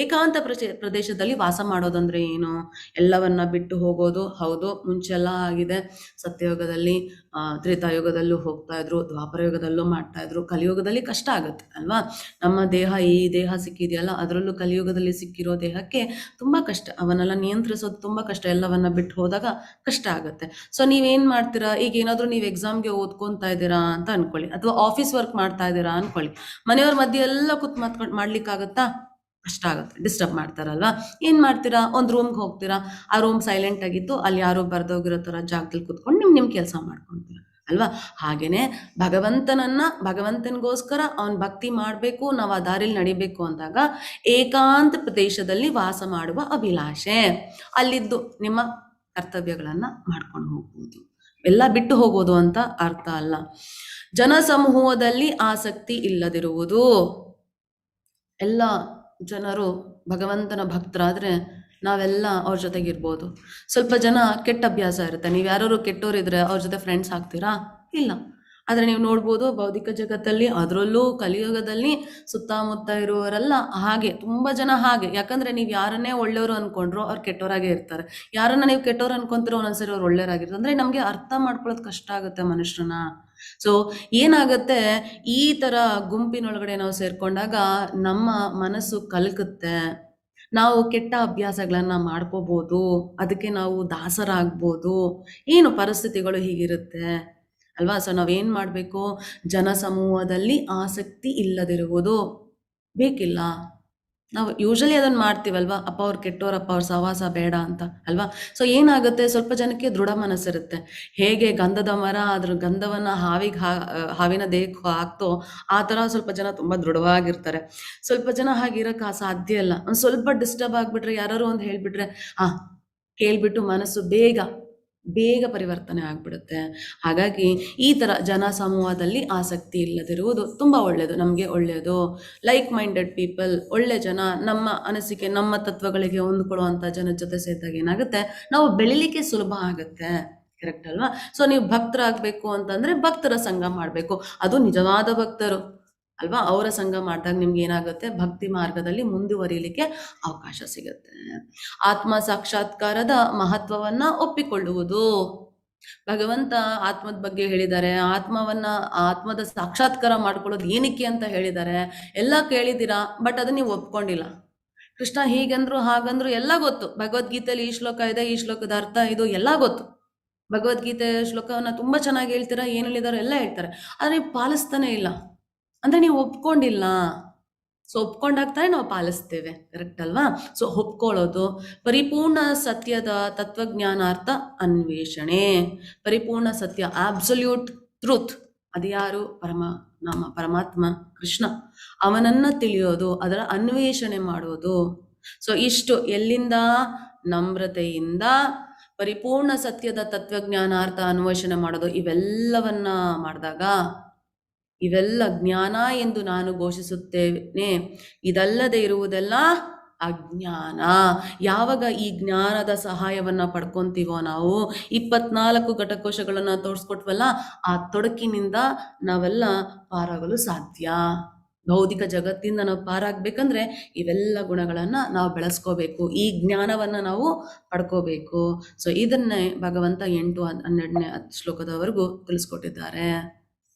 ಏಕಾಂತ ಪ್ರದೇಶದಲ್ಲಿ ವಾಸ ಮಾಡೋದಂದ್ರೆ ಏನು, ಎಲ್ಲವನ್ನ ಬಿಟ್ಟು ಹೋಗೋದು. ಹೌದು, ಮುಂಚೆಲ್ಲ ಆಗಿದೆ. ಸತ್ಯಯುಗದಲ್ಲಿ, ತ್ರೇತಾಯುಗದಲ್ಲೂ ಹೋಗ್ತಾ ಇದ್ರು, ದ್ವಾಪರ ಯುಗದಲ್ಲೂ ಮಾಡ್ತಾ ಇದ್ರು. ಕಲಿಯುಗದಲ್ಲಿ ಕಷ್ಟ ಆಗುತ್ತೆ ಅಲ್ವಾ? ನಮ್ಮ ದೇಹ, ಈ ದೇಹ ಸಿಕ್ಕಿದೆಯಲ್ಲ, ಅದರಲ್ಲೂ ಕಲಿಯುಗದಲ್ಲಿ ಸಿಕ್ಕಿರೋ ದೇಹಕ್ಕೆ ತುಂಬಾ ಕಷ್ಟ. ಅವನ್ನೆಲ್ಲ ನಿಯಂತ್ರಿಸೋದು ತುಂಬಾ ಕಷ್ಟ. ಎಲ್ಲವನ್ನ ಬಿಟ್ಟು ಹೋದಾಗ ಕಷ್ಟ ಆಗುತ್ತೆ. ಸೊ ನೀವೇನ್ ಮಾಡ್ತೀರಾ, ಈಗ ಏನಾದ್ರು ನೀವು ಎಕ್ಸಾಮ್ಗೆ ಓದ್ಕೊಂತಾ ಇದ್ದೀರಾ ಅಂತ ಅನ್ಕೊಳ್ಳಿ, ಅಥವಾ ಆಫೀಸ್ ವರ್ಕ್ ಮಾಡ್ತಾ ಇದ್ದೀರಾ ಅನ್ಕೊಳ್ಳಿ. ಮನೆಯವ್ರ ಮಧ್ಯೆ ಎಲ್ಲ ಕೂತ್ ಮಾಡ್ಲಿಕ್ಕಾಗತ್ತಾ? ಕಷ್ಟ ಆಗುತ್ತೆ, ಡಿಸ್ಟರ್ಬ್ ಮಾಡ್ತಾರಲ್ವಾ? ಏನ್ ಮಾಡ್ತೀರಾ, ಒಂದು ರೂಮ್ಗೆ ಹೋಗ್ತೀರಾ, ಆ ರೂಮ್ ಸೈಲೆಂಟ್ ಆಗಿತ್ತು, ಅಲ್ಲಿ ಯಾರೋ ಬರ್ದೋಗಿರೋ ತರ ಜಾಗದಲ್ಲಿ ಕುತ್ಕೊಂಡು ನಿಮ್ ಕೆಲಸ ಮಾಡ್ಕೊಂತೀರಾ ಅಲ್ವಾ? ಹಾಗೇನೆ ಭಗವಂತನಿಗೋಸ್ಕರ ಅವನ್ ಭಕ್ತಿ ಮಾಡ್ಬೇಕು, ನಾವು ಆ ದಾರಿಲಿ ನಡಿಬೇಕು ಅಂದಾಗ ಏಕಾಂತ ಪ್ರದೇಶದಲ್ಲಿ ವಾಸ ಮಾಡುವ ಅಭಿಲಾಷೆ. ಅಲ್ಲಿದ್ದು ನಿಮ್ಮ ಕರ್ತವ್ಯಗಳನ್ನ ಮಾಡ್ಕೊಂಡು ಹೋಗ್ಬೋದು. ಎಲ್ಲ ಬಿಟ್ಟು ಹೋಗೋದು ಅಂತ ಅರ್ಥ ಅಲ್ಲ. ಜನಸಮೂಹದಲ್ಲಿ ಆಸಕ್ತಿ ಇಲ್ಲದಿರುವುದು. ಎಲ್ಲ ಜನರು ಭಗವಂತನ ಭಕ್ತರಾದ್ರೆ ನಾವೆಲ್ಲ ಅವ್ರ ಜೊತೆಗಿರ್ಬೋದು. ಸ್ವಲ್ಪ ಜನ ಕೆಟ್ಟ ಅಭ್ಯಾಸ ಇರುತ್ತೆ. ನೀವು ಯಾರು ಕೆಟ್ಟೋರಿದ್ರೆ ಅವ್ರ ಜೊತೆ ಫ್ರೆಂಡ್ಸ್ ಆಗ್ತೀರಾ? ಇಲ್ಲ. ಆದ್ರೆ ನೀವು ನೋಡ್ಬೋದು ಭೌತಿಕ ಜಗತ್ತಲ್ಲಿ, ಅದರಲ್ಲೂ ಕಲಿಯುಗದಲ್ಲಿ ಸುತ್ತಮುತ್ತ ಇರುವವರೆಲ್ಲ ಹಾಗೆ, ತುಂಬಾ ಜನ ಹಾಗೆ. ಯಾಕಂದ್ರೆ ನೀವು ಯಾರನ್ನೇ ಒಳ್ಳೆಯವರು ಅನ್ಕೊಂಡ್ರು ಅವ್ರು ಕೆಟ್ಟವರಾಗೇ ಇರ್ತಾರೆ. ಯಾರನ್ನ ನೀವು ಕೆಟ್ಟವ್ರು ಅನ್ಕೊಂತೀರೋ ಒಂದೊಂದ್ಸರಿ ಅವ್ರು ಒಳ್ಳೆಯವರಾಗಿರ್ತಾರೆ. ಅಂದ್ರೆ ನಮ್ಗೆ ಅರ್ಥ ಮಾಡ್ಕೊಳ್ಳೋದು ಕಷ್ಟ ಆಗುತ್ತೆ ಮನುಷ್ಯರನ್ನ. ಸೊ ಏನಾಗುತ್ತೆ, ಈ ತರ ಗುಂಪಿನೊಳಗಡೆ ನಾವು ಸೇರ್ಕೊಂಡಾಗ ನಮ್ಮ ಮನಸ್ಸು ಕಲ್ಕುತ್ತೆ. ನಾವು ಕೆಟ್ಟ ಅಭ್ಯಾಸಗಳನ್ನ ಮಾಡ್ಕೋಬಹುದು, ಅದಕ್ಕೆ ನಾವು ದಾಸರಾಗ್ಬೋದು. ಏನು ಪರಿಸ್ಥಿತಿಗಳು ಹೀಗಿರುತ್ತೆ ಅಲ್ವಾ? ಸೊ ನಾವೇನ್ ಮಾಡ್ಬೇಕು, ಜನಸಮೂಹದಲ್ಲಿ ಆಸಕ್ತಿ ಇಲ್ಲದಿರುವುದು ಬೇಕಿಲ್ಲ. ನಾವು ಯೂಶಲಿ ಅದನ್ನ ಮಾಡ್ತೀವಲ್ವಾ, ಅಪ್ಪ ಅವ್ರು ಕೆಟ್ಟೋರಪ್ಪ, ಅವ್ರ ಸಹವಾಸ ಬೇಡ ಅಂತ ಅಲ್ವಾ? ಸೊ ಏನಾಗುತ್ತೆ, ಸ್ವಲ್ಪ ಜನಕ್ಕೆ ದೃಢ ಮನಸ್ಸಿರುತ್ತೆ. ಹೇಗೆ ಗಂಧದ ಮರ ಅದ್ರ ಗಂಧವನ್ನ ಹಾವಿನ ದೇಹಕ್ಕೆ ಹಾಕ್ತೋ ಆ ತರ ಸ್ವಲ್ಪ ಜನ ತುಂಬಾ ದೃಢವಾಗಿರ್ತಾರೆ. ಸ್ವಲ್ಪ ಜನ ಹಾಗಿರಕ್ ಸಾಧ್ಯ ಇಲ್ಲ. ಒಂದ್ ಸ್ವಲ್ಪ ಡಿಸ್ಟರ್ಬ್ ಆಗ್ಬಿಟ್ರೆ, ಯಾರು ಒಂದು ಹೇಳ್ಬಿಟ್ರೆ ಕೇಳ್ಬಿಟ್ಟು ಮನಸ್ಸು ಬೇಗ ಪರಿವರ್ತನೆ ಆಗ್ಬಿಡುತ್ತೆ. ಹಾಗಾಗಿ ಈ ತರ ಜನ ಸಮೂಹದಲ್ಲಿ ಆಸಕ್ತಿ ಇಲ್ಲದಿರುವುದು ತುಂಬಾ ಒಳ್ಳೆಯದು, ನಮ್ಗೆ ಒಳ್ಳೆಯದು. ಲೈಕ್ ಮೈಂಡೆಡ್ ಪೀಪಲ್, ಒಳ್ಳೆ ಜನ, ನಮ್ಮ ಅನಿಸಿಕೆ ನಮ್ಮ ತತ್ವಗಳಿಗೆ ಹೊಂದ್ಕೊಳ್ಳುವಂತ ಜನದ ಜೊತೆ ಸೇರಿದಾಗ ಏನಾಗುತ್ತೆ, ನಾವು ಬೆಳಿಲಿಕ್ಕೆ ಸುಲಭ ಆಗುತ್ತೆ. ಕರೆಕ್ಟ್ ಅಲ್ವಾ? ಸೊ ನೀವು ಭಕ್ತರಾಗಬೇಕು ಅಂತಂದ್ರೆ ಭಕ್ತರ ಸಂಘ ಮಾಡಬೇಕು, ಅದು ನಿಜವಾದ ಭಕ್ತರು ಅಲ್ವಾ, ಅವರ ಸಂಘ ಮಾಡಿದಾಗ ನಿಮ್ಗೆ ಏನಾಗುತ್ತೆ, ಭಕ್ತಿ ಮಾರ್ಗದಲ್ಲಿ ಮುಂದುವರಿಯಲಿಕ್ಕೆ ಅವಕಾಶ ಸಿಗುತ್ತೆ. ಆತ್ಮ ಸಾಕ್ಷಾತ್ಕಾರದ ಮಹತ್ವವನ್ನ ಒಪ್ಪಿಕೊಳ್ಳುವುದು. ಭಗವಂತ ಆತ್ಮದ ಬಗ್ಗೆ ಹೇಳಿದ್ದಾರೆ. ಆತ್ಮದ ಸಾಕ್ಷಾತ್ಕಾರ ಮಾಡ್ಕೊಳ್ಳೋದು ಏನಕ್ಕೆ ಅಂತ ಹೇಳಿದ್ದಾರೆ. ಎಲ್ಲ ಕೇಳಿದ್ದೀರಾ, ಬಟ್ ಅದನ್ನ ನೀವು ಒಪ್ಕೊಂಡಿಲ್ಲ. ಕೃಷ್ಣ ಹೀಗಂದ್ರು ಹಾಗಂದ್ರು ಎಲ್ಲ ಗೊತ್ತು. ಭಗವದ್ಗೀತೆಯಲ್ಲಿ ಈ ಶ್ಲೋಕ ಇದೆ, ಈ ಶ್ಲೋಕದ ಅರ್ಥ ಇದು ಎಲ್ಲ ಗೊತ್ತು. ಭಗವದ್ಗೀತೆ ಶ್ಲೋಕವನ್ನ ತುಂಬಾ ಚೆನ್ನಾಗಿ ಹೇಳ್ತೀರಾ, ಏನ್ ಹೇಳಿದಾರೋ ಎಲ್ಲ ಹೇಳ್ತಾರೆ, ಆದ್ರೆ ನೀವು ಪಾಲಿಸ್ತಾನೆ ಇಲ್ಲ. ಅಂದ್ರೆ ನೀವು ಒಪ್ಕೊಂಡಿಲ್ಲ. ಸೊ ಒಪ್ಕೊಂಡಾಗ್ತಾನೆ ನಾವು ಪಾಲಿಸ್ತೇವೆ. ಕರೆಕ್ಟ್ ಅಲ್ವಾ? ಸೊ ಒಪ್ಕೊಳ್ಳೋದು, ಪರಿಪೂರ್ಣ ಸತ್ಯದ ತತ್ವಜ್ಞಾನಾರ್ಥ ಅನ್ವೇಷಣೆ. ಪರಿಪೂರ್ಣ ಸತ್ಯ, ಆಬ್ಸಲ್ಯೂಟ್ ಟ್ರೂತ್, ಅದ್ಯಾರು? ಪರಮಾತ್ಮ ಕೃಷ್ಣ. ಅವನನ್ನ ತಿಳಿಯೋದು, ಅದರ ಅನ್ವೇಷಣೆ ಮಾಡೋದು. ಸೊ ಇಷ್ಟು ಎಲ್ಲಿಂದ? ನಮ್ರತೆಯಿಂದ ಪರಿಪೂರ್ಣ ಸತ್ಯದ ತತ್ವಜ್ಞಾನಾರ್ಥ ಅನ್ವೇಷಣೆ ಮಾಡೋದು. ಇವೆಲ್ಲವನ್ನ ಮಾಡಿದಾಗ, ಇವೆಲ್ಲ ಜ್ಞಾನ ಎಂದು ನಾನು ಘೋಷಿಸುತ್ತೇನೆ, ಇದಲ್ಲದೆ ಇರುವುದೆಲ್ಲ ಅಜ್ಞಾನ. ಯಾವಾಗ ಈ ಜ್ಞಾನದ ಸಹಾಯವನ್ನ ಪಡ್ಕೊಂತೀವೋ, ನಾವು 24 ಘಟಕೋಶಗಳನ್ನ ತೋರಿಸ್ಕೊಟ್ವಲ್ಲ, ಆ ತೊಡಕಿನಿಂದ ನಾವೆಲ್ಲ ಪಾರಾಗಲು ಸಾಧ್ಯ. ಭೌತಿಕ ಜಗತ್ತಿಂದ ನಾವು ಪಾರಾಗ್ಬೇಕಂದ್ರೆ ಇವೆಲ್ಲ ಗುಣಗಳನ್ನ ನಾವು ಬೆಳೆಸ್ಕೋಬೇಕು, ಈ ಜ್ಞಾನವನ್ನ ನಾವು ಪಡ್ಕೋಬೇಕು. ಸೊ ಇದನ್ನೇ ಭಗವಂತ 8-12ನೇ ಶ್ಲೋಕದವರೆಗೂ ತಿಳಿಸ್ಕೊಟ್ಟಿದ್ದಾರೆ.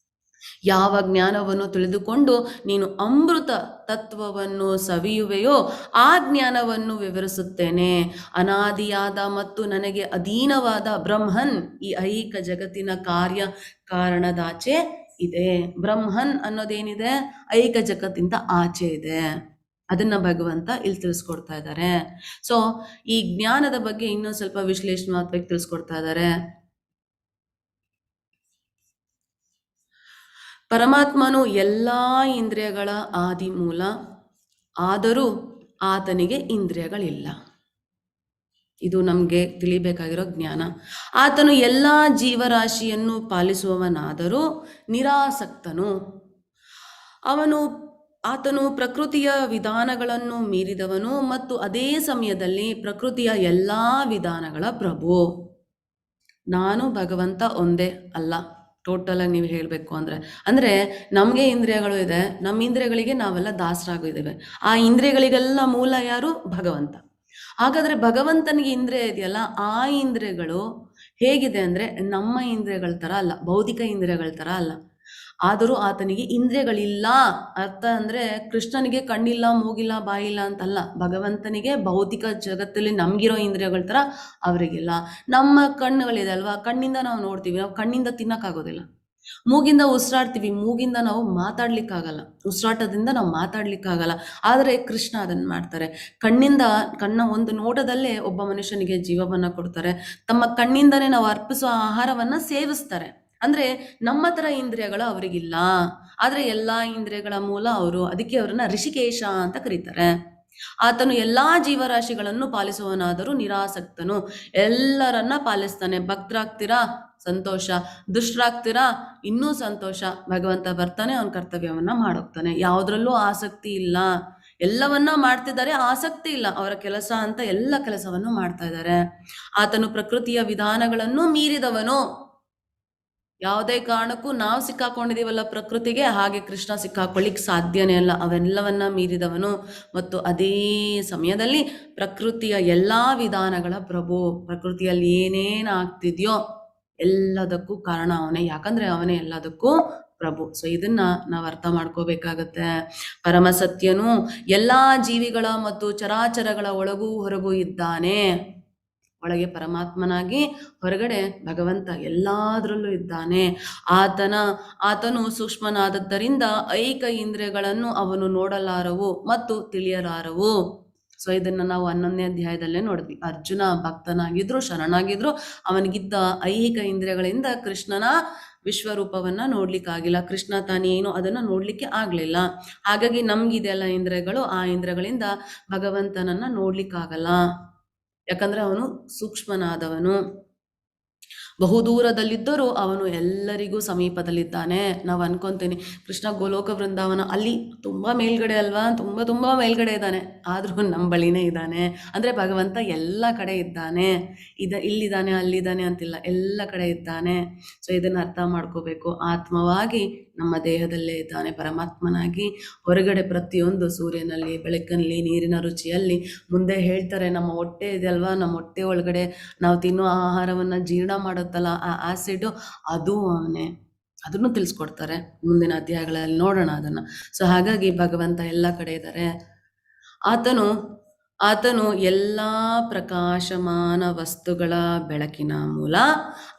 ಯಾವ ಜ್ಞಾನವನ್ನು ತಿಳಿದುಕೊಂಡು ನೀನು ಅಮೃತ ತತ್ವವನ್ನು ಸವಿಯುವೆಯೋ ಆ ಜ್ಞಾನವನ್ನು ವಿವರಿಸುತ್ತೇನೆ. ಅನಾದಿಯಾದ ಮತ್ತು ನನಗೆ ಅಧೀನವಾದ ಬ್ರಹ್ಮನ್ ಈ ಐಹಿಕ ಜಗತ್ತಿನ ಕಾರ್ಯ ಕಾರಣದಾಚೆ ಇದೆ. ಬ್ರಹ್ಮನ್ ಅನ್ನೋದೇನಿದೆ, ಐಹಿಕ ಜಗತ್ತಿಂದ ಆಚೆ ಇದೆ. ಅದನ್ನ ಭಗವಂತ ಇಲ್ಲಿ ತಿಳಿಸ್ಕೊಡ್ತಾ ಇದ್ದಾರೆ. ಸೊ ಈ ಜ್ಞಾನದ ಬಗ್ಗೆ ಇನ್ನೂ ಸ್ವಲ್ಪ ವಿಶ್ಲೇಷಣಾತ್ಮಕವಾಗಿ ತಿಳಿಸ್ಕೊಡ್ತಾ ಇದ್ದಾರೆ. ಪರಮಾತ್ಮನು ಎಲ್ಲಾ ಇಂದ್ರಿಯಗಳ ಆದಿ ಮೂಲ, ಆದರೂ ಆತನಿಗೆ ಇಂದ್ರಿಯಗಳಿಲ್ಲ. ಇದು ನಮ್ಗೆ ತಿಳಿಬೇಕಾಗಿರೋ ಜ್ಞಾನ. ಆತನು ಎಲ್ಲಾ ಜೀವರಾಶಿಯನ್ನು ಪಾಲಿಸುವವನಾದರೂ ನಿರಾಸಕ್ತನು. ಆತನು ಪ್ರಕೃತಿಯ ವಿಧಾನಗಳನ್ನು ಮೀರಿದವನು ಮತ್ತು ಅದೇ ಸಮಯದಲ್ಲಿ ಪ್ರಕೃತಿಯ ಎಲ್ಲಾ ವಿಧಾನಗಳ ಪ್ರಭು. ನಾನು ಭಗವಂತ ಒಂದೇ ಅಲ್ಲ. ಟೋಟಲ್ ಆಗಿ ನೀವು ಹೇಳಬೇಕು ಅಂದ್ರೆ ನಮಗೆ ಇಂದ್ರಿಯಗಳು ಇದೆ, ನಮ್ಮ ಇಂದ್ರಿಯಗಳಿಗೆ ನಾವೆಲ್ಲ ದಾಸರಾಗಿದ್ದೇವೆ. ಆ ಇಂದ್ರಿಯಗಳಿಗೆಲ್ಲ ಮೂಲ ಯಾರು? ಭಗವಂತ. ಹಾಗಾದ್ರೆ ಭಗವಂತನಿಗೆ ಇಂದ್ರಿಯ ಇದೆಯಲ್ಲ, ಆ ಇಂದ್ರಿಯಗಳು ಹೇಗಿದೆ ಅಂದ್ರೆ ನಮ್ಮ ಇಂದ್ರಿಯಗಳ ತರ ಅಲ್ಲ, ಭೌತಿಕ ಇಂದ್ರಿಯಗಳ ತರ ಅಲ್ಲ. ಆದರೂ ಆತನಿಗೆ ಇಂದ್ರಿಯಗಳಿಲ್ಲ. ಅರ್ಥ ಅಂದ್ರೆ ಕೃಷ್ಣನಿಗೆ ಕಣ್ಣಿಲ್ಲ, ಮೂಗಿಲ್ಲ, ಬಾಯಿಲ್ಲ ಅಂತಲ್ಲ. ಭಗವಂತನಿಗೆ ಭೌತಿಕ ಜಗತ್ತಲ್ಲಿ ನಮ್ಗಿರೋ ಇಂದ್ರಿಯಗಳ ತರ ಅವರಿಗಿಲ್ಲ. ನಮ್ಮ ಕಣ್ಣುಗಳಿದೆ ಅಲ್ವಾ, ಕಣ್ಣಿಂದ ನಾವು ನೋಡ್ತೀವಿ, ನಾವು ಕಣ್ಣಿಂದ ತಿನ್ನಕ್ಕಾಗೋದಿಲ್ಲ. ಮೂಗಿಂದ ಉಸಿರಾಡ್ತೀವಿ, ಮೂಗಿಂದ ನಾವು ಮಾತಾಡ್ಲಿಕ್ಕಾಗಲ್ಲ, ಉಸಿರಾಟದಿಂದ ನಾವು ಮಾತಾಡ್ಲಿಕ್ಕಾಗಲ್ಲ. ಆದರೆ ಕೃಷ್ಣ ಅದನ್ನ ಮಾಡ್ತಾರೆ. ಕಣ್ಣ ಒಂದು ನೋಟದಲ್ಲೇ ಒಬ್ಬ ಮನುಷ್ಯನಿಗೆ ಜೀವವನ್ನ ಕೊಡ್ತಾರೆ. ತಮ್ಮ ಕಣ್ಣಿಂದನೇ ನಾವು ಅರ್ಪಿಸುವ ಆಹಾರವನ್ನ ಸೇವಿಸ್ತಾರೆ. ಅಂದ್ರೆ ನಮ್ಮ ತರ ಇಂದ್ರಿಯಗಳು ಅವರಿಗಿಲ್ಲ, ಆದ್ರೆ ಎಲ್ಲಾ ಇಂದ್ರಿಯಗಳ ಮೂಲ ಅವರು. ಅದಕ್ಕೆ ಅವರನ್ನ ಋಷಿಕೇಶ ಅಂತ ಕರೀತಾರೆ. ಆತನು ಎಲ್ಲಾ ಜೀವರಾಶಿಗಳನ್ನು ಪಾಲಿಸುವವನಾದರೂ ನಿರಾಸಕ್ತನು. ಎಲ್ಲರನ್ನ ಪಾಲಿಸ್ತಾನೆ. ಭಕ್ತರಾಗ್ತೀರಾ? ಸಂತೋಷ. ದುಷ್ಟರಾಗ್ತೀರಾ? ಇನ್ನೂ ಸಂತೋಷ. ಭಗವಂತ ಬರ್ತಾನೆ, ಅವನ ಕರ್ತವ್ಯವನ್ನ ಮಾಡೋಗ್ತಾನೆ. ಯಾವುದ್ರಲ್ಲೂ ಆಸಕ್ತಿ ಇಲ್ಲ. ಎಲ್ಲವನ್ನ ಮಾಡ್ತಿದ್ದಾರೆ, ಆಸಕ್ತಿ ಇಲ್ಲ. ಅವರ ಕೆಲಸ ಅಂತ ಎಲ್ಲ ಕೆಲಸವನ್ನು ಮಾಡ್ತಾ ಇದ್ದಾರೆ. ಆತನು ಪ್ರಕೃತಿಯ ವಿಧಾನಗಳನ್ನು ಮೀರಿದವನು. ಯಾವುದೇ ಕಾರಣಕ್ಕೂ ನಾವು ಸಿಕ್ಕಾಕೊಂಡಿದೀವಲ್ಲ ಪ್ರಕೃತಿಗೆ, ಹಾಗೆ ಕೃಷ್ಣ ಸಿಕ್ಕಾಕೊಳ್ಳಿಕ್ ಸಾಧ್ಯನೇ ಅಲ್ಲ. ಅವೆಲ್ಲವನ್ನ ಮೀರಿದವನು ಮತ್ತು ಅದೇ ಸಮಯದಲ್ಲಿ ಪ್ರಕೃತಿಯ ಎಲ್ಲಾ ವಿಧಾನಗಳ ಪ್ರಭು. ಪ್ರಕೃತಿಯಲ್ಲಿ ಏನೇನ್ ಆಗ್ತಿದ್ಯೋ ಎಲ್ಲದಕ್ಕೂ ಕಾರಣ ಅವನೇ, ಯಾಕಂದ್ರೆ ಅವನೇ ಎಲ್ಲದಕ್ಕೂ ಪ್ರಭು. ಸೊ ಇದನ್ನ ನಾವು ಅರ್ಥ ಮಾಡ್ಕೋಬೇಕಾಗತ್ತೆ. ಪರಮಸತ್ಯನು ಎಲ್ಲಾ ಜೀವಿಗಳ ಮತ್ತು ಚರಾಚರಗಳ ಒಳಗೂ ಹೊರಗೂ ಇದ್ದಾನೆ. ಒಳಗೆ ಪರಮಾತ್ಮನಾಗಿ, ಹೊರಗಡೆ ಭಗವಂತ ಎಲ್ಲಾದ್ರಲ್ಲೂ ಇದ್ದಾನೆ. ಆತನು ಸೂಕ್ಷ್ಮನಾದದ್ದರಿಂದ ಐಕ ಇಂದ್ರಿಯಗಳನ್ನು ಅವನು ನೋಡಲಾರವು ಮತ್ತು ತಿಳಿಯಲಾರವು. ಸೊ ಇದನ್ನ ನಾವು 11ನೇ ಅಧ್ಯಾಯದಲ್ಲೇ ನೋಡಿದ್ವಿ. ಅರ್ಜುನ ಭಕ್ತನಾಗಿದ್ರು, ಶರಣಾಗಿದ್ರು, ಅವನಿಗಿದ್ದ ಐಹಿಕ ಇಂದ್ರಿಯಗಳಿಂದ ಕೃಷ್ಣನ ವಿಶ್ವರೂಪವನ್ನ ನೋಡ್ಲಿಕ್ಕಾಗಿಲ್ಲ. ಕೃಷ್ಣ ತಾನೇನು ಅದನ್ನ ನೋಡ್ಲಿಕ್ಕೆ ಆಗ್ಲಿಲ್ಲ. ಹಾಗಾಗಿ ನಮ್ಗಿದೆಲ್ಲ ಇಂದ್ರಿಯಗಳು, ಆ ಇಂದ್ರಿಯಗಳಿಂದ ಭಗವಂತನನ್ನ ನೋಡ್ಲಿಕ್ಕಾಗಲ್ಲ. ಯಾಕಂದ್ರೆ ಅವನು ಸೂಕ್ಷ್ಮನಾದವನು. ಬಹುದೂರದಲ್ಲಿದ್ದರೂ ಅವನು ಎಲ್ಲರಿಗೂ ಸಮೀಪದಲ್ಲಿದ್ದಾನೆ. ನಾವು ಅನ್ಕೊಂತೀನಿ ಕೃಷ್ಣ ಗೋಲೋಕ ವೃಂದಾವನ ಅಲ್ಲಿ ತುಂಬಾ ಮೇಲ್ಗಡೆ ಅಲ್ವಾ, ತುಂಬಾ ಮೇಲ್ಗಡೆ ಇದ್ದಾನೆ, ಆದ್ರೂ ನಮ್ಮ ಬಳಿನೇ ಇದ್ದಾನೆ. ಅಂದ್ರೆ ಭಗವಂತ ಎಲ್ಲ ಕಡೆ ಇದ್ದಾನೆ. ಇಲ್ಲಿದ್ದಾನೆ ಅಲ್ಲಿದ್ದಾನೆ ಅಂತಿಲ್ಲ, ಎಲ್ಲ ಕಡೆ ಇದ್ದಾನೆ. ಸೊ ಇದನ್ನ ಅರ್ಥ ಮಾಡ್ಕೋಬೇಕು. ಆತ್ಮವಾಗಿ ನಮ್ಮ ದೇಹದಲ್ಲೇ ಇದ್ದಾನೆ ಪರಮಾತ್ಮನಾಗಿ. ಹೊರಗಡೆ ಪ್ರತಿಯೊಂದು ಸೂರ್ಯನಲ್ಲಿ, ಬೆಳಕಿನಲ್ಲಿ, ನೀರಿನ ರುಚಿಯಲ್ಲಿ. ಮುಂದೆ ಹೇಳ್ತಾರೆ ನಮ್ಮ ಹೊಟ್ಟೆ ಇದೆಯಲ್ವಾ, ನಮ್ಮ ಹೊಟ್ಟೆ ಒಳಗಡೆ ನಾವು ತಿನ್ನೋ ಆಹಾರವನ್ನ ಜೀರ್ಣ ಮಾಡುತ್ತಲ್ಲ ಆ ಆಸಿಡ್, ಅದು ಅವನೇ. ಅದನ್ನು ತಿಳಿಸ್ಕೊಡ್ತಾರೆ ಮುಂದಿನ ಅಧ್ಯಾಯಗಳಲ್ಲಿ, ನೋಡೋಣ ಅದನ್ನ. ಸೊ ಹಾಗಾಗಿ ಭಗವಂತ ಎಲ್ಲ ಕಡೆ ಇದ್ದಾರೆ. ಆತನು ಎಲ್ಲಾ ಪ್ರಕಾಶಮಾನ ವಸ್ತುಗಳ ಬೆಳಕಿನ ಮೂಲ.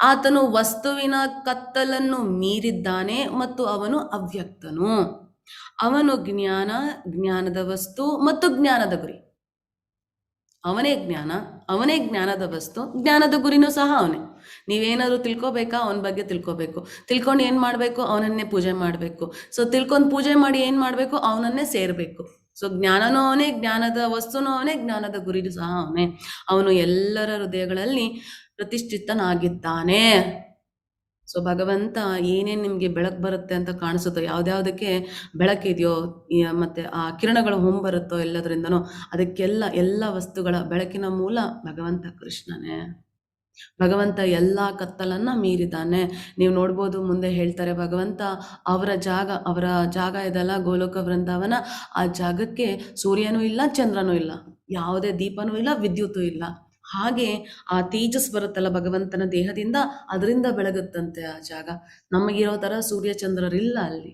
ಆತನು ವಸ್ತುವಿನ ಕತ್ತಲನ್ನು ಮೀರಿದ್ದಾನೆ ಮತ್ತು ಅವನು ಅವ್ಯಕ್ತನು. ಅವನು ಜ್ಞಾನದ ವಸ್ತು ಮತ್ತು ಜ್ಞಾನದ ಗುರಿ. ಅವನೇ ಜ್ಞಾನ, ಅವನೇ ಜ್ಞಾನದ ವಸ್ತು, ಜ್ಞಾನದ ಗುರಿನೂ ಸಹ ಅವನೇ. ನೀವೇನಾದ್ರು ತಿಳ್ಕೊಬೇಕಾ, ಅವನ ಬಗ್ಗೆ ತಿಳ್ಕೊಬೇಕು. ತಿಳ್ಕೊಂಡು ಏನ್ ಮಾಡ್ಬೇಕು, ಅವನನ್ನೇ ಪೂಜೆ ಮಾಡ್ಬೇಕು. ಸೊ ತಿಳ್ಕೊಂಡು ಪೂಜೆ ಮಾಡಿ ಏನ್ ಮಾಡ್ಬೇಕು, ಅವನನ್ನೇ ಸೇರ್ಬೇಕು. ಸೊ ಜ್ಞಾನನೂ ಅವನೇ, ಜ್ಞಾನದ ವಸ್ತುನೂ ಅವನೇ, ಜ್ಞಾನದ ಗುರಿನೂ ಸಹ ಅವನೇ. ಅವನು ಎಲ್ಲರ ಹೃದಯಗಳಲ್ಲಿ ಪ್ರತಿಷ್ಠಿತನಾಗಿದ್ದಾನೆ. ಸೊ ಭಗವಂತ ಏನೇನು ನಿಮ್ಗೆ ಬೆಳಕು ಬರುತ್ತೆ ಅಂತ ಕಾಣಿಸುತ್ತೋ, ಯಾವ್ದ್ಯಾವ್ದಕ್ಕೆ ಬೆಳಕಿದೆಯೋ ಮತ್ತೆ ಆ ಕಿರಣಗಳು ಹೊಂಬರುತ್ತೋ ಎಲ್ಲದರಿಂದನೂ, ಎಲ್ಲ ವಸ್ತುಗಳ ಬೆಳಕಿನ ಮೂಲ ಭಗವಂತ ಕೃಷ್ಣನೇ. ಭಗವಂತ ಎಲ್ಲಾ ಕತ್ತಲನ್ನ ಮೀರಿದ್ದಾನೆ. ನೀವು ನೋಡ್ಬೋದು, ಮುಂದೆ ಹೇಳ್ತಾರೆ ಭಗವಂತ ಅವರ ಜಾಗ ಇದೆಲ್ಲ ಗೋಲೋಕ ವೃಂದಾವನ, ಆ ಜಾಗಕ್ಕೆ ಸೂರ್ಯನೂ ಇಲ್ಲ, ಚಂದ್ರನೂ ಇಲ್ಲ, ಯಾವುದೇ ದೀಪನೂ ಇಲ್ಲ, ವಿದ್ಯುತ್ತೂ ಇಲ್ಲ. ಹಾಗೆ ಆ ತೇಜಸ್ ಬರುತ್ತಲ್ಲ ಭಗವಂತನ ದೇಹದಿಂದ, ಅದರಿಂದ ಬೆಳಗುತ್ತಂತೆ ಆ ಜಾಗ. ನಮಗಿರೋ ತರ ಸೂರ್ಯ ಚಂದ್ರರಿಲ್ಲ ಅಲ್ಲಿ.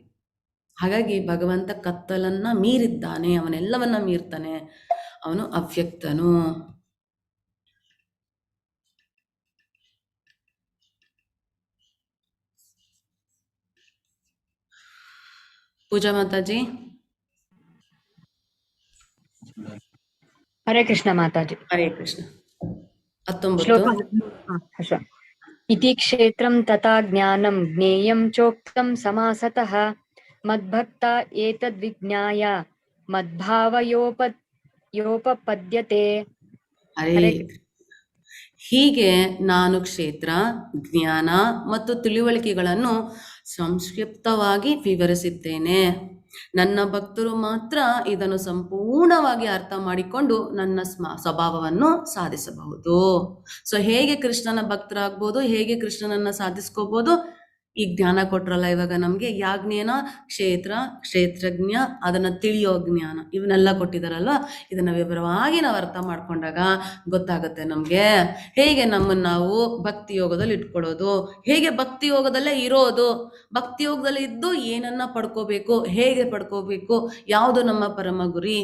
ಹಾಗಾಗಿ ಭಗವಂತ ಕತ್ತಲನ್ನ ಮೀರಿದ್ದಾನೆ, ಅವನೆಲ್ಲವನ್ನ ಮೀರ್ತಾನೆ. ಅವನು ಅವ್ಯಕ್ತನು. ಪೂಜಾ ಮಾತಾಜಿ. ಹರೇ ಕೃಷ್ಣ ಮಾತಾಜಿ. ಹರೇ ಕೃಷ್ಣ. 19 ಇತಿ ಕ್ಷೇತ್ರಂ ತಥಾ ಜ್ಞಾನಂ ಜ್ಞೇಯಂ ಚೋಕ್ತಂ ಸಮಾಸತಃ ಮದ್ಭಕ್ತ ಏತದ್ವಿಜ್ಞಾಯ ಮದ್ಭಾವಯೋಪಪದ್ಯತೆ. ಹೀಗೆ ನಾನು ಕ್ಷೇತ್ರ, ಜ್ಞಾನ ಮತ್ತು ತಿಳುವಳಿಕೆಗಳನ್ನು ಸಂಕ್ಷಿಪ್ತವಾಗಿ ವಿವರಿಸಿದ್ದೇನೆ. ನನ್ನ ಭಕ್ತರು ಮಾತ್ರ ಇದನ್ನು ಸಂಪೂರ್ಣವಾಗಿ ಅರ್ಥ ಮಾಡಿಕೊಂಡು ನನ್ನ ಸ್ವಭಾವವನ್ನು ಸಾಧಿಸಬಹುದು. ಸೊ ಹೇಗೆ ಕೃಷ್ಣನ ಭಕ್ತರಾಗ್ಬೋದು, ಹೇಗೆ ಕೃಷ್ಣನನ್ನ ಸಾಧಿಸ್ಕೋಬಹುದು, ಈ ಜ್ಞಾನ ಕೊಟ್ರಲ್ಲ ಇವಾಗ ನಮ್ಗೆ. ಯಾಜ್ಞೇನ ಕ್ಷೇತ್ರ, ಕ್ಷೇತ್ರಜ್ಞ, ಅದನ್ನ ತಿಳಿಯೋ ಜ್ಞಾನ, ಇವನ್ನೆಲ್ಲ ಕೊಟ್ಟಿದಾರಲ್ವ. ಇದನ್ನ ವಿವರವಾಗಿ ನಾವು ಅರ್ಥ ಮಾಡ್ಕೊಂಡಾಗ ಗೊತ್ತಾಗುತ್ತೆ ನಮ್ಗೆ ಹೇಗೆ ನಮ್ಮನ್ನ ನಾವು ಭಕ್ತಿ ಯೋಗದಲ್ಲಿ ಇಟ್ಕೊಳ್ಳೋದು, ಹೇಗೆ ಭಕ್ತಿ ಯೋಗದಲ್ಲೇ ಇರೋದು, ಭಕ್ತಿ ಯೋಗದಲ್ಲಿ ಇದ್ದು ಏನನ್ನ ಪಡ್ಕೋಬೇಕು, ಹೇಗೆ ಪಡ್ಕೋಬೇಕು, ಯಾವುದು ನಮ್ಮ ಪರಮ ಗುರಿ,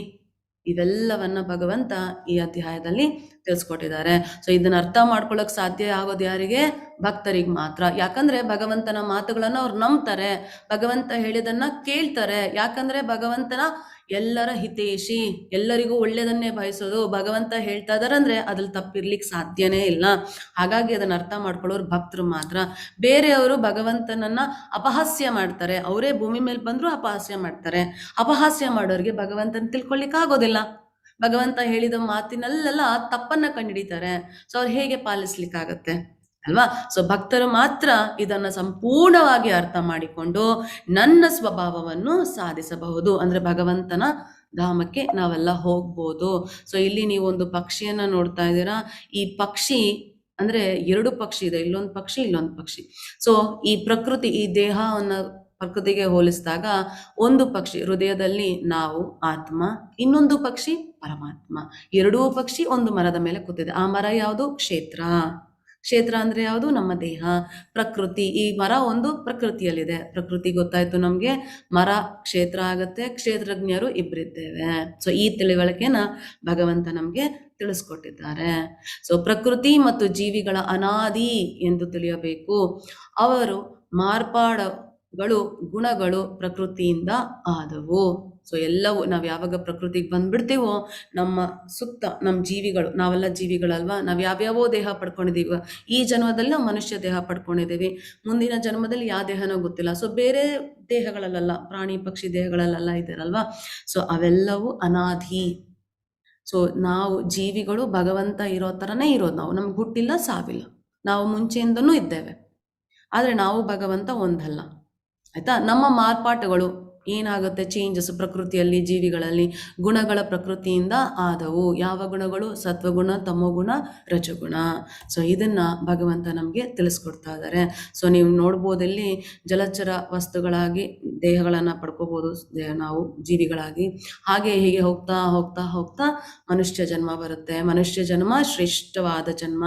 ಇವೆಲ್ಲವನ್ನ ಭಗವಂತ ಈ ಅಧ್ಯಾಯದಲ್ಲಿ ತಿಳಿಸ್ಕೊಟ್ಟಿದ್ದಾರೆ. ಸೊ ಇದನ್ನ ಅರ್ಥ ಮಾಡ್ಕೊಳಕ್ ಸಾಧ್ಯ ಆಗೋದು ಯಾರಿಗೆ? ಭಕ್ತರಿಗೆ ಮಾತ್ರ. ಯಾಕಂದ್ರೆ ಭಗವಂತನ ಮಾತುಗಳನ್ನ ಅವ್ರು ನಂಬ್ತಾರೆ, ಭಗವಂತ ಹೇಳಿದನ್ನ ಕೇಳ್ತಾರೆ. ಯಾಕಂದ್ರೆ ಭಗವಂತನ ಎಲ್ಲರ ಹಿತೇಶಿ, ಎಲ್ಲರಿಗೂ ಒಳ್ಳೇದನ್ನೇ ಬಯಸೋದು. ಭಗವಂತ ಹೇಳ್ತಾ ಇದಾರೆ ಅಂದ್ರೆ ಅದ್ರಲ್ಲಿ ತಪ್ಪಿರ್ಲಿಕ್ಕೆ ಸಾಧ್ಯನೇ ಇಲ್ಲ. ಹಾಗಾಗಿ ಅದನ್ನ ಅರ್ಥ ಮಾಡ್ಕೊಳ್ಳೋರು ಭಕ್ತರು ಮಾತ್ರ. ಬೇರೆಯವರು ಭಗವಂತನನ್ನ ಅಪಹಾಸ್ಯ ಮಾಡ್ತಾರೆ, ಅವರೇ ಭೂಮಿ ಮೇಲೆ ಬಂದ್ರು ಅಪಹಾಸ್ಯ ಮಾಡ್ತಾರೆ. ಅಪಹಾಸ್ಯ ಮಾಡೋರಿಗೆ ಭಗವಂತನ ತಿಳ್ಕೊಳ್ಳಿಕ್ಕೆ ಆಗೋದಿಲ್ಲ. ಭಗವಂತ ಹೇಳಿದ ಮಾತಿನಲ್ಲೆಲ್ಲ ತಪ್ಪನ್ನ ಕಂಡುಹಿಡಿತಾರೆ. ಸೊ ಅವ್ರು ಹೇಗೆ ಪಾಲಿಸ್ಲಿಕ್ಕಾಗತ್ತೆ ಅಲ್ವಾ? ಸೊ ಭಕ್ತರು ಮಾತ್ರ ಇದನ್ನ ಸಂಪೂರ್ಣವಾಗಿ ಅರ್ಥ ಮಾಡಿಕೊಂಡು ನನ್ನ ಸ್ವಭಾವವನ್ನು ಸಾಧಿಸಬಹುದು. ಅಂದ್ರೆ ಭಗವಂತನ ಧಾಮಕ್ಕೆ ನಾವೆಲ್ಲ ಹೋಗ್ಬೋದು. ಸೊ ಇಲ್ಲಿ ನೀವು ಒಂದು ಪಕ್ಷಿಯನ್ನ ನೋಡ್ತಾ ಇದ್ದೀರಾ. ಈ ಪಕ್ಷಿ ಅಂದ್ರೆ 2 ಪಕ್ಷಿ ಇದೆ, ಇಲ್ಲೊಂದು ಪಕ್ಷಿ ಇಲ್ಲೊಂದು ಪಕ್ಷಿ. ಸೊ ಈ ಪ್ರಕೃತಿ, ಈ ದೇಹವನ್ನ ಪ್ರಕೃತಿಗೆ ಹೋಲಿಸಿದಾಗ ಒಂದು ಪಕ್ಷಿ ಹೃದಯದಲ್ಲಿ ನಾವು ಆತ್ಮ, ಇನ್ನೊಂದು ಪಕ್ಷಿ ಪರಮಾತ್ಮ. 2 ಪಕ್ಷಿ ಒಂದು ಮರದ ಮೇಲೆ ಕೂತಿದೆ. ಆ ಮರ ಯಾವುದು? ಕ್ಷೇತ್ರ. ಕ್ಷೇತ್ರ ಅಂದ್ರೆ ಯಾವುದು? ನಮ್ಮ ದೇಹ. ಪ್ರಕೃತಿ, ಈ ಮರ ಒಂದು ಪ್ರಕೃತಿಯಲ್ಲಿದೆ. ಪ್ರಕೃತಿ ಗೊತ್ತಾಯ್ತು ನಮ್ಗೆ, ಮರ ಕ್ಷೇತ್ರ ಆಗತ್ತೆ, ಕ್ಷೇತ್ರಜ್ಞರು ಇಬ್ಬರಿದ್ದೇವೆ. ಸೊ ಈ ತಿಳುವಳಿಕೆನ ಭಗವಂತ ನಮ್ಗೆ ತಿಳಿಸ್ಕೊಟ್ಟಿದ್ದಾರೆ. ಸೊ ಪ್ರಕೃತಿ ಮತ್ತು ಜೀವಿಗಳ ಅನಾದಿ ಎಂದು ತಿಳಿಯಬೇಕು. ಅವರು ಮಾರ್ಪಾಡುಗಳು, ಗುಣಗಳು ಪ್ರಕೃತಿಯಿಂದ ಆದವು. ಸೊ ಎಲ್ಲವೂ ನಾವು ಯಾವಾಗ ಪ್ರಕೃತಿಗೆ ಬಂದ್ಬಿಡ್ತೀವೋ ನಮ್ಮ ಸುತ್ತ ನಮ್ಮ ಜೀವಿಗಳು, ನಾವೆಲ್ಲ ಜೀವಿಗಳಲ್ವಾ, ನಾವು ಯಾವ್ಯಾವೋ ದೇಹ ಪಡ್ಕೊಂಡಿದ್ದೀವಿ. ಈ ಜನ್ಮದಲ್ಲಿ ನಾವು ಮನುಷ್ಯ ದೇಹ ಪಡ್ಕೊಂಡಿದ್ದೀವಿ, ಮುಂದಿನ ಜನ್ಮದಲ್ಲಿ ಯಾವ ದೇಹನೋ ಗೊತ್ತಿಲ್ಲ. ಸೊ ಬೇರೆ ದೇಹಗಳಲ್ಲ, ಪ್ರಾಣಿ ಪಕ್ಷಿ ದೇಹಗಳಲ್ಲೆಲ್ಲ ಇದ್ದಾರಲ್ವಾ. ಸೊ ಅವೆಲ್ಲವೂ ಅನಾದಿ. ಸೊ ನಾವು ಜೀವಿಗಳು ಭಗವಂತ ಇರೋ ಥರನೇ ಇರೋದು. ನಾವು, ನಮ್ಗೆ ಹುಟ್ಟಿಲ್ಲ, ಸಾವಿಲ್ಲ, ನಾವು ಮುಂಚೆಯಿಂದನೂ ಇದ್ದೇವೆ. ಆದರೆ ನಾವು ಭಗವಂತ ಒಂದಲ್ಲ, ಆಯ್ತಾ. ನಮ್ಮ ಮಾರ್ಪಾಟುಗಳು ಏನಾಗುತ್ತೆ, ಚೇಂಜಸ್ ಪ್ರಕೃತಿಯಲ್ಲಿ, ಜೀವಿಗಳಲ್ಲಿ, ಗುಣಗಳ ಪ್ರಕೃತಿಯಿಂದ ಆದವು. ಯಾವ ಗುಣಗಳು? ಸತ್ವಗುಣ, ತಮೋಗುಣ, ರಜಗುಣ. ಸೊ ಇದನ್ನ ಭಗವಂತ ನಮಗೆ ತಿಳಿಸ್ಕೊಡ್ತಾ ಇದ್ದಾರೆ. ಸೊ ನೀವು ನೋಡ್ಬೋದಲ್ಲಿ ಜಲಚರ ವಸ್ತುಗಳಾಗಿ ದೇಹಗಳನ್ನು ಪಡ್ಕೋಬೋದು ನಾವು ಜೀವಿಗಳಾಗಿ. ಹಾಗೆ ಹೀಗೆ ಹೋಗ್ತಾ ಹೋಗ್ತಾ ಹೋಗ್ತಾ ಮನುಷ್ಯ ಜನ್ಮ ಬರುತ್ತೆ. ಮನುಷ್ಯ ಜನ್ಮ ಶ್ರೇಷ್ಠವಾದ ಜನ್ಮ.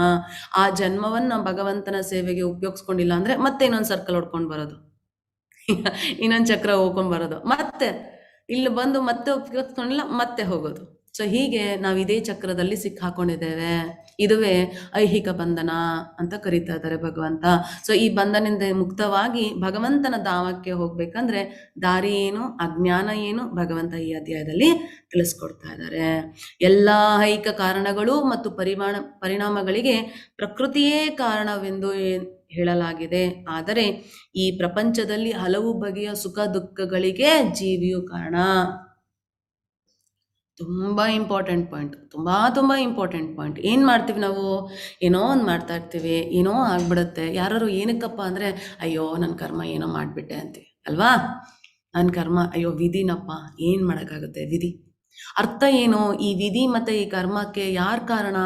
ಆ ಜನ್ಮವನ್ನ ಭಗವಂತನ ಸೇವೆಗೆ ಉಪಯೋಗಿಸ್ಕೊಂಡಿಲ್ಲ ಅಂದ್ರೆ ಮತ್ತೆ ಇನ್ನೊಂದು ಸರ್ಕಲ್ ಹೊಡ್ಕೊಂಡು ಬರೋದು, ಇನ್ನೊಂದು ಚಕ್ರ ಹೋಗ್ಕೊಂಡ್ ಬರೋದು, ಮತ್ತೆ ಇಲ್ಲಿ ಬಂದು ಮತ್ತೆ ಉಪಯೋಗಿಸ್ಕೊಂಡಿಲ್ಲ ಮತ್ತೆ ಹೋಗೋದು. ಸೊ ಹೀಗೆ ನಾವು ಇದೇ ಚಕ್ರದಲ್ಲಿ ಸಿಕ್ಕಾಕೊಂಡಿದ್ದೇವೆ. ಇದುವೇ ಐಹಿಕ ಬಂಧನ ಅಂತ ಕರೀತಾ ಇದ್ದಾರೆ ಭಗವಂತ. ಸೊ ಈ ಬಂಧನದಿಂದ ಮುಕ್ತವಾಗಿ ಭಗವಂತನ ಧಾಮಕ್ಕೆ ಹೋಗ್ಬೇಕಂದ್ರೆ ದಾರಿ ಏನು, ಅಜ್ಞಾನ ಏನು, ಭಗವಂತ ಈ ಅಧ್ಯಾಯದಲ್ಲಿ ತಿಳಿಸ್ಕೊಡ್ತಾ ಇದ್ದಾರೆ. ಎಲ್ಲ ಐಹಿಕ ಕಾರಣಗಳು ಮತ್ತು ಪರಿಣಾಮಗಳಿಗೆ ಪ್ರಕೃತಿಯೇ ಕಾರಣವೆಂದು ಹೇಳಲಾಗಿದೆ. ಆದರೆ ಈ ಪ್ರಪಂಚದಲ್ಲಿ ಹಲವು ಬಗೆಯ ಸುಖ ದುಃಖಗಳಿಗೆ ಜೀವಿಯು ಕಾರಣ. ತುಂಬಾ ಇಂಪಾರ್ಟೆಂಟ್ ಪಾಯಿಂಟ್, ತುಂಬಾ ಇಂಪಾರ್ಟೆಂಟ್ ಪಾಯಿಂಟ್. ಏನ್ ಮಾಡ್ತೀವಿ ನಾವು? ಏನೋ ಒಂದು ಮಾಡ್ತಾ ಇರ್ತೀವಿ, ಏನೋ ಆಗ್ಬಿಡುತ್ತೆ. ಯಾರು ಏನಕ್ಕಪ್ಪ ಅಂದ್ರೆ ಅಯ್ಯೋ ನನ್ನ ಕರ್ಮ ಏನೋ ಮಾಡ್ಬಿಟ್ಟೆ ಅಂತೀವಿ ಅಲ್ವಾ. ನನ್ನ ಕರ್ಮ, ಅಯ್ಯೋ ವಿಧಿನಪ್ಪ, ಏನ್ ಮಾಡಕ್ಕಾಗುತ್ತೆ ವಿಧಿ. ಅರ್ಥ ಏನು? ಈ ವಿಧಿ ಮತ್ತೆ ಈ ಕರ್ಮಕ್ಕೆ ಯಾರ್ ಕಾರಣ?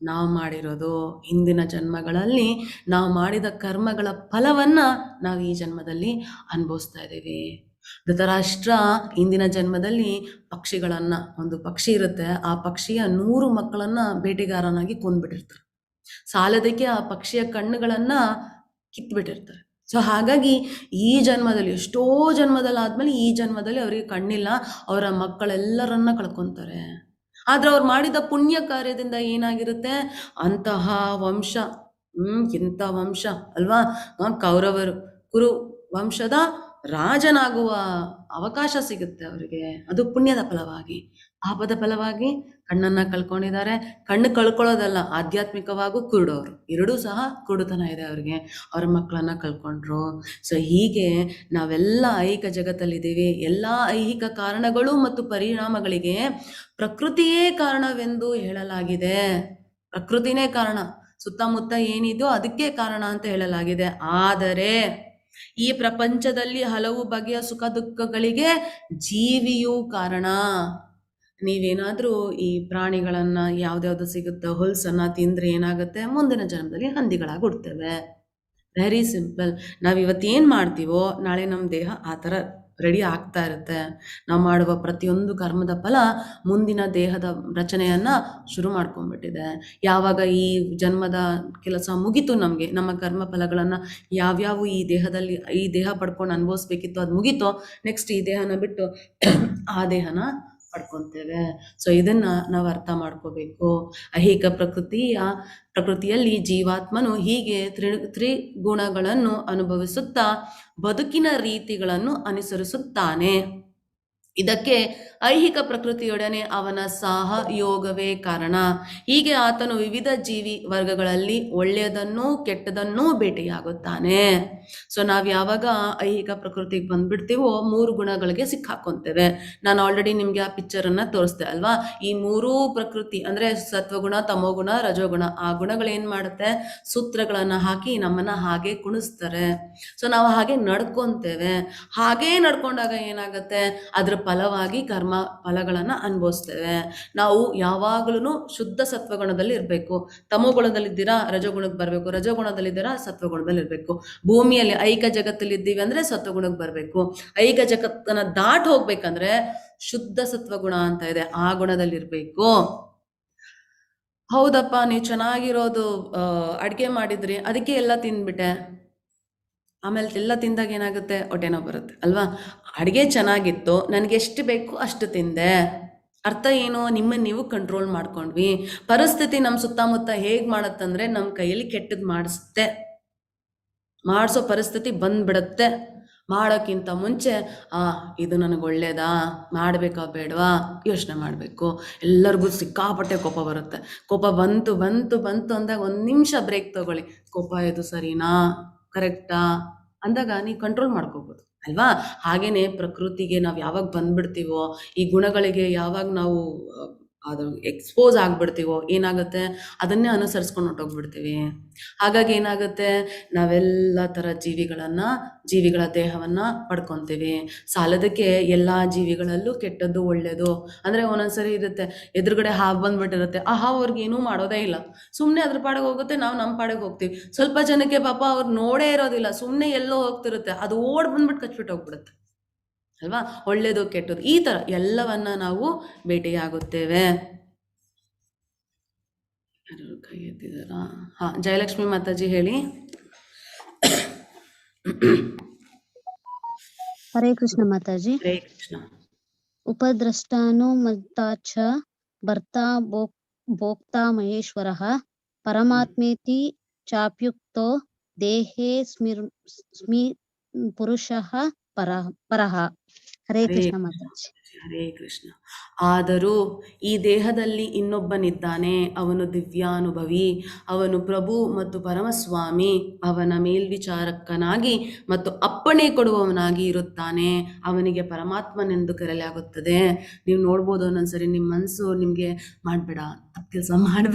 ನಾವು ಮಾಡಿರೋದು. ಹಿಂದಿನ ಜನ್ಮಗಳಲ್ಲಿ ನಾವು ಮಾಡಿದ ಕರ್ಮಗಳ ಫಲವನ್ನ ನಾವು ಈ ಜನ್ಮದಲ್ಲಿ ಅನುಭವಿಸ್ತಾ ಇದ್ದೀವಿ. ಧೃತರಾಷ್ಟ್ರ ಹಿಂದಿನ ಜನ್ಮದಲ್ಲಿ ಪಕ್ಷಿಗಳನ್ನ, ಒಂದು ಪಕ್ಷಿ ಇರುತ್ತೆ, ಆ ಪಕ್ಷಿಯ 100 ಮಕ್ಕಳನ್ನ ಬೇಟೆಗಾರನಾಗಿ ಕೊಂದ್ಬಿಟ್ಟಿರ್ತಾರೆ. ಸಾಲದಕ್ಕೆ ಆ ಪಕ್ಷಿಯ ಕಣ್ಣುಗಳನ್ನ ಕಿತ್ಬಿಟ್ಟಿರ್ತಾರೆ. ಸೊ ಹಾಗಾಗಿ ಈ ಜನ್ಮದಲ್ಲಿ, ಎಷ್ಟೋ ಜನ್ಮದಲ್ಲಾದ್ಮೇಲೆ ಈ ಜನ್ಮದಲ್ಲಿ ಅವರಿಗೆ ಕಣ್ಣಿಲ್ಲ, ಅವರ ಮಕ್ಕಳೆಲ್ಲರನ್ನ ಕಳ್ಕೊಂತಾರೆ. ಆದ್ರೆ ಅವ್ರು ಮಾಡಿದ ಪುಣ್ಯ ಕಾರ್ಯದಿಂದ ಏನಾಗಿರುತ್ತೆ, ಅಂತಹ ವಂಶ, ಎಂಥ ವಂಶ ಅಲ್ವಾ. ಕೌರವರು ಕುರು ವಂಶದ ರಾಜನಾಗುವ ಅವಕಾಶ ಸಿಗುತ್ತೆ ಅವರಿಗೆ, ಅದು ಪುಣ್ಯದ ಫಲವಾಗಿ. ಪಾಪದ ಫಲವಾಗಿ ಕಣ್ಣನ್ನ ಕಳ್ಕೊಂಡಿದ್ದಾರೆ. ಕಣ್ಣು ಕಳ್ಕೊಳ್ಳೋದಲ್ಲ, ಆಧ್ಯಾತ್ಮಿಕವಾಗೂ ಕುರುಡವರು, ಎರಡೂ ಸಹ ಕುರುಡುತನ ಇದೆ ಅವ್ರಿಗೆ, ಅವ್ರ ಮಕ್ಕಳನ್ನ ಕಳ್ಕೊಂಡ್ರು. ಸೊ ಹೀಗೆ ನಾವೆಲ್ಲ ಐಹಿಕ ಜಗತ್ತಲ್ಲಿದ್ದೀವಿ. ಎಲ್ಲ ಐಹಿಕ ಕಾರಣಗಳು ಮತ್ತು ಪರಿಣಾಮಗಳಿಗೆ ಪ್ರಕೃತಿಯೇ ಕಾರಣವೆಂದು ಹೇಳಲಾಗಿದೆ. ಪ್ರಕೃತಿನೇ ಕಾರಣ, ಸುತ್ತಮುತ್ತ ಏನಿದೆಯೋ ಅದಕ್ಕೆ ಕಾರಣ ಅಂತ ಹೇಳಲಾಗಿದೆ. ಆದರೆ ಈ ಪ್ರಪಂಚದಲ್ಲಿ ಹಲವು ಬಗೆಯ ಸುಖ ದುಃಖಗಳಿಗೆ ಜೀವಿಯೂ ಕಾರಣ. ನೀವೇನಾದ್ರೂ ಈ ಪ್ರಾಣಿಗಳನ್ನ ಯಾವ್ದ್ಯಾವ್ದು ಸಿಗುತ್ತೆ ಹೊಲ್ಸನ್ನ ತಿಂದ್ರೆ ಏನಾಗುತ್ತೆ, ಮುಂದಿನ ಜನ್ಮದಲ್ಲಿ ಹಂದಿಗಳಾಗಿ ಹುಡ್ತೇವೆ. Very simple. ನಾವ್ ಇವತ್ತೇನ್ ಮಾಡ್ತೀವೋ ನಾಳೆ ನಮ್ಮ ದೇಹ ಆ ಥರ ರೆಡಿ ಆಗ್ತಾ ಇರುತ್ತೆ. ನಾವು ಮಾಡುವ ಪ್ರತಿಯೊಂದು ಕರ್ಮದ ಫಲ ಮುಂದಿನ ದೇಹದ ರಚನೆಯನ್ನ ಶುರು ಮಾಡ್ಕೊಂಡ್ಬಿಟ್ಟಿದೆ. ಯಾವಾಗ ಈ ಜನ್ಮದ ಕೆಲಸ ಮುಗೀತು, ನಮಗೆ ನಮ್ಮ ಕರ್ಮ ಫಲಗಳನ್ನ ಯಾವ್ಯಾವ ಈ ದೇಹದಲ್ಲಿ, ಈ ದೇಹ ಪಡ್ಕೊಂಡು ಅನುಭವಿಸ್ಬೇಕಿತ್ತು ಅದು ಮುಗೀತೋ, ನೆಕ್ಸ್ಟ್ ಈ ದೇಹನ ಬಿಟ್ಟು ಆ ದೇಹನ ಪಡ್ಕೊತೇವೆ. ಸೊ ಇದನ್ನ ನಾವು ಅರ್ಥ ಮಾಡ್ಕೋಬೇಕು. ಐಹಿಕ ಪ್ರಕೃತಿಯಲ್ಲಿ ಜೀವಾತ್ಮನು ಹೀಗೆ ತ್ರಿಗುಣಗಳನ್ನು ಅನುಭವಿಸುತ್ತಾ ಬದುಕಿನ ರೀತಿಗಳನ್ನು ಅನುಸರಿಸುತ್ತಾನೆ. ಇದಕ್ಕೆ ಐಹಿಕ ಪ್ರಕೃತಿಯೊಡನೆ ಅವನ ಸಹಯೋಗವೇ ಕಾರಣ. ಹೀಗೆ ಆತನು ವಿವಿಧ ಜೀವಿ ವರ್ಗಗಳಲ್ಲಿ ಒಳ್ಳೆಯದನ್ನೂ ಕೆಟ್ಟದನ್ನೂ ಭೇಟಿಯಾಗುತ್ತಾನೆ. ಸೊ ನಾವು ಯಾವಾಗ ಐಹಿಕ ಪ್ರಕೃತಿಗೆ ಬಂದ್ಬಿಡ್ತೀವೋ 3 ಗುಣಗಳಿಗೆ ಸಿಕ್ಕಾಕೊಂತೇವೆ. ನಾನು ಆಲ್ರೆಡಿ ನಿಮ್ಗೆ ಆ ಪಿಕ್ಚರನ್ನ ತೋರಿಸ್ದೆ ಅಲ್ವಾ. ಈ 3 ಪ್ರಕೃತಿ ಅಂದ್ರೆ ಸತ್ವಗುಣ, ತಮೋಗುಣ, ರಜೋಗುಣ, ಆ ಗುಣಗಳೇನ್ ಮಾಡುತ್ತೆ, ಸೂತ್ರಗಳನ್ನ ಹಾಕಿ ನಮ್ಮನ್ನ ಹಾಗೆ ಕುಣಿಸ್ತಾರೆ. ಸೊ ನಾವು ಹಾಗೆ ನಡ್ಕೊಂತೇವೆ. ಹಾಗೇ ನಡ್ಕೊಂಡಾಗ ಏನಾಗುತ್ತೆ, ಅದ್ರ ಫಲವಾಗಿ ಕರ್ಮ ಫಲಗಳನ್ನು ಅನುಭವಿಸ್ತೇವೆ. ನಾವು ಯಾವಾಗಲೂ ಶುದ್ಧ ಸತ್ವಗುಣದಲ್ಲಿ ಇರಬೇಕು. ತಮೋಗುಣದಲ್ಲಿದ್ದೀರಾ ರಜೋಗುಣಕ್ಕೆ ಬರಬೇಕು, ರಜೋಗುಣದಲ್ಲಿದ್ದೀರಾ ಸತ್ವಗುಣದಲ್ಲಿ ಇರಬೇಕು. ಭೂಮಿಯಲ್ಲಿ ಐಕ ಜಗತ್ತಲ್ಲಿ ಇದ್ದೀವಿ ಅಂದರೆ ಸತ್ವಗುಣಕ್ಕೆ ಬರಬೇಕು. ಐಕ ಜಗತ್ತನ್ನು ದಾಟ್ ಹೋಗ್ಬೇಕಂದ್ರೆ ಶುದ್ಧ ಸತ್ವಗುಣ ಅಂತ ಇದೆ, ಆ ಗುಣದಲ್ಲಿರಬೇಕು. ಹೌದಪ್ಪ ನೀವು ಚೆನ್ನಾಗಿರೋದು ಅಡುಗೆ ಮಾಡಿದ್ರಿ, ಅದಕ್ಕೆ ಎಲ್ಲ ತಿಂದ್ಬಿಟ್ಟೆ, ಆಮೇಲೆ ಎಲ್ಲ ತಿಂದಾಗ ಏನಾಗುತ್ತೆ, ಹೊಟ್ಟೆ ನೋವು ಬರುತ್ತೆ ಅಲ್ವಾ. ಅಡುಗೆ ಚೆನ್ನಾಗಿತ್ತು, ನನಗೆ ಎಷ್ಟು ಬೇಕು ಅಷ್ಟು ತಿಂದೆ. ಅರ್ಥ ಏನು, ನಿಮ್ಮನ್ನು ನೀವು ಕಂಟ್ರೋಲ್ ಮಾಡ್ಕೊಂಡ್ವಿ. ಪರಿಸ್ಥಿತಿ ನಮ್ಮ ಸುತ್ತಮುತ್ತ ಹೇಗೆ ಮಾಡತ್ತಂದ್ರೆ ನಮ್ಮ ಕೈಯಲ್ಲಿ ಕೆಟ್ಟದ್ದು ಮಾಡಿಸೋ ಪರಿಸ್ಥಿತಿ ಬಂದ್ಬಿಡತ್ತೆ. ಮಾಡೋಕ್ಕಿಂತ ಮುಂಚೆ ಇದು ನನಗೆ ಒಳ್ಳೇದಾ, ಮಾಡಬೇಕಾ ಬೇಡವಾ ಯೋಚನೆ ಮಾಡಬೇಕು. ಎಲ್ಲರಿಗೂ ಸಿಕ್ಕಾಪಟ್ಟೆ ಕೋಪ ಬರುತ್ತೆ. ಕೋಪ ಬಂತು ಅಂದಾಗ 1 ನಿಮಿಷ ಬ್ರೇಕ್ ತಗೊಳ್ಳಿ. ಕೋಪ ಇದು ಸರಿನಾ, ಕರೆಕ್ಟಾ ಅಂದಾಗ ನೀವು ಕಂಟ್ರೋಲ್ ಮಾಡ್ಕೋಬೋದು ಅಲ್ವಾ. ಹಾಗೇನೆ ಪ್ರಕೃತಿಗೆ ನಾವು ಯಾವಾಗ ಬಂದ್ಬಿಡ್ತೀವೋ, ಈ ಗುಣಗಳಿಗೆ ಯಾವಾಗ ನಾವು ಅದು ಎಕ್ಸ್ಪೋಸ್ ಆಗ್ಬಿಡ್ತೀವೋ ಏನಾಗುತ್ತೆ, ಅದನ್ನೇ ಅನುಸರಿಸ್ಕೊಂಡು ಹೊಟ್ಟೋಗ್ಬಿಡ್ತೀವಿ. ಹಾಗಾಗಿ ಏನಾಗುತ್ತೆ, ನಾವೆಲ್ಲ ಥರ ಜೀವಿಗಳ ದೇಹವನ್ನು ಪಡ್ಕೊತೀವಿ. ಸಾಲದಕ್ಕೆ ಎಲ್ಲ ಜೀವಿಗಳಲ್ಲೂ ಕೆಟ್ಟದ್ದು ಒಳ್ಳೆಯದು ಅಂದರೆ ಒಂದೊಂದ್ಸರಿ ಇರುತ್ತೆ, ಎದುರುಗಡೆ ಹಾವು ಬಂದ್ಬಿಟ್ಟಿರುತ್ತೆ, ಆ ಹಾವು ಅವ್ರಿಗೆ ಏನೂ ಮಾಡೋದೇ ಇಲ್ಲ, ಸುಮ್ಮನೆ ಅದ್ರ ಪಾಡಿಗೆ ಹೋಗುತ್ತೆ, ನಾವು ನಮ್ಮ ಪಾಡಿಗೆ ಹೋಗ್ತೀವಿ. ಸ್ವಲ್ಪ ಜನಕ್ಕೆ ಪಾಪ ಅವ್ರು ನೋಡೇ ಇರೋದಿಲ್ಲ, ಸುಮ್ಮನೆ ಎಲ್ಲೋ ಹೋಗ್ತಿರುತ್ತೆ, ಅದು ಓಡ್ ಬಂದ್ಬಿಟ್ಟು ಕಚ್ಬಿಟ್ಟು ಹೋಗ್ಬಿಡುತ್ತೆ ಅಲ್ವಾ. ಒಳ್ಳೇದು ಕೆಟ್ಟದ್ದು ಈ ಥರ ಎಲ್ಲವನ್ನ ನಾವು ಭೇಟಿಯಾಗುತ್ತೇವೆ. ಯಾರು ಕೈ ಎತ್ತಿದಾರಾ? ಜಯಲಕ್ಷ್ಮಿ ಮಾತಾಜಿ ಹೇಳಿ. ಹರೇ ಕೃಷ್ಣ ಮಾತಾಜಿ. ಹರೇ ಕೃಷ್ಣ. ಉಪದ್ರಷ್ಟಾನುಮತಾಚ ಭರ್ತಾ ಭೋಕ್ತಾ ಮಹೇಶ್ವರಃ ಪರಮಾತ್ಮೇತಿ ಚಾಪ್ಯುಕ್ತೋ ದೇಹೇ ಸ್ಮಿ ಪುರುಷಃ ಪರಃ. ಹರೇ ಕೃಷ್ಣ ಮಾತಾಜಿ. ಹರೇ ಕೃಷ್ಣ. ಆದರೂ ಈ ದೇಹದಲ್ಲಿ ಇನ್ನೊಬ್ಬನಿದ್ದಾನೆ, ಅವನು ದಿವ್ಯಾನುಭವಿ, ಅವನು ಪ್ರಭು ಮತ್ತು ಪರಮಸ್ವಾಮಿ, ಅವನ ಮೇಲ್ವಿಚಾರಕನಾಗಿ ಮತ್ತು ಅಪ್ಪಣೆ ಕೊಡುವವನಾಗಿ ಇರುತ್ತಾನೆ. ಅವನಿಗೆ ಪರಮಾತ್ಮನೆಂದು ಕರೆಯಲಾಗುತ್ತದೆ. ನೀವು ನೋಡ್ಬೋದು ಒಂದೊಂದ್ಸರಿ ನಿಮ್ಮ ಮನಸ್ಸು ನಿಮಗೆ ಮಾಡಬೇಡ, ತಪ್ಪು ಕೆಲಸ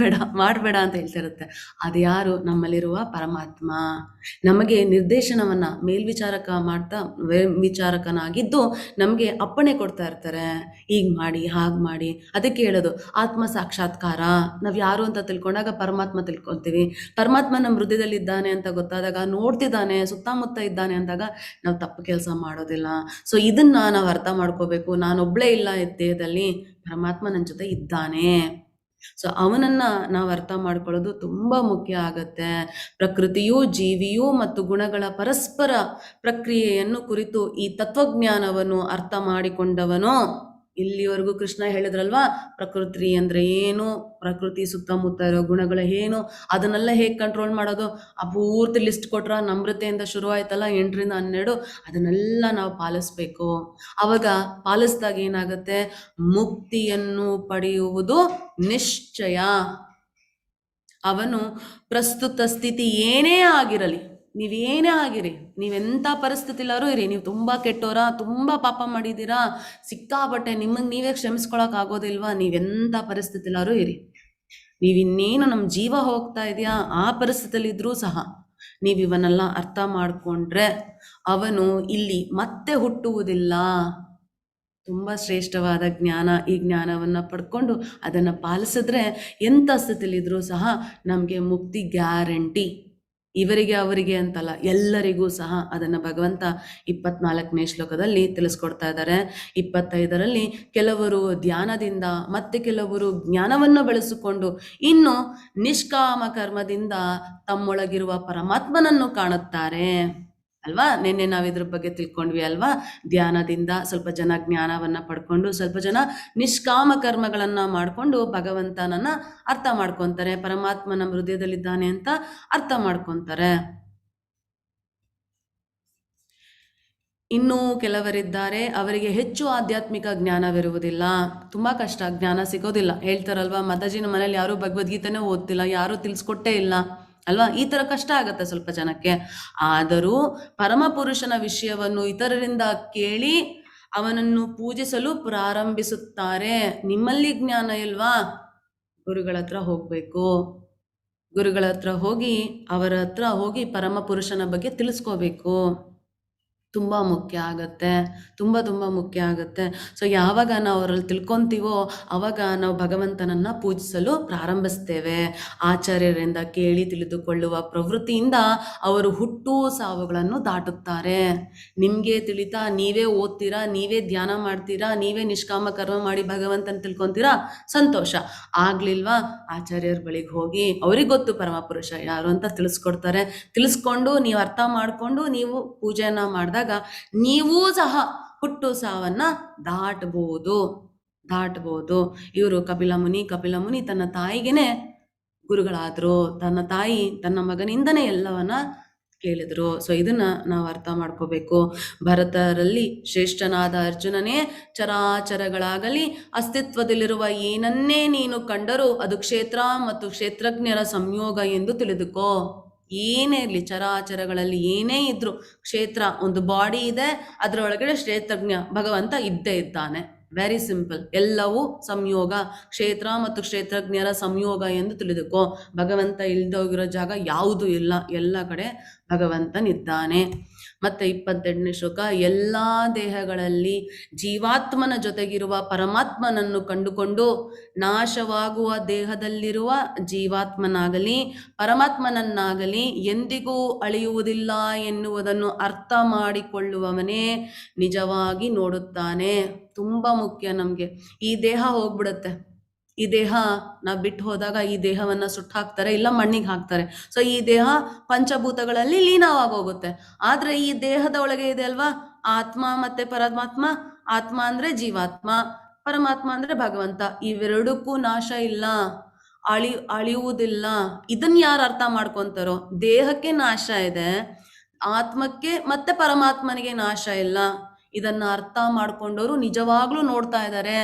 ಮಾಡಬೇಡ ಅಂತ ಹೇಳ್ತಿರುತ್ತೆ. ಅದು ಯಾರು? ನಮ್ಮಲ್ಲಿರುವ ಪರಮಾತ್ಮ ನಮಗೆ ನಿರ್ದೇಶನವನ್ನು ಮೇಲ್ವಿಚಾರಕನಾಗಿದ್ದು ನಮಗೆ ಅಪ್ಪಣೆ ಕೊಡ್ತಾ ಇರ್ತಾರೆ, ಈಗ ಮಾಡಿ ಹಾಗೆ ಮಾಡಿ. ಅದಕ್ಕೆ ಹೇಳೋದು ಆತ್ಮ ಸಾಕ್ಷಾತ್ಕಾರ. ನಾವು ಯಾರು ಅಂತ ತಿಳ್ಕೊಂಡಾಗ ಪರಮಾತ್ಮ ತಿಳ್ಕೊಳ್ತೀವಿ. ಪರಮಾತ್ಮ ನಮ್ಮ ಹೃದಯದಲ್ಲಿದ್ದಾನೆ ಅಂತ ಗೊತ್ತಾದಾಗ, ನೋಡ್ತಿದ್ದಾನೆ, ಸುತ್ತಮುತ್ತ ಇದ್ದಾನೆ ಅಂದಾಗ ನಾವು ತಪ್ಪು ಕೆಲಸ ಮಾಡೋದಿಲ್ಲ. ಸೊ ಇದನ್ನ ನಾವು ಅರ್ಥ ಮಾಡ್ಕೋಬೇಕು. ನಾನೊಬ್ಳೇ ಇಲ್ಲ ಈ ದೇಹದಲ್ಲಿ, ಪರಮಾತ್ಮ ನನ್ನ ಜೊತೆ ಇದ್ದಾನೆ. ಸೊ ಅವನನ್ನ ನಾವು ಅರ್ಥ ಮಾಡ್ಕೊಳ್ಳೋದು ತುಂಬ ಮುಖ್ಯ ಆಗತ್ತೆ. ಪ್ರಕೃತಿಯು ಜೀವಿಯು ಮತ್ತು ಗುಣಗಳ ಪರಸ್ಪರ ಪ್ರಕ್ರಿಯೆಯನ್ನು ಕುರಿತು ಈ ತತ್ವಜ್ಞಾನವನ್ನು ಅರ್ಥ ಮಾಡಿಕೊಂಡವನು. ಇಲ್ಲಿವರೆಗೂ ಕೃಷ್ಣ ಹೇಳಿದ್ರಲ್ವಾ, ಪ್ರಕೃತಿ ಅಂದ್ರೆ ಏನು, ಪ್ರಕೃತಿ ಸುತ್ತಮುತ್ತ ಇರೋ ಗುಣಗಳು ಏನು, ಅದನ್ನೆಲ್ಲ ಹೇಗೆ ಕಂಟ್ರೋಲ್ ಮಾಡೋದು. ಆ ಪೂರ್ತಿ ಲಿಸ್ಟ್ ಕೊಟ್ರ, ನಮ್ರತೆಯಿಂದ ಶುರು ಆಯ್ತಲ್ಲ 8ರಿಂದ 12, ಅದನ್ನೆಲ್ಲ ನಾವು ಪಾಲಿಸ್ಬೇಕು. ಅವಾಗ ಪಾಲಿಸಿದಾಗ ಏನಾಗುತ್ತೆ, ಮುಕ್ತಿಯನ್ನು ಪಡೆಯುವುದು ನಿಶ್ಚಯ. ಅವನು ಪ್ರಸ್ತುತ ಸ್ಥಿತಿ ಏನೇ ಆಗಿರಲಿ, ನೀವೇನೇ ಆಗಿರಿ, ನೀವೆಂಥ ಪರಿಸ್ಥಿತಿಲಾರು ಇರಿ, ನೀವು ತುಂಬ ಕೆಟ್ಟೋರ, ತುಂಬ ಪಾಪ ಮಾಡಿದ್ದೀರಾ, ಸಿಕ್ಕಾಪಟ್ಟೆ ನಿಮಗೆ ನೀವೇ ಕ್ಷಮಿಸ್ಕೊಳಕ್ಕಾಗೋದಿಲ್ವಾ, ನೀವೆಂಥ ಪರಿಸ್ಥಿತಿಲಾರು ಇರಿ, ನೀವಿನ್ನೇನು ನಮ್ಮ ಜೀವ ಹೋಗ್ತಾ ಇದೆಯಾ ಆ ಪರಿಸ್ಥಿತಿಯಲ್ಲಿ ಇದ್ರೂ ಸಹ ನೀವು ಇವನ್ನೆಲ್ಲ ಅರ್ಥ ಮಾಡಿಕೊಂಡ್ರೆ ಅವನು ಇಲ್ಲಿ ಮತ್ತೆ ಹುಟ್ಟುವುದಿಲ್ಲ. ತುಂಬ ಶ್ರೇಷ್ಠವಾದ ಜ್ಞಾನ. ಈ ಜ್ಞಾನವನ್ನು ಪಡ್ಕೊಂಡು ಅದನ್ನು ಪಾಲಿಸಿದ್ರೆ ಎಂಥ ಸ್ಥಿತಿಲಿದ್ರೂ ಸಹ ನಮಗೆ ಮುಕ್ತಿ ಗ್ಯಾರಂಟಿ. ಇವರಿಗೆ ಅವರಿಗೆ ಅಂತಲ್ಲ, ಎಲ್ಲರಿಗೂ ಸಹ ಅದನ್ನು ಭಗವಂತ 24ನೇ ಶ್ಲೋಕದಲ್ಲಿ ತಿಳಿಸ್ಕೊಡ್ತಾ ಇದ್ದಾರೆ. 25ರಲ್ಲಿ ಕೆಲವರು ಧ್ಯಾನದಿಂದ, ಮತ್ತೆ ಕೆಲವರು ಜ್ಞಾನವನ್ನು ಬೆಳೆಸಿಕೊಂಡು ಇನ್ನು ನಿಷ್ಕಾಮ ಕರ್ಮದಿಂದ ತಮ್ಮೊಳಗಿರುವ ಪರಮಾತ್ಮನನ್ನು ಕಾಣುತ್ತಾರೆ ಅಲ್ವಾ. ನಿನ್ನೆ ನಾವು ಇದ್ರ ಬಗ್ಗೆ ತಿಳ್ಕೊಂಡ್ವಿ ಅಲ್ವಾ. ಧ್ಯಾನದಿಂದ ಸ್ವಲ್ಪ ಜನ ಜ್ಞಾನವನ್ನು ಪಡ್ಕೊಂಡು, ಸ್ವಲ್ಪ ಜನ ನಿಷ್ಕಾಮ ಕರ್ಮಗಳನ್ನು ಮಾಡಿಕೊಂಡು ಭಗವಂತನನ್ನ ಅರ್ಥ ಮಾಡ್ಕೊತಾರೆ, ಪರಮಾತ್ಮ ನಮ್ಮ ಹೃದಯದಲ್ಲಿದ್ದಾನೆ ಅಂತ ಅರ್ಥ ಮಾಡ್ಕೊತಾರೆ. ಇನ್ನೂ ಕೆಲವರಿದ್ದಾರೆ, ಅವರಿಗೆ ಹೆಚ್ಚು ಆಧ್ಯಾತ್ಮಿಕ ಜ್ಞಾನವಿರುವುದಿಲ್ಲ, ತುಂಬ ಕಷ್ಟ, ಜ್ಞಾನ ಸಿಗೋದಿಲ್ಲ. ಹೇಳ್ತಾರಲ್ವಾ, ಮಾತಾಜಿನ ಮನೇಲಿ ಯಾರೂ ಭಗವದ್ಗೀತೆನೇ ಓದ್ತಿಲ್ಲ, ಯಾರೂ ತಿಳಿಸ್ಕೊಟ್ಟೇ ಇಲ್ಲ ಅಲ್ವಾ. ಈ ಥರ ಕಷ್ಟ ಆಗುತ್ತೆ ಸ್ವಲ್ಪ ಜನಕ್ಕೆ. ಆದರೂ ಪರಮಪುರುಷನ ವಿಷಯವನ್ನು ಇತರರಿಂದ ಕೇಳಿ ಅವನನ್ನು ಪೂಜಿಸಲು ಪ್ರಾರಂಭಿಸುತ್ತಾರೆ. ನಿಮ್ಮಲ್ಲಿ ಜ್ಞಾನ ಇಲ್ವಾ, ಗುರುಗಳ ಹತ್ರ ಹೋಗಬೇಕು. ಗುರುಗಳ ಹತ್ರ ಹೋಗಿ, ಅವರ ಹತ್ರ ಹೋಗಿ ಪರಮಪುರುಷನ ಬಗ್ಗೆ ತಿಳಿಸ್ಕೋಬೇಕು. ತುಂಬ ಮುಖ್ಯ ಆಗತ್ತೆ. ತುಂಬ ಮುಖ್ಯ ಆಗತ್ತೆ. ಸೊ ಯಾವಾಗ ನಾವು ಅವರಲ್ಲಿ ತಿಳ್ಕೊಂತೀವೋ ಆವಾಗ ನಾವು ಭಗವಂತನನ್ನು ಪೂಜಿಸಲು ಪ್ರಾರಂಭಿಸ್ತೇವೆ. ಆಚಾರ್ಯರಿಂದ ಕೇಳಿ ತಿಳಿದುಕೊಳ್ಳುವ ಪ್ರವೃತ್ತಿಯಿಂದ ಅವರು ಹುಟ್ಟು ಸಾವುಗಳನ್ನು ದಾಟುತ್ತಾರೆ. ನಿಮಗೆ ತಿಳಿತಾ ನೀವೇ ಓದ್ತೀರಾ, ನೀವೇ ಧ್ಯಾನ ಮಾಡ್ತೀರಾ, ನೀವೇ ನಿಷ್ಕಾಮ ಕರ್ಮ ಮಾಡಿ ಭಗವಂತನ ತಿಳ್ಕೊತೀರಾ, ಸಂತೋಷ. ಆಗ್ಲಿಲ್ವಾ ಆಚಾರ್ಯರ ಬಳಿಗೆ ಹೋಗಿ, ಅವ್ರಿಗೆ ಗೊತ್ತು ಪರಮಪುರುಷ ಯಾರು ಅಂತ ತಿಳಿಸ್ಕೊಡ್ತಾರೆ. ತಿಳಿಸ್ಕೊಂಡು ನೀವು ಅರ್ಥ ಮಾಡಿಕೊಂಡು ನೀವು ಪೂಜೆಯನ್ನು ಮಾಡಿದಾಗ ನೀವೂ ಸಹ ಹುಟ್ಟು ಸಾವನ್ನ ದಾಟಬಹುದು. ಇವರು ಕಪಿಲ ಮುನಿ ತನ್ನ ತಾಯಿಗೆನೆ ಗುರುಗಳಾದ್ರು. ತನ್ನ ತಾಯಿ ತನ್ನ ಮಗನಿಂದನೇ ಎಲ್ಲವನ್ನ ಕೇಳಿದ್ರು. ಸೊ ಇದನ್ನ ನಾವು ಅರ್ಥ ಮಾಡ್ಕೋಬೇಕು. ಭರತರಲ್ಲಿ ಶ್ರೇಷ್ಠನಾದ ಅರ್ಜುನನೇ, ಚರಾಚರಗಳಾಗಲಿ ಅಸ್ತಿತ್ವದಲ್ಲಿರುವ ಏನನ್ನೇ ನೀನು ಕಂಡರೂ ಅದು ಕ್ಷೇತ್ರ ಮತ್ತು ಕ್ಷೇತ್ರಜ್ಞರ ಸಂಯೋಗ ಎಂದು ತಿಳಿದುಕೋ. ಏನೇ ಇರಲಿ, ಚರಾಚರಗಳಲ್ಲಿ ಏನೇ ಇದ್ರು, ಕ್ಷೇತ್ರ ಒಂದು ಬಾಡಿ ಇದೆ, ಅದರೊಳಗಡೆ ಕ್ಷೇತ್ರಜ್ಞ ಭಗವಂತ ಇದ್ದೇ ಇದ್ದಾನೆ. Very simple. ಎಲ್ಲವೂ ಸಂಯೋಗ, ಕ್ಷೇತ್ರ ಮತ್ತು ಕ್ಷೇತ್ರಜ್ಞರ ಸಂಯೋಗ ಎಂದು ತಿಳಿದುಕೋ. ಭಗವಂತ ಇಲ್ದೋಗಿರೋ ಜಾಗ ಯಾವುದೂ ಇಲ್ಲ, ಎಲ್ಲ ಕಡೆ ಭಗವಂತನಿದ್ದಾನೆ. ಮತ್ತೆ 28ನೇ ಶ್ಲೋಕ, ಎಲ್ಲ ದೇಹಗಳಲ್ಲಿ ಜೀವಾತ್ಮನ ಜೊತೆಗಿರುವ ಪರಮಾತ್ಮನನ್ನು ಕಂಡುಕೊಂಡು ನಾಶವಾಗುವ ದೇಹದಲ್ಲಿರುವ ಜೀವಾತ್ಮನಾಗಲಿ ಪರಮಾತ್ಮನನ್ನಾಗಲಿ ಎಂದಿಗೂ ಅಳಿಯುವುದಿಲ್ಲ ಎನ್ನುವುದನ್ನು ಅರ್ಥ ಮಾಡಿಕೊಳ್ಳುವವನೇ ನಿಜವಾಗಿ ನೋಡುತ್ತಾನೆ. ತುಂಬ ಮುಖ್ಯ ನಮಗೆ. ಈ ದೇಹ ಹೋಗ್ಬಿಡುತ್ತೆ. ಈ ದೇಹ ನಾವು ಬಿಟ್ಟು ಹೋದಾಗ ಈ ದೇಹವನ್ನು ಸುಟ್ಟು ಹಾಕ್ತಾರೆ, ಇಲ್ಲ ಮಣ್ಣಿಗೆ ಹಾಕ್ತಾರೆ. ಸೊ ಈ ದೇಹ ಪಂಚಭೂತಗಳಲ್ಲಿ ಲೀನವಾಗೋಗುತ್ತೆ. ಆದರೆ ಈ ದೇಹದ ಒಳಗೆ ಇದೆ ಅಲ್ವಾ ಆತ್ಮ ಮತ್ತೆ ಪರಮಾತ್ಮ. ಆತ್ಮ ಅಂದ್ರೆ ಜೀವಾತ್ಮ, ಪರಮಾತ್ಮ ಅಂದ್ರೆ ಭಗವಂತ. ಇವೆರಡಕ್ಕೂ ನಾಶ ಇಲ್ಲ, ಅಳಿಯುವುದಿಲ್ಲ. ಇದನ್ನ ಯಾರು ಅರ್ಥ ಮಾಡ್ಕೊಂತಾರೋ, ದೇಹಕ್ಕೆ ನಾಶ ಇದೆ, ಆತ್ಮಕ್ಕೆ ಮತ್ತೆ ಪರಮಾತ್ಮನಿಗೆ ನಾಶ ಇಲ್ಲ. ಇದನ್ನ ಅರ್ಥ ಮಾಡ್ಕೊಂಡವರು ನಿಜವಾಗ್ಲೂ ನೋಡ್ತಾ ಇದ್ದಾರೆ.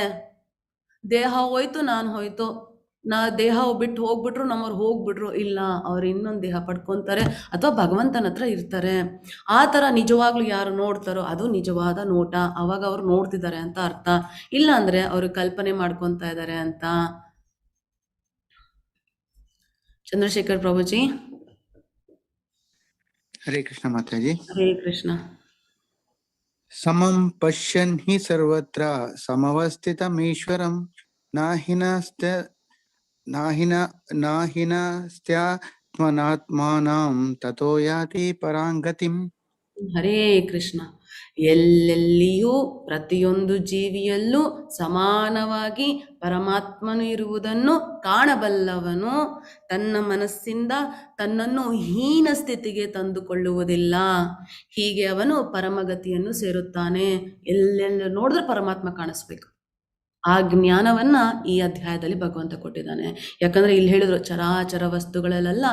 ದೇಹ ಹೋಯ್ತು, ನಾನು ಹೋಯ್ತು, ದೇಹ ಬಿಟ್ಟು ಹೋಗ್ಬಿಟ್ರು, ನಮ್ಮವ್ರು ಹೋಗ್ಬಿಟ್ರು, ಇಲ್ಲ, ಅವ್ರು ಇನ್ನೊಂದು ದೇಹ ಪಡ್ಕೊತಾರೆ ಅಥವಾ ಭಗವಂತನ ಹತ್ರ ಇರ್ತಾರೆ. ಆ ಥರ ನಿಜವಾಗ್ಲೂ ಯಾರು ನೋಡ್ತಾರೋ ಅದು ನಿಜವಾದ ನೋಟ. ಅವಾಗ ಅವ್ರು ನೋಡ್ತಿದ್ದಾರೆ ಅಂತ ಅರ್ಥ. ಇಲ್ಲ ಅಂದ್ರೆ ಅವರು ಕಲ್ಪನೆ ಮಾಡ್ಕೊತಾ ಇದ್ದಾರೆ ಅಂತ. ಚಂದ್ರಶೇಖರ್ ಪ್ರಭುಜಿ. ಹರೇ ಕೃಷ್ಣ ಮಾತಾಜಿ. ಹರೇ ಕೃಷ್ಣ. ಸಮಂ ಪಶ್ಯನ್ ಹಿ ಸರ್ವತ್ರ ಸಮವಸ್ಥಿತಮೀಶ್ವರಂ ನಾಹಿನಸ್ತ್ಯಾತ್ಮನಾತ್ಮಾನಂ ತತೋ ಯಾತಿ ಪರಾಂಗತಿಂ. ಹರೇ ಕೃಷ್ಣ. ಎಲ್ಲೆಲ್ಲಿಯೂ ಪ್ರತಿಯೊಂದು ಜೀವಿಯಲ್ಲೂ ಸಮಾನವಾಗಿ ಪರಮಾತ್ಮನು ಇರುವುದನ್ನು ಕಾಣಬಲ್ಲವನು ತನ್ನ ಮನಸ್ಸಿಂದ ತನ್ನನ್ನು ಹೀನ ಸ್ಥಿತಿಗೆ ತಂದುಕೊಳ್ಳುವುದಿಲ್ಲ. ಹೀಗೆ ಅವನು ಪರಮಗತಿಯನ್ನು ಸೇರುತ್ತಾನೆ. ಎಲ್ಲೆಲ್ಲ ನೋಡಿದ್ರೆ ಪರಮಾತ್ಮ ಕಾಣಿಸ್ಬೇಕು. ಆ ಜ್ಞಾನವನ್ನ ಈ ಅಧ್ಯಾಯದಲ್ಲಿ ಭಗವಂತ ಕೊಟ್ಟಿದ್ದಾನೆ. ಯಾಕಂದ್ರೆ ಇಲ್ಲಿ ಹೇಳಿದ್ರು ಚರಾಚರ ವಸ್ತುಗಳಲ್ಲೆಲ್ಲ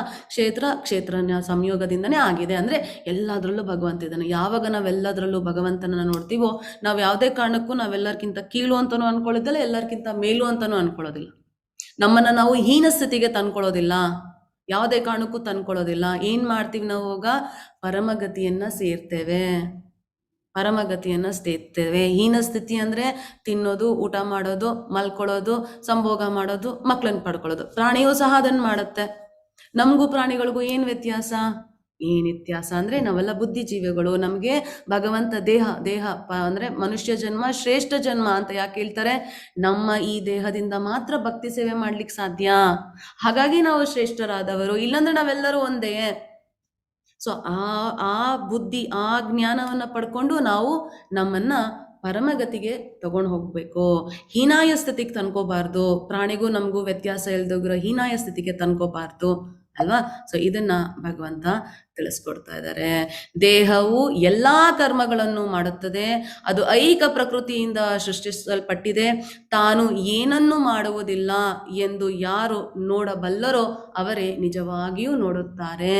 ಕ್ಷೇತ್ರ ಸಂಯೋಗದಿಂದನೇ ಆಗಿದೆ. ಅಂದ್ರೆ ಎಲ್ಲದರಲ್ಲೂ ಭಗವಂತ ಇದ್ದಾನೆ. ಯಾವಾಗ ನಾವೆಲ್ಲದರಲ್ಲೂ ಭಗವಂತನ ನೋಡ್ತೀವೋ ನಾವು ಯಾವುದೇ ಕಾರಣಕ್ಕೂ ನಾವೆಲ್ಲರಿಗಿಂತ ಕೀಳು ಅಂತಾನೂ ಅನ್ಕೊಳ್ಳೋದಿಲ್ಲ, ಎಲ್ಲರಿಗಿಂತ ಮೇಲು ಅಂತಾನೂ ಅನ್ಕೊಳ್ಳೋದಿಲ್ಲ. ನಮ್ಮನ್ನ ನಾವು ಹೀನ ಸ್ಥಿತಿಗೆ ತಂದ್ಕೊಳ್ಳೋದಿಲ್ಲ, ಯಾವುದೇ ಕಾರಣಕ್ಕೂ ತಂದ್ಕೊಳ್ಳೋದಿಲ್ಲ. ಏನ್ ಮಾಡ್ತೀವಿ ನಾವು? ಪರಮಗತಿಯನ್ನ ಸೇರ್ತೇವೆ. ಹೀನ ಸ್ಥಿತಿ ಅಂದ್ರೆ ತಿನ್ನೋದು, ಊಟ ಮಾಡೋದು, ಮಲ್ಕೊಳ್ಳೋದು, ಸಂಭೋಗ ಮಾಡೋದು, ಮಕ್ಕಳನ್ನ ಪಡ್ಕೊಳ್ಳೋದು. ಪ್ರಾಣಿಯೂ ಸಹ ಅದನ್ನ ಮಾಡುತ್ತೆ. ನಮಗೂ ಪ್ರಾಣಿಗಳಿಗೂ ಏನ್ ವ್ಯತ್ಯಾಸ ಅಂದ್ರೆ ನಾವೆಲ್ಲ ಬುದ್ಧಿಜೀವಿಗಳು. ನಮಗೆ ಭಗವಂತ ದೇಹ ಅಂದ್ರೆ ಮನುಷ್ಯ ಜನ್ಮ ಶ್ರೇಷ್ಠ ಜನ್ಮ ಅಂತ ಯಾಕೆ ಹೇಳ್ತಾರೆ? ನಮ್ಮ ಈ ದೇಹದಿಂದ ಮಾತ್ರ ಭಕ್ತಿ ಸೇವೆ ಮಾಡ್ಲಿಕ್ಕೆ ಸಾಧ್ಯ. ಹಾಗಾಗಿ ನಾವು ಶ್ರೇಷ್ಠರಾದವರು, ಇಲ್ಲಾಂದ್ರೆ ನಾವೆಲ್ಲರೂ ಒಂದೇ. ಸೊ ಆ ಬುದ್ಧಿ, ಆ ಜ್ಞಾನವನ್ನ ಪಡ್ಕೊಂಡು ನಾವು ನಮ್ಮನ್ನ ಪರಮಗತಿಗೆ ತಗೊಂಡು ಹೋಗ್ಬೇಕು. ಹೀನಾಯ ಸ್ಥಿತಿಗೆ ತನ್ಕೋಬಾರ್ದು. ಪ್ರಾಣಿಗೂ ನಮಗೂ ವ್ಯತ್ಯಾಸ ಇಲ್ದೋಗಿರೋ ಹೀನಾಯ ಸ್ಥಿತಿಗೆ ತನ್ಕೋಬಾರ್ದು ಅಲ್ವಾ? ಸೊ ಇದನ್ನ ಭಗವಂತ ತಿಳಿಸ್ಕೊಡ್ತಾ ಇದ್ದಾರೆ. ದೇಹವು ಎಲ್ಲಾ ಕರ್ಮಗಳನ್ನು ಮಾಡುತ್ತದೆ. ಅದು ಐಹಿಕ ಪ್ರಕೃತಿಯಿಂದ ಸೃಷ್ಟಿಸಲ್ಪಟ್ಟಿದೆ. ತಾನು ಏನನ್ನು ಮಾಡುವುದಿಲ್ಲ ಎಂದು ಯಾರು ನೋಡಬಲ್ಲರೋ ಅವರೇ ನಿಜವಾಗಿಯೂ ನೋಡುತ್ತಾರೆ.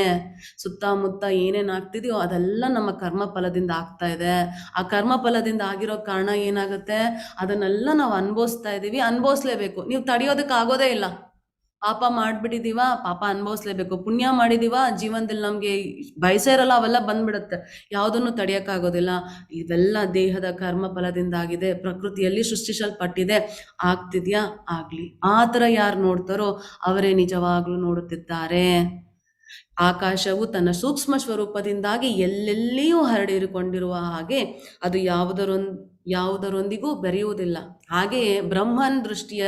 ಸುತ್ತಮುತ್ತ ಏನೇನಾಗ್ತಿದೆಯೋ ಅದೆಲ್ಲ ನಮ್ಮ ಕರ್ಮ ಫಲದಿಂದ ಆಗ್ತಾ ಇದೆ. ಆ ಕರ್ಮ ಫಲದಿಂದ ಆಗಿರೋ ಕಾರಣ ಏನಾಗುತ್ತೆ? ಅದನ್ನೆಲ್ಲ ನಾವು ಅನುಭವಿಸ್ತಾ ಇದೀವಿ, ಅನುಭವಿಸ್ಲೇಬೇಕು. ನೀವು ತಡೆಯೋದಕ್ಕೆ ಆಗೋದೇ ಇಲ್ಲ. ಪಾಪ ಮಾಡ್ಬಿಟ್ಟಿದೀವ, ಪಾಪ ಅನುಭವಿಸ್ಲೇಬೇಕು. ಪುಣ್ಯ ಮಾಡಿದೀವ, ಜೀವನದಲ್ಲಿ ನಮ್ಗೆ ಬಯಸೇ ಇರಲ್ಲ, ಅವೆಲ್ಲ ಬಂದ್ಬಿಡುತ್ತೆ. ಯಾವುದನ್ನು ತಡೆಯಕ್ಕಾಗೋದಿಲ್ಲ. ಇವೆಲ್ಲ ದೇಹದ ಕರ್ಮ ಫಲದಿಂದ ಆಗಿದೆ, ಪ್ರಕೃತಿಯಲ್ಲಿ ಸೃಷ್ಟಿಸಲ್ಪಟ್ಟಿದೆ. ಆಗ್ತಿದ್ಯಾ? ಆಗ್ಲಿ. ಆ ಥರ ಯಾರು ನೋಡ್ತಾರೋ ಅವರೇ ನಿಜವಾಗ್ಲೂ ನೋಡುತ್ತಿದ್ದಾರೆ. ಆಕಾಶವು ತನ್ನ ಸೂಕ್ಷ್ಮ ಸ್ವರೂಪದಿಂದಾಗಿ ಎಲ್ಲೆಲ್ಲಿಯೂ ಹರಡಿಕೊಂಡಿರುವ ಹಾಗೆ ಅದು ಯಾವುದರೊಂದಿಗೂ ಬೆರೆಯುವುದಿಲ್ಲ. ಹಾಗೆಯೇ ಬ್ರಹ್ಮನ್ ದೃಷ್ಟಿಯ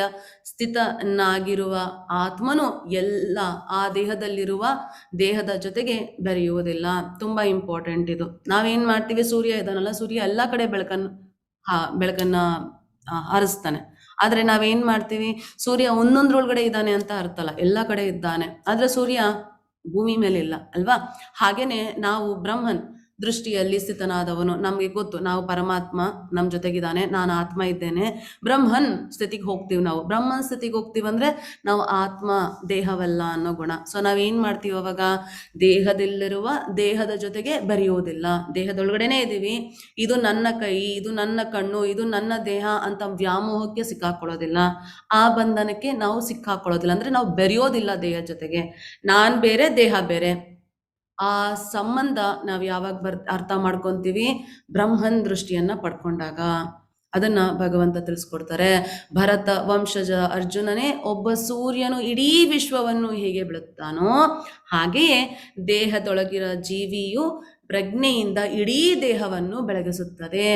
ಸ್ಥಿತನಾಗಿರುವ ಆತ್ಮನು ಎಲ್ಲ ಆ ದೇಹದ ಜೊತೆಗೆ ಬೆರೆಯುವುದಿಲ್ಲ. ತುಂಬಾ ಇಂಪಾರ್ಟೆಂಟ್ ಇದು. ನಾವೇನ್ ಮಾಡ್ತೀವಿ, ಸೂರ್ಯ ಇದಾನಲ್ಲ, ಸೂರ್ಯ ಎಲ್ಲ ಕಡೆ ಬೆಳಕನ್ನ ಹರಿಸ್ತಾನೆ. ಆದ್ರೆ ನಾವೇನ್ ಮಾಡ್ತೀವಿ, ಸೂರ್ಯ ಒಂದೊಂದ್ರೊಳಗಡೆ ಇದ್ದಾನೆ ಅಂತ ಅರ್ಥ ಅಲ್ಲ, ಎಲ್ಲ ಕಡೆ ಇದ್ದಾನೆ. ಆದ್ರೆ ಸೂರ್ಯ ಭೂಮಿ ಮೇಲೆ ಇಲ್ಲ ಅಲ್ವಾ? ಹಾಗೇನೆ ನಾವು ಬ್ರಹ್ಮನ್ ದೃಷ್ಟಿಯಲ್ಲಿ ಸ್ಥಿತನಾದವನು. ನಮ್ಗೆ ಗೊತ್ತು, ನಾವು ಪರಮಾತ್ಮ ನಮ್ ಜೊತೆಗಿದ್ದಾನೆ, ನಾನು ಆತ್ಮ ಇದ್ದೇನೆ. ಬ್ರಹ್ಮನ್ ಸ್ಥಿತಿಗೆ ಹೋಗ್ತೀವಿ. ನಾವು ಬ್ರಹ್ಮನ್ ಸ್ಥಿತಿಗೆ ಹೋಗ್ತೀವಂದ್ರೆ ನಾವು ಆತ್ಮ ದೇಹವಲ್ಲ ಅನ್ನೋ ಗುಣ. ಸೊ ನಾವೇನ್ ಮಾಡ್ತೀವಿ ಅವಾಗ, ದೇಹದಲ್ಲಿರುವ ದೇಹದ ಜೊತೆಗೆ ಬೆರೆಯುವುದಿಲ್ಲ. ದೇಹದೊಳಗಡೆನೆ ಇದೀವಿ, ಇದು ನನ್ನ ಕೈ, ಇದು ನನ್ನ ಕಣ್ಣು, ಇದು ನನ್ನ ದೇಹ ಅಂತ ವ್ಯಾಮೋಹಕ್ಕೆ ಸಿಕ್ಕಾಕೊಳ್ಳೋದಿಲ್ಲ. ಆ ಬಂಧನಕ್ಕೆ ನಾವು ಸಿಕ್ಕಾಕೊಳ್ಳೋದಿಲ್ಲ. ಅಂದ್ರೆ ನಾವು ಬೆರೆಯೋದಿಲ್ಲ ದೇಹ ಜೊತೆಗೆ. ನಾನ್ ಬೇರೆ, ದೇಹ ಬೇರೆ. ಆ ಸಂಬಂಧ ನಾವು ಯಾವಾಗ ಅರ್ಥ ಮಾಡ್ಕೊಂತೀವಿ, ಬ್ರಹ್ಮನ್ ದೃಷ್ಟಿಯನ್ನ ಪಡ್ಕೊಂಡಾಗ. ಅದನ್ನ ಭಗವಂತ ತಿಳಿಸ್ಕೊಡ್ತಾರೆ. ಭರತ ವಂಶಜ ಅರ್ಜುನನೇ, ಒಬ್ಬ ಸೂರ್ಯನು ಇಡೀ ವಿಶ್ವವನ್ನು ಹೇಗೆ ಬೆಳಗ್ತಾನೋ ಹಾಗೆಯೇ ದೇಹದೊಳಗಿರೋ ಜೀವಿಯು ಪ್ರಜ್ಞೆಯಿಂದ ಇಡೀ ದೇಹವನ್ನು ಬೆಳಗಿಸುತ್ತದೆ.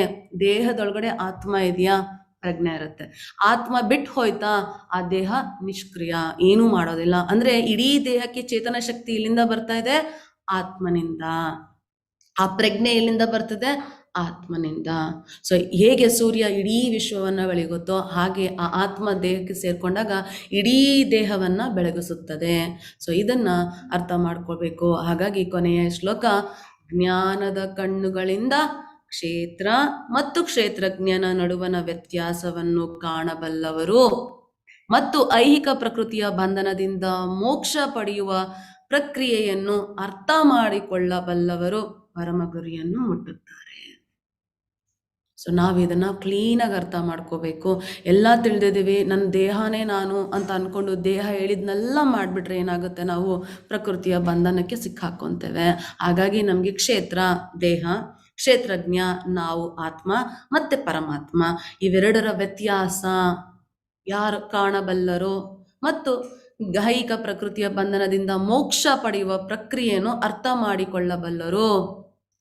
ದೇಹದೊಳಗಡೆ ಆತ್ಮ ಇದೆಯಾ, ಪ್ರಜ್ಞೆ ಇರುತ್ತೆ. ಆತ್ಮ ಬಿಟ್ಟು ಹೋಯ್ತಾ, ಆ ದೇಹ ನಿಷ್ಕ್ರಿಯ, ಏನೂ ಮಾಡೋದಿಲ್ಲ. ಅಂದ್ರೆ ಇಡೀ ದೇಹಕ್ಕೆ ಚೇತನ ಶಕ್ತಿ ಇಲ್ಲಿಂದ ಬರ್ತಾ ಇದೆ, ಆತ್ಮನಿಂದ. ಆ ಪ್ರಜ್ಞೆ ಎಲ್ಲಿಂದ ಬರ್ತದೆ, ಆತ್ಮನಿಂದ. ಸೊ ಹೇಗೆ ಸೂರ್ಯ ಇಡೀ ವಿಶ್ವವನ್ನ ಬೆಳಗುತ್ತೋ ಹಾಗೆ ಆ ಆತ್ಮ ದೇಹಕ್ಕೆ ಸೇರ್ಕೊಂಡಾಗ ಇಡೀ ದೇಹವನ್ನ ಬೆಳಗಿಸುತ್ತದೆ. ಸೊ ಇದನ್ನ ಅರ್ಥ ಮಾಡ್ಕೊಳ್ಬೇಕು. ಹಾಗಾಗಿ ಕೊನೆಯ ಶ್ಲೋಕ, ಜ್ಞಾನದ ಕಣ್ಣುಗಳಿಂದ ಕ್ಷೇತ್ರ ಮತ್ತು ಕ್ಷೇತ್ರಜ್ಞನ ನಡುವಣ ವ್ಯತ್ಯಾಸವನ್ನು ಕಾಣಬಲ್ಲವರು ಮತ್ತು ಐಹಿಕ ಪ್ರಕೃತಿಯ ಬಂಧನದಿಂದ ಮೋಕ್ಷ ಪಡೆಯುವ ಪ್ರಕ್ರಿಯೆಯನ್ನು ಅರ್ಥ ಮಾಡಿಕೊಳ್ಳಬಲ್ಲವರು ಪರಮ ಗುರಿಯನ್ನು ಮುಟ್ಟುತ್ತಾರೆ. ಸೊ ನಾವು ಇದನ್ನ ಕ್ಲೀನಾಗಿ ಅರ್ಥ ಮಾಡ್ಕೋಬೇಕು. ಎಲ್ಲ ತಿಳಿದಿದ್ದೀವಿ, ನನ್ನ ದೇಹನೇ ನಾನು ಅಂತ ಅನ್ಕೊಂಡು ದೇಹ ಹೇಳಿದ್ನೆಲ್ಲ ಮಾಡಿಬಿಟ್ರೆ ಏನಾಗುತ್ತೆ, ನಾವು ಪ್ರಕೃತಿಯ ಬಂಧನಕ್ಕೆ ಸಿಕ್ಕಾಕೊಂತೇವೆ. ಹಾಗಾಗಿ ನಮಗೆ ಕ್ಷೇತ್ರ ದೇಹ, ಕ್ಷೇತ್ರಜ್ಞ ನಾವು ಆತ್ಮ, ಮತ್ತೆ ಪರಮಾತ್ಮ, ಇವೆರಡರ ವ್ಯತ್ಯಾಸ ಯಾರು ಕಾಣಬಲ್ಲರೋ ಮತ್ತು ಐಹಿಕ ಪ್ರಕೃತಿಯ ಬಂಧನದಿಂದ ಮೋಕ್ಷ ಪಡೆಯುವ ಪ್ರಕ್ರಿಯೆಯನ್ನು ಅರ್ಥ ಮಾಡಿಕೊಳ್ಳಬಲ್ಲರು.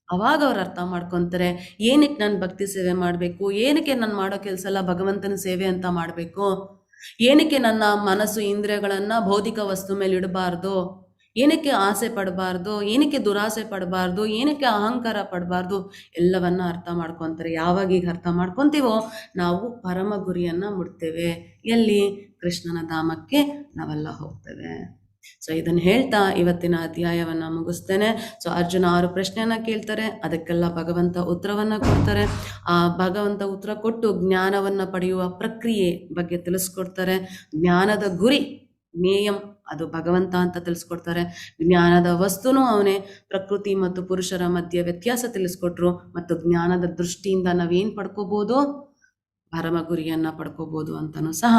ಅವಾಗ ಅವ್ರು ಅರ್ಥ ಮಾಡ್ಕೊಂತಾರೆ, ಏನಕ್ಕೆ ನಾನು ಭಕ್ತಿ ಸೇವೆ ಮಾಡಬೇಕು, ಏನಕ್ಕೆ ನಾನು ಮಾಡೋ ಕೆಲಸ ಎಲ್ಲ ಭಗವಂತನ ಸೇವೆ ಅಂತ ಮಾಡಬೇಕು, ಏನಕ್ಕೆ ನನ್ನ ಮನಸ್ಸು ಇಂದ್ರಿಯಗಳನ್ನ ಭೌತಿಕ ವಸ್ತು ಮೇಲೆ ಇಡಬಾರ್ದು, ಏನಕ್ಕೆ ಆಸೆ ಪಡಬಾರ್ದು, ಏನಕ್ಕೆ ದುರಾಸೆ ಪಡಬಾರ್ದು, ಏನಕ್ಕೆ ಅಹಂಕಾರ ಪಡಬಾರ್ದು, ಎಲ್ಲವನ್ನ ಅರ್ಥ ಮಾಡ್ಕೊತಾರೆ. ಯಾವಾಗ ಈಗ ಅರ್ಥ ಮಾಡ್ಕೊತೀವೋ ನಾವು ಪರಮ ಗುರಿಯನ್ನ ಮುಟ್ತೇವೆ. ಎಲ್ಲಿ? ಕೃಷ್ಣನ ಧಾಮಕ್ಕೆ ನಾವೆಲ್ಲ ಹೋಗ್ತೇವೆ. ಸೊ ಇದನ್ನ ಹೇಳ್ತಾ ಇವತ್ತಿನ ಅಧ್ಯಾಯವನ್ನ ಮುಗಿಸ್ತೇನೆ. ಸೊ ಅರ್ಜುನ 6 ಪ್ರಶ್ನೆಯನ್ನ ಕೇಳ್ತಾರೆ, ಅದಕ್ಕೆಲ್ಲ ಭಗವಂತ ಉತ್ತರವನ್ನ ಕೊಡ್ತಾರೆ. ಆ ಭಗವಂತ ಉತ್ತರ ಕೊಟ್ಟು ಜ್ಞಾನವನ್ನ ಪಡೆಯುವ ಪ್ರಕ್ರಿಯೆ ಬಗ್ಗೆ ತಿಳಿಸ್ಕೊಡ್ತಾರೆ. ಜ್ಞಾನದ ಗುರಿ ಜ್ಞೇಯಂ, ಅದು ಭಗವಂತ ಅಂತ ತಿಳಿಸ್ಕೊಡ್ತಾರೆ. ಜ್ಞಾನದ ವಸ್ತುನೂ ಅವನೇ. ಪ್ರಕೃತಿ ಮತ್ತು ಪುರುಷರ ಮಧ್ಯೆ ವ್ಯತ್ಯಾಸ ತಿಳಿಸ್ಕೊಟ್ರು. ಮತ್ತು ಜ್ಞಾನದ ದೃಷ್ಟಿಯಿಂದ ನಾವೇನ್ ಪಡ್ಕೋಬಹುದು, ಪರಮ ಗುರಿಯನ್ನ ಪಡ್ಕೋಬಹುದು ಅಂತನೂ ಸಹ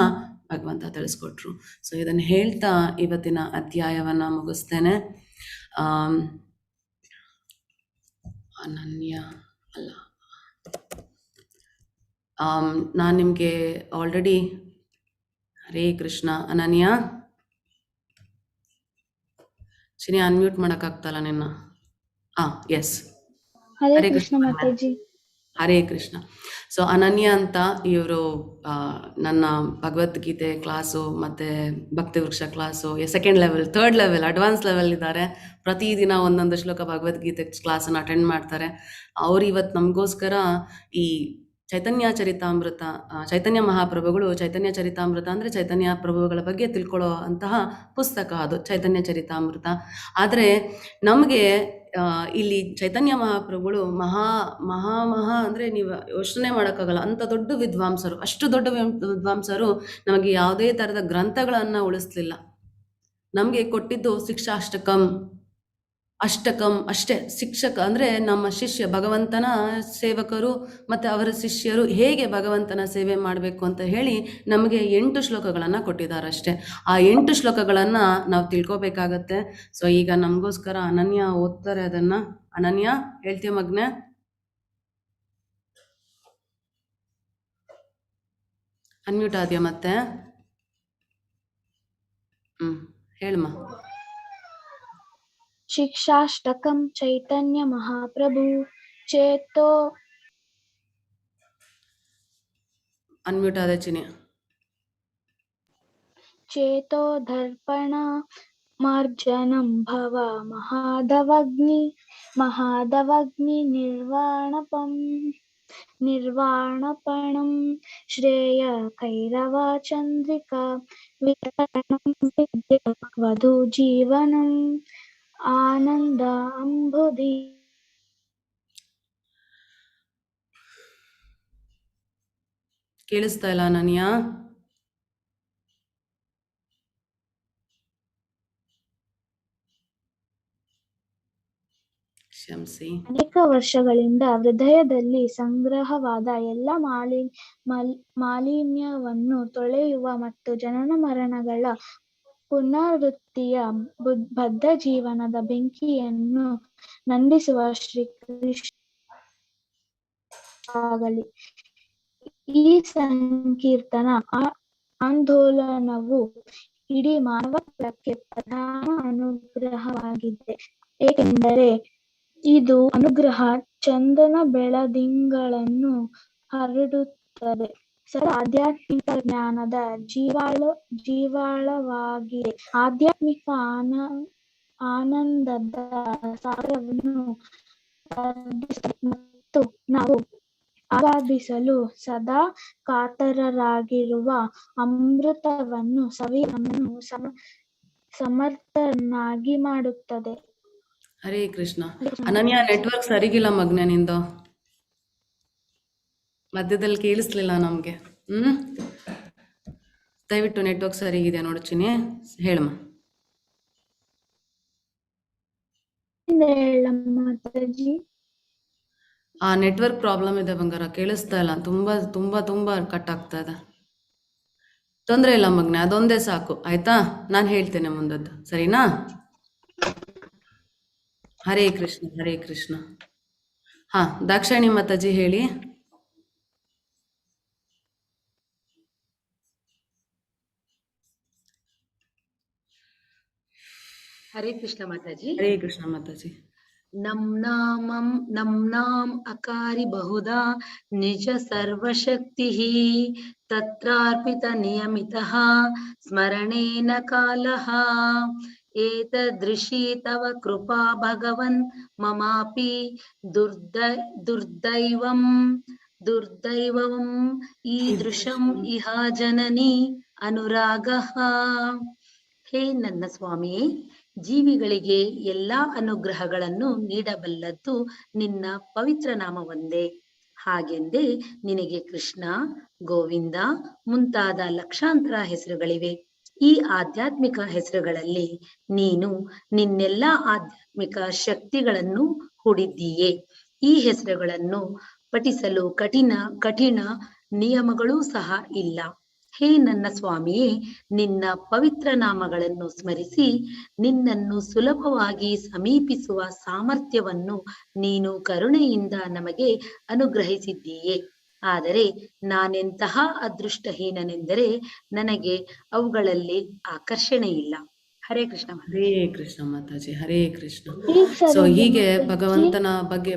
ಭಗವಂತ ತಿಳಿಸ್ಕೊಟ್ರು. ಸೊ ಇದನ್ನು ಹೇಳ್ತಾ ಇವತ್ತಿನ ಅಧ್ಯಾಯವನ್ನ ಮುಗಿಸ್ತೇನೆ. ಅನನ್ಯ ಅಲ್ಲ, ನಾನು ನಿಮಗೆ ಆಲ್ರೆಡಿ ಹರೇ ಕೃಷ್ಣ. ಅನನ್ಯ ಶಿನಿ ಅನ್ಮ್ಯೂಟ್ ಮಾಡೋಕ್ಕಾಗ್ತಲ್ಲ ನಿನ್ನ? ಎಸ್, ಹರೇ ಕೃಷ್ಣ ಮಾತಾಜಿ. ಹರೇ ಕೃಷ್ಣ. ಸೊ ಅನನ್ಯ ಅಂತ ಇವರು ನನ್ನ ಭಗವದ್ಗೀತೆ ಕ್ಲಾಸು ಮತ್ತು Bhakti Vriksha class second level, third level, advance level ಇದ್ದಾರೆ. ಪ್ರತಿದಿನ ಒಂದೊಂದು ಶ್ಲೋಕ ಭಗವದ್ಗೀತೆ ಕ್ಲಾಸನ್ನು ಅಟೆಂಡ್ ಮಾಡ್ತಾರೆ. ಅವ್ರು ಇವತ್ತು ನಮಗೋಸ್ಕರ ಈ ಚೈತನ್ಯ ಚರಿತಾಮೃತ, ಚೈತನ್ಯ ಮಹಾಪ್ರಭುಗಳು ಚೈತನ್ಯ ಚರಿತಾಮೃತ ಅಂದರೆ ಚೈತನ್ಯ ಪ್ರಭುಗಳ ಬಗ್ಗೆ ತಿಳ್ಕೊಳ್ಳೋ ಅಂತಹ ಪುಸ್ತಕ ಅದು ಚೈತನ್ಯ ಚರಿತಾಮೃತ. ಆದರೆ ನಮಗೆ ಇಲ್ಲಿ ಚೈತನ್ಯ ಮಹಾಪ್ರಭುಗಳು ಮಹಾ ಮಹಾ ಮಹಾ ಅಂದರೆ ನೀವು ಯೋಚನೆ ಮಾಡೋಕ್ಕಾಗಲ್ಲ, ಅಂಥ ದೊಡ್ಡ ವಿದ್ವಾಂಸರು. ಅಷ್ಟು ದೊಡ್ಡ ವಿದ್ವಾಂಸರು ನಮಗೆ ಯಾವುದೇ ಥರದ ಗ್ರಂಥಗಳನ್ನು ಉಳಿಸ್ಲಿಲ್ಲ. ನಮಗೆ ಕೊಟ್ಟಿದ್ದು ಶಿಕ್ಷಾಷ್ಟಕಂ ಅಷ್ಟೇ. ಶಿಕ್ಷಕ ಅಂದರೆ ನಮ್ಮ ಶಿಷ್ಯ, ಭಗವಂತನ ಸೇವಕರು ಮತ್ತು ಅವರ ಶಿಷ್ಯರು ಹೇಗೆ ಭಗವಂತನ ಸೇವೆ ಮಾಡಬೇಕು ಅಂತ ಹೇಳಿ ನಮಗೆ 8 ಶ್ಲೋಕಗಳನ್ನು ಕೊಟ್ಟಿದ್ದಾರೆ ಅಷ್ಟೇ. ಆ 8 ಶ್ಲೋಕಗಳನ್ನು ನಾವು ತಿಳ್ಕೊಬೇಕಾಗತ್ತೆ. ಸೊ ಈಗ ನಮಗೋಸ್ಕರ ಅನನ್ಯ ಓದ್ತಾರೆ ಅದನ್ನು. ಅನನ್ಯ ಹೇಳ್ತೀಯ ಮಗ್ನೆ? ಅನ್ಮ್ಯೂಟ್ ಆದ್ಯಾ ಮತ್ತೆ? ಹೇಳಮ್ಮ. ಶಿಕ್ಷಾಷ್ಟಕಂ ಚೈತನ್ಯ ಮಹಾಪ್ರಭು ಚೇತೋ ಅನ್ಮ್ಯೂಟ್ ಆದ ಚಿನಿ. ಚೇತೋ ದರ್ಪಣ ಮಾರ್ಜನಂ ಭವ ಮಹಾದವಗ್ನಿ ನಿರ್ವಾಣಪಣಂ ಶ್ರೇಯ ಕೈರವ ಚಂದ್ರಿಕಾ ವಿತರಣಂ ವಧು ಜೀವನಂ ಆನಂದ ಅಂಬುಧಿ. ಕೇಳಿಸ್ತಾ ಇಲ್ಲ ಅನನ್ಯ? ಕ್ಷಮಿಸಿ. ಅನೇಕ ವರ್ಷಗಳಿಂದ ಹೃದಯದಲ್ಲಿ ಸಂಗ್ರಹವಾದ ಎಲ್ಲ ಮಾಲಿನ್ಯವನ್ನು ತೊಳೆಯುವ ಮತ್ತು ಜನನ ಮರಣಗಳ ಪುನರುತ್ತಿಯ ಬದ್ಧ ಜೀವನದ ಬೆಂಕಿಯನ್ನು ನಂದಿಸುವ ಶ್ರೀಕೃಷ್ಣ ಆಗಲಿ. ಈ ಸಂಕೀರ್ತನ ಆಂದೋಲನವು ಇಡೀ ಮಾನವ ಕುಲಕ್ಕೆ ಪ್ರಧಾನ ಅನುಗ್ರಹವಾಗಿದೆ, ಏಕೆಂದರೆ ಇದು ಅನುಗ್ರಹ ಚಂದನ ಬೆಳದಿಂಗಳನ್ನು ಹರಡುತ್ತದೆ. ಸದಾ ಆಧ್ಯಾತ್ಮಿಕ ಜ್ಞಾನದ ಜೀವಾಳವಾಗಿದೆ. ಆಧ್ಯಾತ್ಮಿಕ ಆನಂದದ ಸಾಗರವನ್ನು ಮತ್ತು ನಾವು ಆಗಾಧಿಸಲು ಸದಾ ಕಾತರರಾಗಿರುವ ಅಮೃತವನ್ನು ಸವಿ ನಮ್ಮನ್ನು ಸಮರ್ಥನಾಗಿ ಮಾಡುತ್ತದೆ. ಹರೇ ಕೃಷ್ಣ. ಅನನ್ಯ, ನೆಟ್ವರ್ಕ್ ಸರಿಗಿಲ್ಲ ಮಗ್ನೆ ನಿಂದು, ಮಧ್ಯದಲ್ಲಿ ಕೇಳಿಸ್ಲಿಲ್ಲ ನಮ್ಗೆ. ದಯವಿಟ್ಟು ನೆಟ್ವರ್ಕ್ ಸರಿಗಿದೆ ನೋಡ್ತೀನಿ, ಹೇಳಮ್ಮ. ಆ ನೆಟ್ವರ್ಕ್ ಪ್ರಾಬ್ಲಮ್ ಇದೆ ಬಂಗಾರ, ಕೇಳಿಸ್ತಾ ಇಲ್ಲ, ತುಂಬಾ ತುಂಬಾ ತುಂಬಾ ಕಟ್ ಆಗ್ತಾ ಇದೆ. ತೊಂದರೆ ಇಲ್ಲ ಮಗ್ನೆ, ಅದೊಂದೇ ಸಾಕು ಆಯ್ತಾ, ನಾನು ಹೇಳ್ತೇನೆ ಮುಂದದ್ದು, ಸರಿನಾ? ಹರೇ ಕೃಷ್ಣ ಹರೇ ಕೃಷ್ಣ. ಹಾ, ದಾಕ್ಷಾಯಣಿ ಮಾತಾಜಿ ಹೇಳಿ. ಹರೇ ಕೃಷ್ಣ ಮಾತಾಜಿ. ಹರೇ ಕೃಷ್ಣ ಮಾತಾಜಿ. ನಮ್ನಾಂ ಅಕಾರಿ ಬಹುಧಾ ನಿಜ ಸರ್ವಶಕ್ತಿಃ ತತ್ರಾರ್ಪಿತ ನಿಯಮಿತಃ ಸ್ಮರಣೇನ ಕಾಲಃ ಏತದೃಶಿ ತವ ಕೃಪಾ ಭಗವನ್ ಮಮಾಪಿ ದುರ್ದೈವಂ ಈದೃಶಂ ಇಹ ಜನನಿ ಅನುರಾಗಃ. ಹೇ ನನ್ನ ಸ್ವಾಮಿಯೇ, ಜೀವಿಗಳಿಗೆ ಎಲ್ಲಾ ಅನುಗ್ರಹಗಳನ್ನು ನೀಡಬಲ್ಲದ್ದು ನಿನ್ನ ಪವಿತ್ರ ನಾಮವೊಂದೇ. ಹಾಗೆಂದೇ ನಿನಗೆ ಕೃಷ್ಣ, ಗೋವಿಂದ ಮುಂತಾದ ಲಕ್ಷಾಂತರ ಹೆಸರುಗಳಿವೆ. ಈ ಆಧ್ಯಾತ್ಮಿಕ ಹೆಸರುಗಳಲ್ಲಿ ನೀನು ನಿನ್ನೆಲ್ಲ ಆಧ್ಯಾತ್ಮಿಕ ಶಕ್ತಿಗಳನ್ನು ಹೂಡಿದ್ದೀಯೆ. ಈ ಹೆಸರುಗಳನ್ನು ಪಠಿಸಲು ಕಠಿಣ ನಿಯಮಗಳೂ ಸಹ ಇಲ್ಲ. ಹೇ ನನ್ನ ಸ್ವಾಮಿಯೇ, ನಿನ್ನ ಪವಿತ್ರ ನಾಮಗಳನ್ನು ಸ್ಮರಿಸಿ ನಿನ್ನನ್ನು ಸುಲಭವಾಗಿ ಸಮೀಪಿಸುವ ಸಾಮರ್ಥ್ಯವನ್ನು ನೀನು ಕರುಣೆಯಿಂದ ನಮಗೆ ಅನುಗ್ರಹಿಸಿದ್ದೀಯೆ. ಆದರೆ ನಾನೆಂತಹ ಅದೃಷ್ಟಹೀನನೆಂದರೆ ನನಗೆ ಅವುಗಳಲ್ಲಿ ಆಕರ್ಷಣೆ ಇಲ್ಲ. ಹರೇ ಕೃಷ್ಣ. ಹರೇ ಕೃಷ್ಣ ಮಾತಾಜಿ. ಹರೇ ಕೃಷ್ಣ. ಸೊ ಹೀಗೆ ಭಗವಂತನ ಬಗ್ಗೆ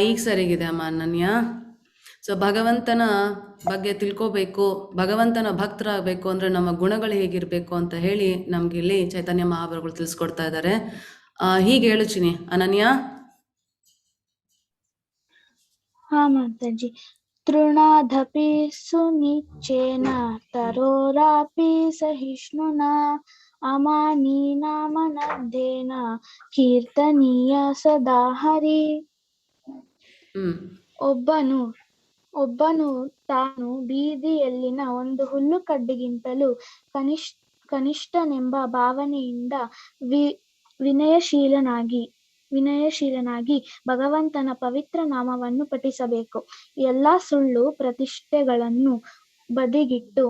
ಈಗ ಸರಿಗಿದೆ ಅಮ್ಮ ಅನನ್ಯ. ಸೊ ಭಗವಂತನ ಬಗ್ಗೆ ತಿಳ್ಕೋಬೇಕು, ಭಗವಂತನ ಭಕ್ತರಾಗಬೇಕು ಅಂದ್ರೆ ನಮ್ಮ ಗುಣಗಳು ಹೇಗಿರ್ಬೇಕು ಅಂತ ಹೇಳಿ ನಮ್ಗೆ ಇಲ್ಲಿ ಚೈತನ್ಯ ಮಹಾಪ್ರಭುಗಳು ತಿಳಿಸ್ಕೊಡ್ತಾ ಇದ್ದಾರೆ. ಹೀಗೆ ಹೇಳುಚಿನಿ ಅನನ್ಯ. ಹಾ ಮಾತಾಜಿ. ತೃಣಾಧಪಿ ಸುನಿಚೇನ ತರೋರಾಪಿ ಸಹಿಷ್ಣುನಾ ಅಮಾನೀನಾಮನದ್ದೇನ ಕೀರ್ತನೀಯ ಸದಾ ಹರಿ. ಒಬ್ಬನು ತಾನು ಬೀದಿಯಲ್ಲಿನ ಒಂದು ಹುಲ್ಲು ಕಡ್ಡಿಗಿಂತಲೂ ಕನಿಷ್ಠನೆಂಬ ಭಾವನೆಯಿಂದ ವಿನಯಶೀಲನಾಗಿ ಭಗವಂತನ ಪವಿತ್ರ ನಾಮವನ್ನು ಪಠಿಸಬೇಕು. ಎಲ್ಲಾ ಸುಳ್ಳು ಪ್ರತಿಷ್ಠೆಗಳನ್ನು ಬದಿಗಿಟ್ಟು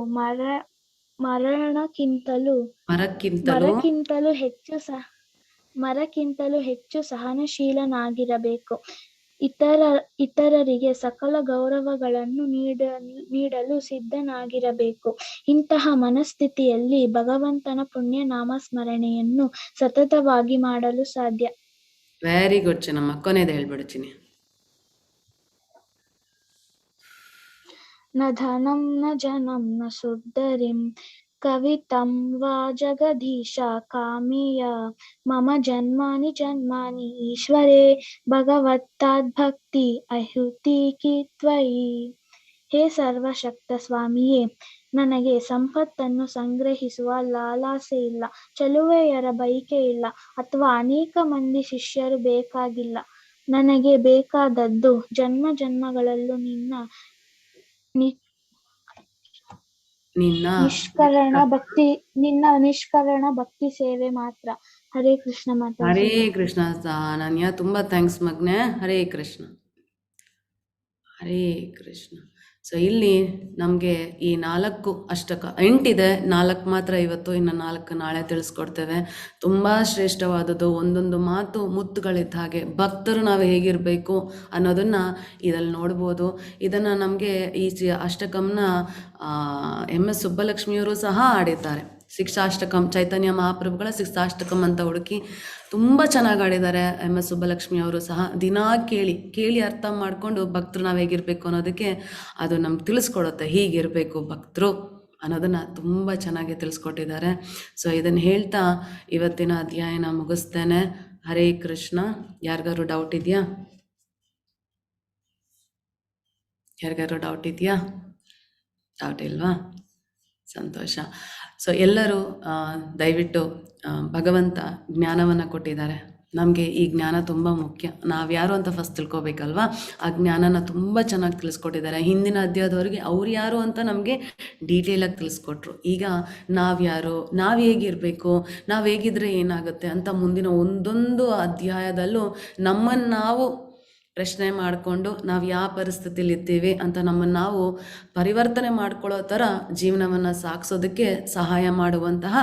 ಮರಕ್ಕಿಂತಲೂ ಹೆಚ್ಚು ಸಹನಶೀಲನಾಗಿರಬೇಕು. ಇತರರಿಗೆ ಸಕಲ ಗೌರವಗಳನ್ನು ನೀಡಲು ಸಿದ್ಧನಾಗಿರಬೇಕು. ಇಂತಹ ಮನಸ್ಥಿತಿಯಲ್ಲಿ ಭಗವಂತನ ಪುಣ್ಯ ನಾಮಸ್ಮರಣೆಯನ್ನು ಸತತವಾಗಿ ಮಾಡಲು ಸಾಧ್ಯ. ವೆರಿ ಗುಡ್ ಚಿನ್ನಮ್ಮ. ಕೊನೆಯದು ಹೇಳ್ಬಿಡು ಚಿನ್ನಿ. ನ ಧನಂ ನ ಜನಂ ನ ಸುಂದರಿಂ ಕವಿತಂ ವಾ ಜಗದೀಶ ಕಾಮೇಯ ಮಮ ಜನ್ಮಾನಿ ಜನ್ಮಾನಿ ಈಶ್ವರೇ ಭಗವತ್ತಾದ್ಭಕ್ತಿ ಅಹುತಿ ತ್ವಯಿ. ಹೇ ಸರ್ವಶಕ್ತ ಸ್ವಾಮಿಯೇ, ನನಗೆ ಸಂಪತ್ತನ್ನು ಸಂಗ್ರಹಿಸುವ ಲಾಲಾಸೆ ಇಲ್ಲ, ಚೆಲುವೆಯರ ಬಯಕೆ ಇಲ್ಲ, ಅಥವಾ ಅನೇಕ ಮಂದಿ ಶಿಷ್ಯರು ಬೇಕಾಗಿಲ್ಲ. ನನಗೆ ಬೇಕಾದದ್ದು ಜನ್ಮ ಜನ್ಮಗಳಲ್ಲೂ ನಿನ್ನ ನಿಷ್ಕರಣ ಭಕ್ತಿ ಸೇವೆ ಮಾತ್ರ. ಹರೇ ಕೃಷ್ಣ ಮಾತಾಜಿ. ಹರೇ ಕೃಷ್ಣ ಅನನ್ಯ, ತುಂಬಾ ಥ್ಯಾಂಕ್ಸ್ ಮಗ್ನೆ. ಹರೇ ಕೃಷ್ಣ, ಹರೇ ಕೃಷ್ಣ. ಸೊ ಇಲ್ಲಿ ನಮಗೆ ಈ 4 ಅಷ್ಟಕ 8 ಇದೆ, 4 ಮಾತ್ರ ಇವತ್ತು, ಇನ್ನು 4 ನಾಳೆ ತಿಳಿಸ್ಕೊಡ್ತೇವೆ. ತುಂಬ ಶ್ರೇಷ್ಠವಾದದ್ದು, ಒಂದೊಂದು ಮಾತು ಮುತ್ತುಗಳಿದ್ದ ಹಾಗೆ. ಭಕ್ತರು ನಾವು ಹೇಗಿರಬೇಕು ಅನ್ನೋದನ್ನು ಇದರಲ್ಲಿ ನೋಡ್ಬೋದು. ಇದನ್ನು ನಮಗೆ ಈ ಅಷ್ಟಕಂನ MS ಸುಬ್ಬಲಕ್ಷ್ಮಿಯವರು ಸಹ ಆಡಿದ್ದಾರೆ. ಶಿಕ್ಷಾಷ್ಟಕಂ, ಚೈತನ್ಯ ಮಹಾಪ್ರಭುಗಳ ಶಿಕ್ಷಾಷ್ಟಕಂ ಅಂತ ಹುಡುಕಿ ತುಂಬ ಚೆನ್ನಾಗಿ ಆಡಿದ್ದಾರೆ MS ಸುಬ್ಬಲಕ್ಷ್ಮಿ ಅವರು ಸಹ. ದಿನಾ ಕೇಳಿ ಅರ್ಥ ಮಾಡಿಕೊಂಡು ಭಕ್ತರು ನಾವು ಹೇಗಿರಬೇಕು ಅನ್ನೋದಕ್ಕೆ ಅದು ನಮ್ಗೆ ತಿಳಿಸ್ಕೊಡುತ್ತೆ. ಹೀಗಿರಬೇಕು ಭಕ್ತರು ಅನ್ನೋದನ್ನು ತುಂಬ ಚೆನ್ನಾಗಿ ತಿಳಿಸ್ಕೊಟ್ಟಿದ್ದಾರೆ. ಸೊ ಇದನ್ನು ಹೇಳ್ತಾ ಇವತ್ತಿನ ಅಧ್ಯಾಯನ ಮುಗಿಸ್ತೇನೆ. ಹರೇ ಕೃಷ್ಣ. ಯಾರಿಗಾರು ಡೌಟ್ ಇದೆಯಾ? ಡೌಟ್ ಇಲ್ವಾ? ಸಂತೋಷ. ಸೊ ಎಲ್ಲರೂ ದಯವಿಟ್ಟು ಭಗವಂತ ಜ್ಞಾನವನ್ನು ಕೊಟ್ಟಿದ್ದಾರೆ. ನಮಗೆ ಈ ಜ್ಞಾನ ತುಂಬ ಮುಖ್ಯ. ನಾವು ಯಾರು ಅಂತ ಫಸ್ಟ್ ತಿಳ್ಕೊಬೇಕಲ್ವಾ? ಆ ಜ್ಞಾನನ ತುಂಬ ಚೆನ್ನಾಗಿ ತಿಳಿಸ್ಕೊಟ್ಟಿದ್ದಾರೆ. ಹಿಂದಿನ ಅಧ್ಯಾಯದವರೆಗೆ ಅವ್ರು ಯಾರು ಅಂತ ನಮಗೆ ಡೀಟೇಲಾಗಿ ತಿಳಿಸ್ಕೊಟ್ರು. ಈಗ ನಾವ್ಯಾರು, ನಾವು ಹೇಗಿರಬೇಕು, ನಾವು ಹೇಗಿದ್ರೆ ಏನಾಗುತ್ತೆ ಅಂತ ಮುಂದಿನ ಒಂದೊಂದು ಅಧ್ಯಾಯದಲ್ಲೂ ನಮ್ಮನ್ನು ನಾವು ಪ್ರಶ್ನೆ ಮಾಡಿಕೊಂಡು ನಾವು ಯಾವ ಪರಿಸ್ಥಿತಿಲಿ ಇದ್ದೀವಿ ಅಂತ ನಮ್ಮನ್ನು ನಾವು ಪರಿವರ್ತನೆ ಮಾಡ್ಕೊಳ್ಳೋ ಥರ ಜೀವನವನ್ನು ಸಾಗಿಸೋದಕ್ಕೆ ಸಹಾಯ ಮಾಡುವಂತಹ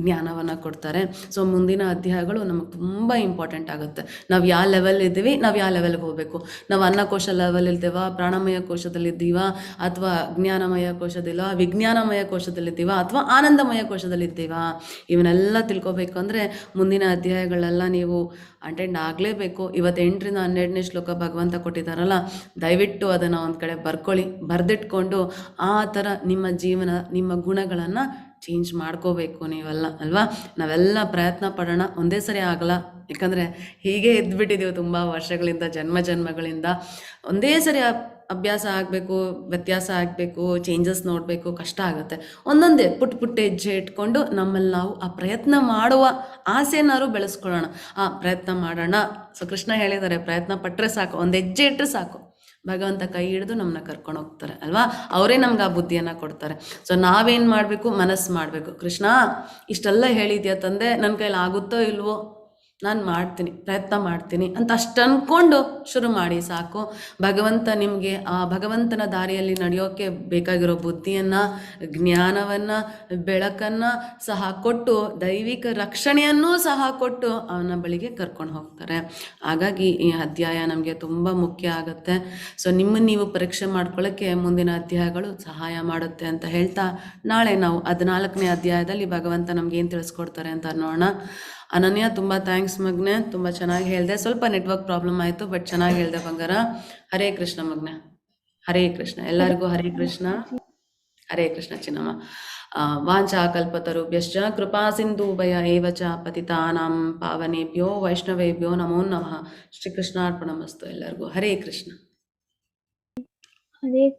ಜ್ಞಾನವನ್ನು ಕೊಡ್ತಾರೆ. ಸೊ ಮುಂದಿನ ಅಧ್ಯಾಯಗಳು ನಮಗೆ ತುಂಬ ಇಂಪಾರ್ಟೆಂಟ್ ಆಗುತ್ತೆ. ನಾವು ಯಾವ ಲೆವೆಲ್ ಇದ್ದೀವಿ, ನಾವು ಯಾವ ಲೆವೆಲ್ಗೆ ಹೋಗಬೇಕು. ನಾವು ಅನ್ನಕೋಶ ಲೆವೆಲ್ ಇದ್ದೀವ, ಪ್ರಾಣಮಯ ಕೋಶದಲ್ಲಿದ್ದೀವ, ಅಥವಾ ಜ್ಞಾನಮಯ ಕೋಶದಿಲ್ಲ, ವಿಜ್ಞಾನಮಯ ಕೋಶದಲ್ಲಿದ್ದೀವ, ಅಥವಾ ಆನಂದಮಯ ಕೋಶದಲ್ಲಿದ್ದೀವ. ಇವನ್ನೆಲ್ಲ ತಿಳ್ಕೊಬೇಕು ಅಂದರೆ ಮುಂದಿನ ಅಧ್ಯಾಯಗಳೆಲ್ಲ ನೀವು ಅಟೆಂಡ್ ಆಗಲೇಬೇಕು. ಇವತ್ತು 8ರಿಂದ 12ನೇ ಶ್ಲೋಕ ಭಗವಂತ ಕೊಟ್ಟಿದ್ದಾರಲ್ಲ, ದಯವಿಟ್ಟು ಅದನ್ನು ಒಂದು ಕಡೆ ಬರ್ಕೊಳ್ಳಿ. ಬರೆದಿಟ್ಕೊಂಡು ಆ ಥರ ನಿಮ್ಮ ಜೀವನ, ನಿಮ್ಮ ಗುಣಗಳನ್ನು ಚೇಂಜ್ ಮಾಡ್ಕೋಬೇಕು ನೀವೆಲ್ಲ ಅಲ್ವಾ. ನಾವೆಲ್ಲ ಪ್ರಯತ್ನ ಪಡೋಣ. ಒಂದೇ ಸರಿ ಆಗಲ್ಲ, ಯಾಕಂದರೆ ಹೀಗೆ ಇದ್ಬಿಟ್ಟಿದ್ದೀವಿ ತುಂಬ ವರ್ಷಗಳಿಂದ, ಜನ್ಮಗಳಿಂದ. ಒಂದೇ ಸರಿ ಅಭ್ಯಾಸ ಆಗಬೇಕು, ವ್ಯತ್ಯಾಸ ಆಗಬೇಕು, ಚೇಂಜಸ್ ನೋಡಬೇಕು, ಕಷ್ಟ ಆಗುತ್ತೆ. ಒಂದೊಂದೇ ಪುಟ್ಟ ಹೆಜ್ಜೆ ಇಟ್ಕೊಂಡು ನಮ್ಮಲ್ಲಿ ನಾವು ಆ ಪ್ರಯತ್ನ ಮಾಡುವ ಆಸೆನಾರು ಬೆಳೆಸ್ಕೊಳ್ಳೋಣ. ಪ್ರಯತ್ನ ಮಾಡೋಣ. ಸೊ ಕೃಷ್ಣ ಹೇಳಿದ್ದಾರೆ, ಪ್ರಯತ್ನ ಪಟ್ಟರೆ ಸಾಕು, ಒಂದು ಹೆಜ್ಜೆ ಇಟ್ಟರೆ ಸಾಕು, ಭಗವಂತ ಕೈ ಹಿಡಿದು ನಮ್ಮನ್ನ ಕರ್ಕೊಂಡು ಹೋಗ್ತಾರೆ ಅಲ್ವಾ. ಅವರೇ ನಮ್ಗೆ ಆ ಬುದ್ಧಿಯನ್ನು ಕೊಡ್ತಾರೆ. ಸೊ ನಾವೇನು ಮಾಡಬೇಕು? ಮನಸ್ಸು ಮಾಡಬೇಕು. ಕೃಷ್ಣ ಇಷ್ಟೆಲ್ಲ ಹೇಳಿದ್ಯಾ ತಂದೆ, ನನ್ನ ಕೈಲಿ ಆಗುತ್ತೋ ಇಲ್ವೋ, ನಾನು ಮಾಡ್ತೀನಿ, ಪ್ರಯತ್ನ ಮಾಡ್ತೀನಿ ಅಂತ ಅಷ್ಟು ಅಂದ್ಕೊಂಡು ಶುರು ಮಾಡಿ ಸಾಕು. ಭಗವಂತ ನಿಮಗೆ ಆ ಭಗವಂತನ ದಾರಿಯಲ್ಲಿ ನಡೆಯೋಕ್ಕೆ ಬೇಕಾಗಿರೋ ಬುದ್ಧಿಯನ್ನು, ಜ್ಞಾನವನ್ನು, ಬೆಳಕನ್ನು ಸಹ ಕೊಟ್ಟು, ದೈವಿಕ ರಕ್ಷಣೆಯನ್ನೂ ಸಹ ಕೊಟ್ಟು ಅವನ ಬಳಿಗೆ ಕರ್ಕೊಂಡು ಹೋಗ್ತಾರೆ. ಹಾಗಾಗಿ ಈ ಅಧ್ಯಾಯ ನಮಗೆ ತುಂಬ ಮುಖ್ಯ ಆಗುತ್ತೆ. ಸೊ ನಿಮ್ಮನ್ನು ನೀವು ಪರೀಕ್ಷೆ ಮಾಡ್ಕೊಳ್ಳೋಕ್ಕೆ ಮುಂದಿನ ಅಧ್ಯಾಯಗಳು ಸಹಾಯ ಮಾಡುತ್ತೆ ಅಂತ ಹೇಳ್ತಾ, ನಾಳೆ ನಾವು 14ನೇ ಅಧ್ಯಾಯದಲ್ಲಿ ಭಗವಂತ ನಮ್ಗೆ ಏನು ತಿಳಿಸ್ಕೊಡ್ತಾರೆ ಅಂತ ನೋಡೋಣ. ಅನನ್ಯ, ತುಂಬ ಥ್ಯಾಂಕ್ಸ್ ಮಗ್ನೆ, ತುಂಬ ಚೆನ್ನಾಗಿ ಹೇಳಿದೆ. ಸ್ವಲ್ಪ ನೆಟ್ವರ್ಕ್ ಪ್ರಾಬ್ಲಮ್ ಆಯಿತು, ಬಟ್ ಚೆನ್ನಾಗಿ ಹೇಳಿದೆ ಬಂಗಾರ. ಹರೇ ಕೃಷ್ಣ ಮಗ್ನೆ. ಹರೇ ಕೃಷ್ಣ. ಎಲ್ಲರಿಗೂ ಹರೇ ಕೃಷ್ಣ. ಹರೇ ಕೃಷ್ಣ ಚಿನ್ನಮ್ಮ. ವಾಂಚಾ ಕಲ್ಪತರುಭ್ಯಶ್ಚ ಕೃಪಾ ಸಿಂಧೂಭಯ ಏವ ಚ ಪತಿತಾನಾಂ ಪಾವನೇಭ್ಯೋ ವೈಷ್ಣವೇಭ್ಯೋ ನಮೋ ನಮಃ. ಶ್ರೀಕೃಷ್ಣಾರ್ಪಣಮಸ್ತು. ಎಲ್ಲರಿಗೂ ಹರೇ ಕೃಷ್ಣ. ಹರೇ